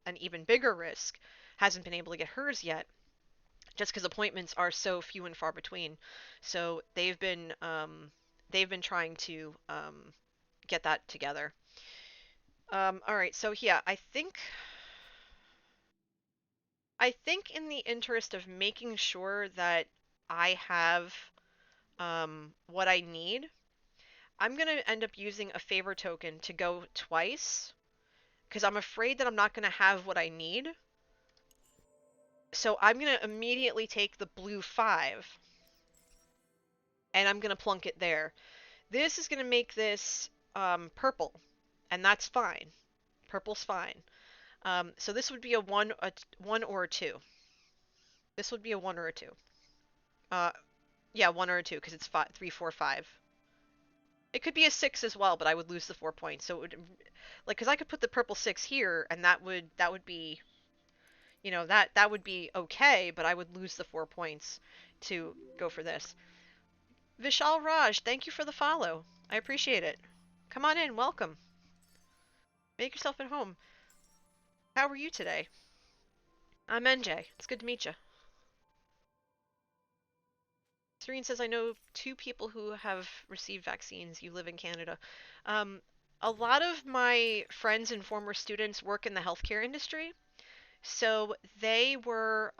an even bigger risk, hasn't been able to get hers yet, just because appointments are so few and far between. So they've been trying to get that together. All right, so yeah, I think in the interest of making sure that I have what I need, I'm gonna end up using a favor token to go twice because I'm afraid that I'm not gonna have what I need. So I'm gonna immediately take the blue 5 and I'm gonna plunk it there. This is gonna make this purple, and that's fine. Purple's fine. So this would be a one or a two. This would be a one or a two. Uh, yeah, one or a two because it's five, 3, 4, 5. It could be a 6 as well, but I would lose the 4 points. So it would, like, because I could put the purple 6 here, and that would be, that would be okay, but I would lose the 4 points to go for this. Vishal Raj, thank you for the follow. I appreciate it. Come on in, welcome. Make yourself at home. How are you today? I'm NJ. It's good to meet you. Serene says, I know 2 people who have received vaccines. You live in Canada. Um, a lot of my friends and former students work in the healthcare industry, so they were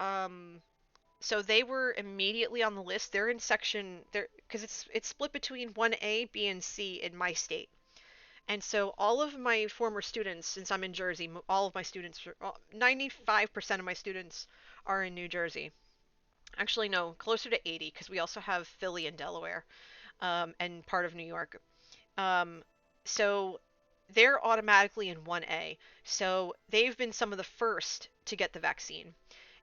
immediately on the list. They're in section there because it's split between 1A, B, and C in my state. And so all of my former students, since I'm in Jersey, all of my students, 95% of my students are in New Jersey. Actually, no, closer to 80 because we also have Philly and Delaware, and part of New York. Um, so they're automatically in 1A. So they've been some of the first to get the vaccine.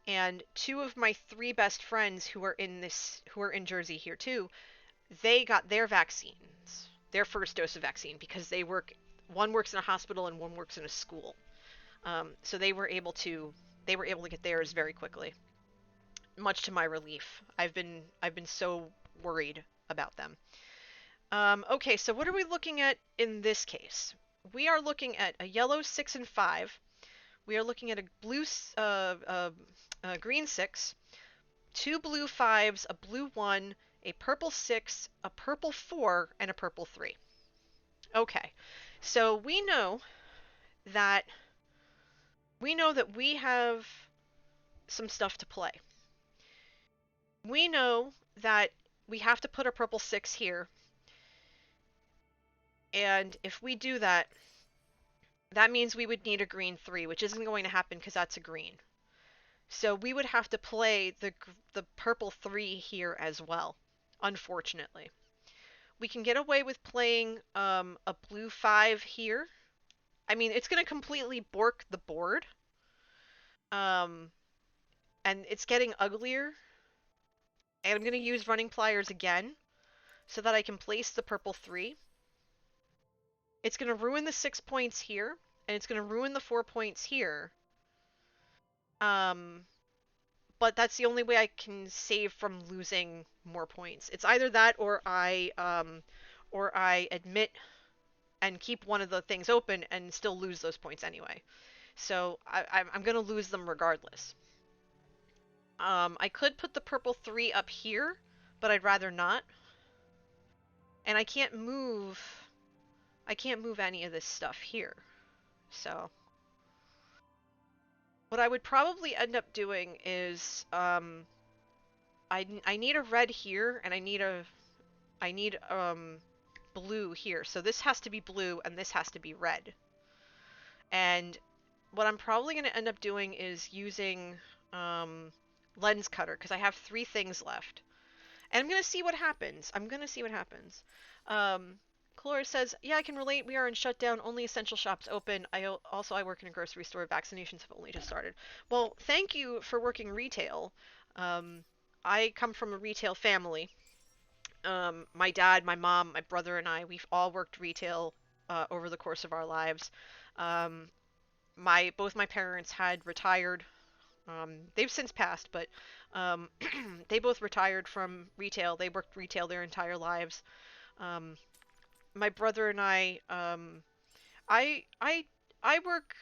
And 2 of my 3 best friends who are in Jersey here too, they got their vaccines, their first dose of vaccine because one works in a hospital and one works in a school. So they were able to get theirs very quickly, much to my relief. I've been so worried about them. Okay, so what are we looking at in this case? We are looking at a yellow 6 and 5. We are looking at a green 6, 2 blue 5s, a blue 1, a purple 6, a purple 4, and a purple 3. Okay, so that we know that we have some stuff to play. We know that we have to put a purple 6 here, and if we do that, that means we would need a green 3, which isn't going to happen because that's a green. So we would have to play the purple 3 here as well, unfortunately. We can get away with playing a blue 5 here. I mean, it's going to completely bork the board. And it's getting uglier. And I'm going to use running pliers again so that I can place the purple 3. It's going to ruin the 6 points here, and it's going to ruin the 4 points here. But that's the only way I can save from losing more points. It's either that or I admit and keep one of the things open and still lose those points anyway. So I'm going to lose them regardless. I could put the purple 3 up here, but I'd rather not. And I can't move any of this stuff here. So what I would probably end up doing is I need a red here, and I need blue here. So this has to be blue and this has to be red. And what I'm probably going to end up doing is using lens cutter because I have 3 things left. And I'm going to see what happens. Clara says, yeah, I can relate. We are in shutdown. Only essential shops open. I work in a grocery store. Vaccinations have only just started. Well, thank you for working retail. I come from a retail family. My dad, my mom, my brother, and I, we've all worked retail over the course of our lives. Um, both my parents had retired. They've since passed, but um, they both retired from retail. They worked retail their entire lives. Um, my brother and I, I work.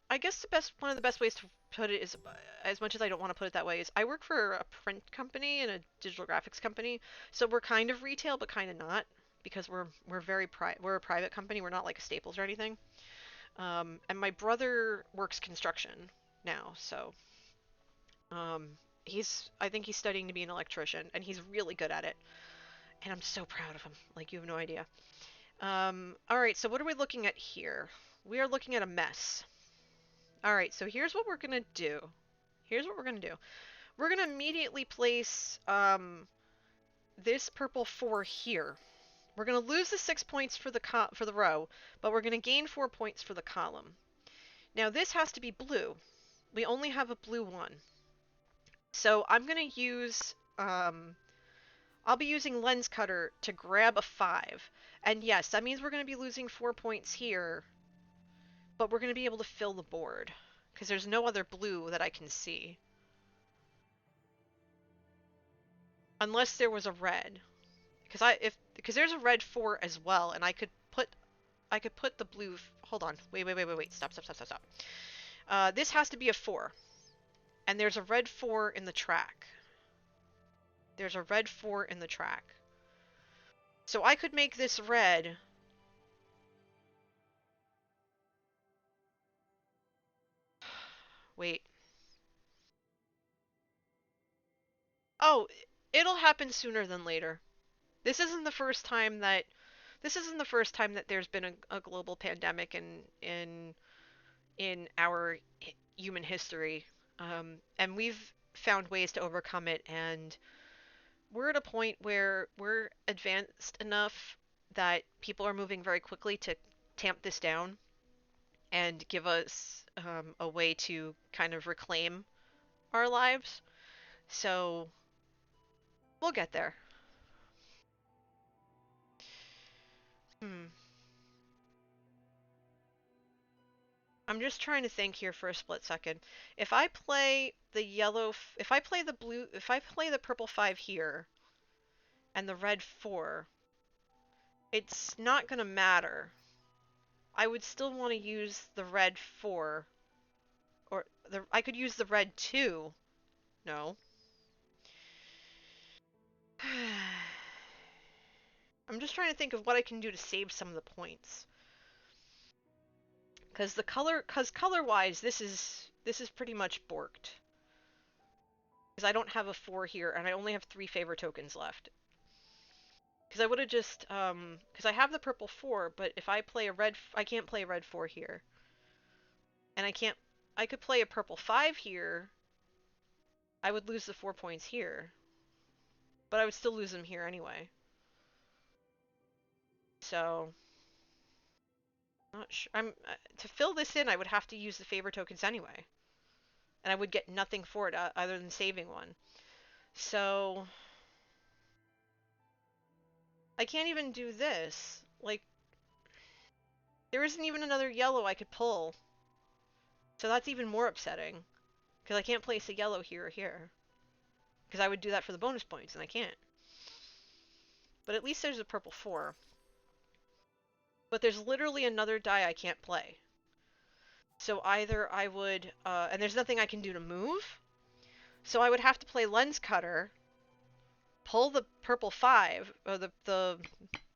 I guess one of the best ways to put it is, as much as I don't want to put it that way, is I work for a print company and a digital graphics company. So we're kind of retail, but kind of not, because we're a private company. We're not like a Staples or anything. And my brother works construction now, so um, I think he's studying to be an electrician, and he's really good at it. And I'm so proud of him. Like, you have no idea. All right, so what are we looking at here? We are looking at a mess. All right, so here's what we're gonna do. Here's what we're gonna do. We're gonna immediately place this purple 4 here. We're gonna lose the 6 points for the row, but we're gonna gain 4 points for the column. Now this has to be blue. We only have a blue one. So I'm gonna use I'll be using Lens Cutter to grab a 5. And yes, that means we're gonna be losing 4 points here, but we're gonna be able to fill the board because there's no other blue that I can see. Unless there was a red. Because there's a red 4 as well, and I could put the blue. Hold on. Wait. Stop. This has to be a 4. And there's a red 4 in the track. There's a red 4 in the track. So I could make this red. Wait. Oh, it'll happen sooner than later. This isn't the first time that there's been a global pandemic in our human history. And we've found ways to overcome it, and we're at a point where we're advanced enough that people are moving very quickly to tamp this down and give us a way to kind of reclaim our lives. So we'll get there. I'm just trying to think here for a split second. If I play the yellow, if I play the blue, if I play the purple 5 here and the red 4, it's not gonna matter. I would still want to use the red 4, or I could use the red 2. No. I'm just trying to think of what I can do to save some of the points. Because color-wise, this is pretty much borked. Because I don't have a 4 here, and I only have 3 favor tokens left. Because I would have just, because I have the purple 4, but if I play a red, I can't play a red 4 here. And I could play a purple 5 here. I would lose the 4 points here. But I would still lose them here anyway. So, not sure. To fill this in, I would have to use the favor tokens anyway. And I would get nothing for it other than saving one. So, I can't even do this. Like, there isn't even another yellow I could pull. So that's even more upsetting. Because I can't place a yellow here or here. Because I would do that for the bonus points, and I can't. But at least there's a purple 4. But there's literally another die I can't play. So either I would, and there's nothing I can do to move. So I would have to play Lens Cutter, pull the purple 5, or the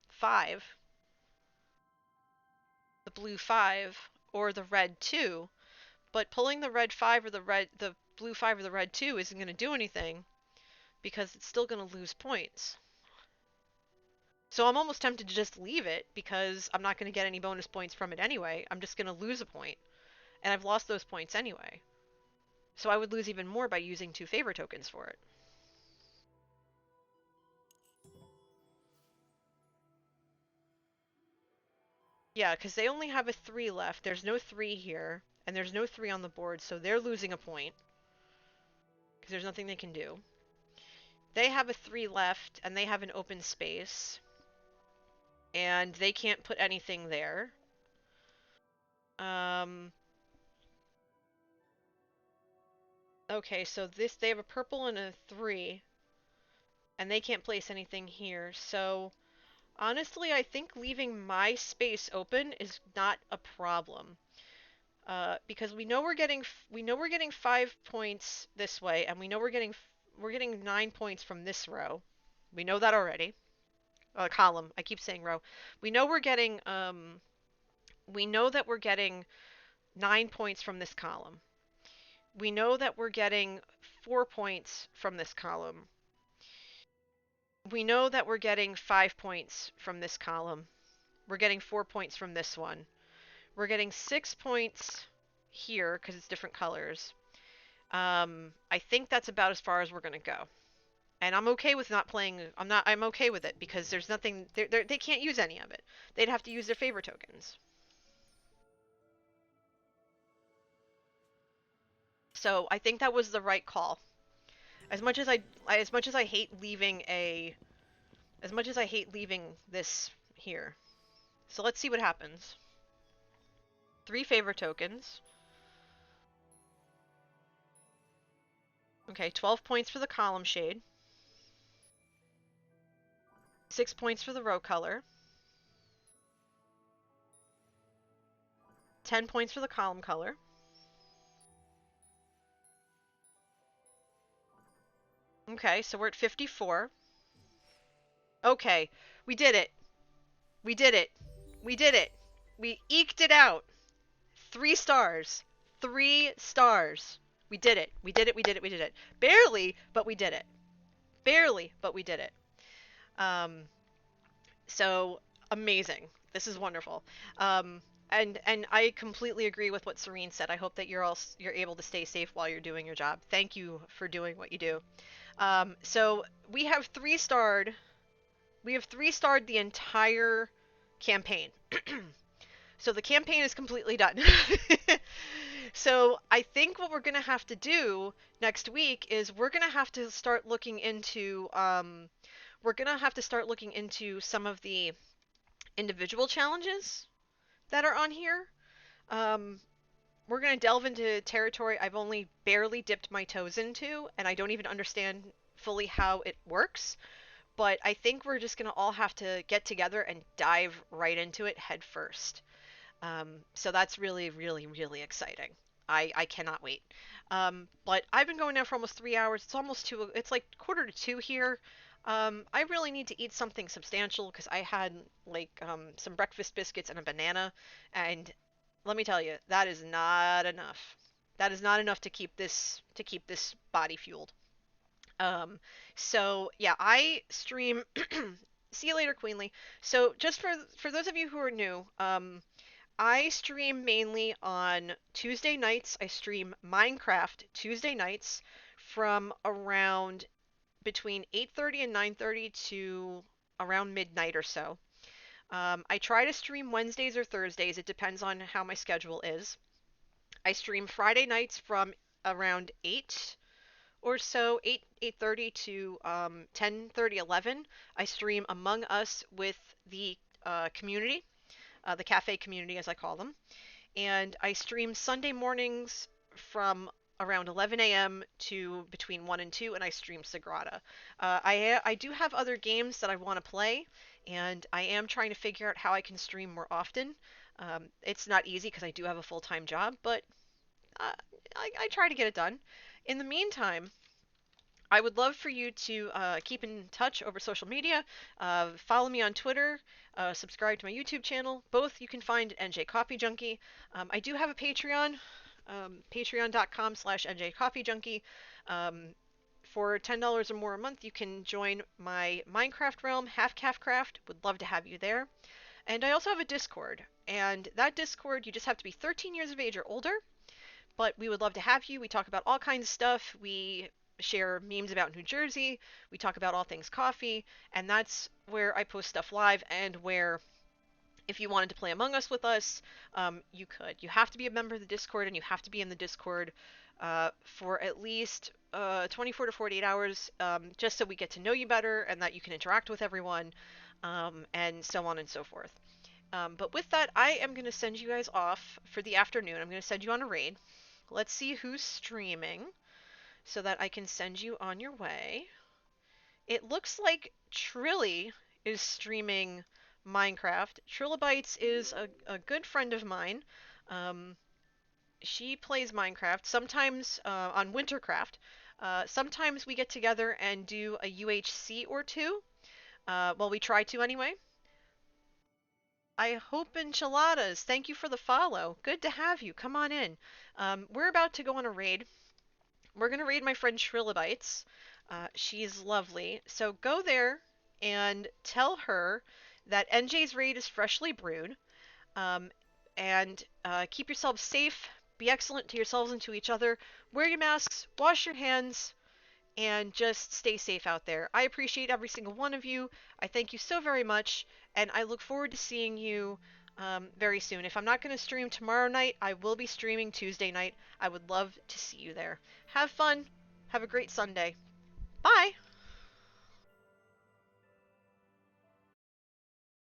5, the blue 5, or the red 2. But pulling the red 5 or the blue 5 or the red 2 isn't going to do anything because it's still going to lose points. So I'm almost tempted to just leave it because I'm not going to get any bonus points from it anyway. I'm just going to lose a point. And I've lost those points anyway. So I would lose even more by using 2 favor tokens for it. Yeah, because they only have a 3 left. There's no 3 here. And there's no 3 on the board, so they're losing a point. Because there's nothing they can do. They have a 3 left, and they have an open space. And they can't put anything there. Okay, so they have a purple and a 3. And they can't place anything here. So, honestly, I think leaving my space open is not a problem. Because we know we're getting 5 points this way, and we know we're getting 9 points from this row. We know that already. Column. I keep saying row. We know we're getting we know that we're getting 9 points from this column. We know that we're getting 4 points from this column. We know that we're getting 5 points from this column. We're getting 4 points from this one. We're getting 6 points here because it's different colors. I think that's about as far as we're gonna go. And I'm okay with not playing. I'm okay with it because there's nothing. They can't use any of it. They'd have to use their favor tokens. So I think that was the right call. As much as I hate leaving this here. So let's see what happens. 3 favor tokens. Okay, 12 points for the column shade. 6 points for the row color. 10 points for the column color. Okay, so we're at 54. Okay, we did it. We did it. We did it. We eked it out. 3 stars. 3 stars. We did it. We did it. We did it. We did it. Barely, but we did it. Barely, but we did it. So amazing. This is wonderful. And I completely agree with what Serene said. I hope that you're able to stay safe while you're doing your job. Thank you for doing what you do. So we have 3-starred. We have 3-starred the entire campaign. So the campaign is completely done. So I think what we're gonna have to do next week is we're gonna have to start looking into some of the individual challenges that are on here. We're going to delve into territory I've only barely dipped my toes into, and I don't even understand fully how it works. But I think we're just going to all have to get together and dive right into it head first. So that's really, really, really exciting. I cannot wait. But I've been going now for almost 3 hours. It's almost 2. It's like 1:45 here. I really need to eat something substantial because I had like some breakfast biscuits and a banana, and let me tell you, that is not enough. That is not enough to keep this body fueled. So yeah, I stream. See you later, Queenly. So just for those of you who are new, I stream mainly on Tuesday nights. I stream Minecraft Tuesday nights from around between 8:30 and 9:30 to around midnight or so. I try to stream Wednesdays or Thursdays. It depends on how my schedule is. I stream Friday nights from around 8 or so, 8:30 to 10:30, 11. I stream Among Us with the community. The cafe community, as I call them. And I stream Sunday mornings from around 11 a.m. to between 1 and 2, and I stream Sagrada. I do have other games that I want to play, and I am trying to figure out how I can stream more often. It's not easy because I do have a full-time job, but I try to get it done. In the meantime, I would love for you to keep in touch over social media. Follow me on Twitter. Subscribe to my YouTube channel. Both you can find at NJ Coffee Junkie. I do have a Patreon, patreon.com/NJ Coffee Junkie. For $10 or more a month, you can join my Minecraft realm, Half Calf Craft. Would love to have you there. And I also have a Discord. And that Discord, you just have to be 13 years of age or older. But we would love to have you. We talk about all kinds of stuff. We share memes about New Jersey. We talk about all things coffee, and that's where I post stuff live and where If you wanted to play Among Us with us, you could. You have to be a member of the Discord, and you have to be in the Discord for at least 24 to 48 hours, just so we get to know you better and that you can interact with everyone, and so on and so forth. But with that, I am going to send you guys off for the afternoon. I'm going to send you on a raid. Let's see who's streaming so that I can send you on your way. It looks like Trilly is streaming Minecraft. Trillabytes is a good friend of mine. She plays Minecraft, sometimes on Wintercraft. Sometimes we get together and do a UHC or two. Well, we try to anyway. I hope enchiladas. Thank you for the follow. Good to have you. Come on in. We're about to go on a raid. We're going to raid my friend Trillabytes. She's lovely. So go there and tell her that NJ's raid is freshly brewed. And keep yourselves safe. Be excellent to yourselves and to each other. Wear your masks. Wash your hands. And just stay safe out there. I appreciate every single one of you. I thank you so very much. And I look forward to seeing you very soon. If I'm not going to stream tomorrow night, I will be streaming Tuesday night. I would love to see you there. Have fun. Have a great Sunday. Bye!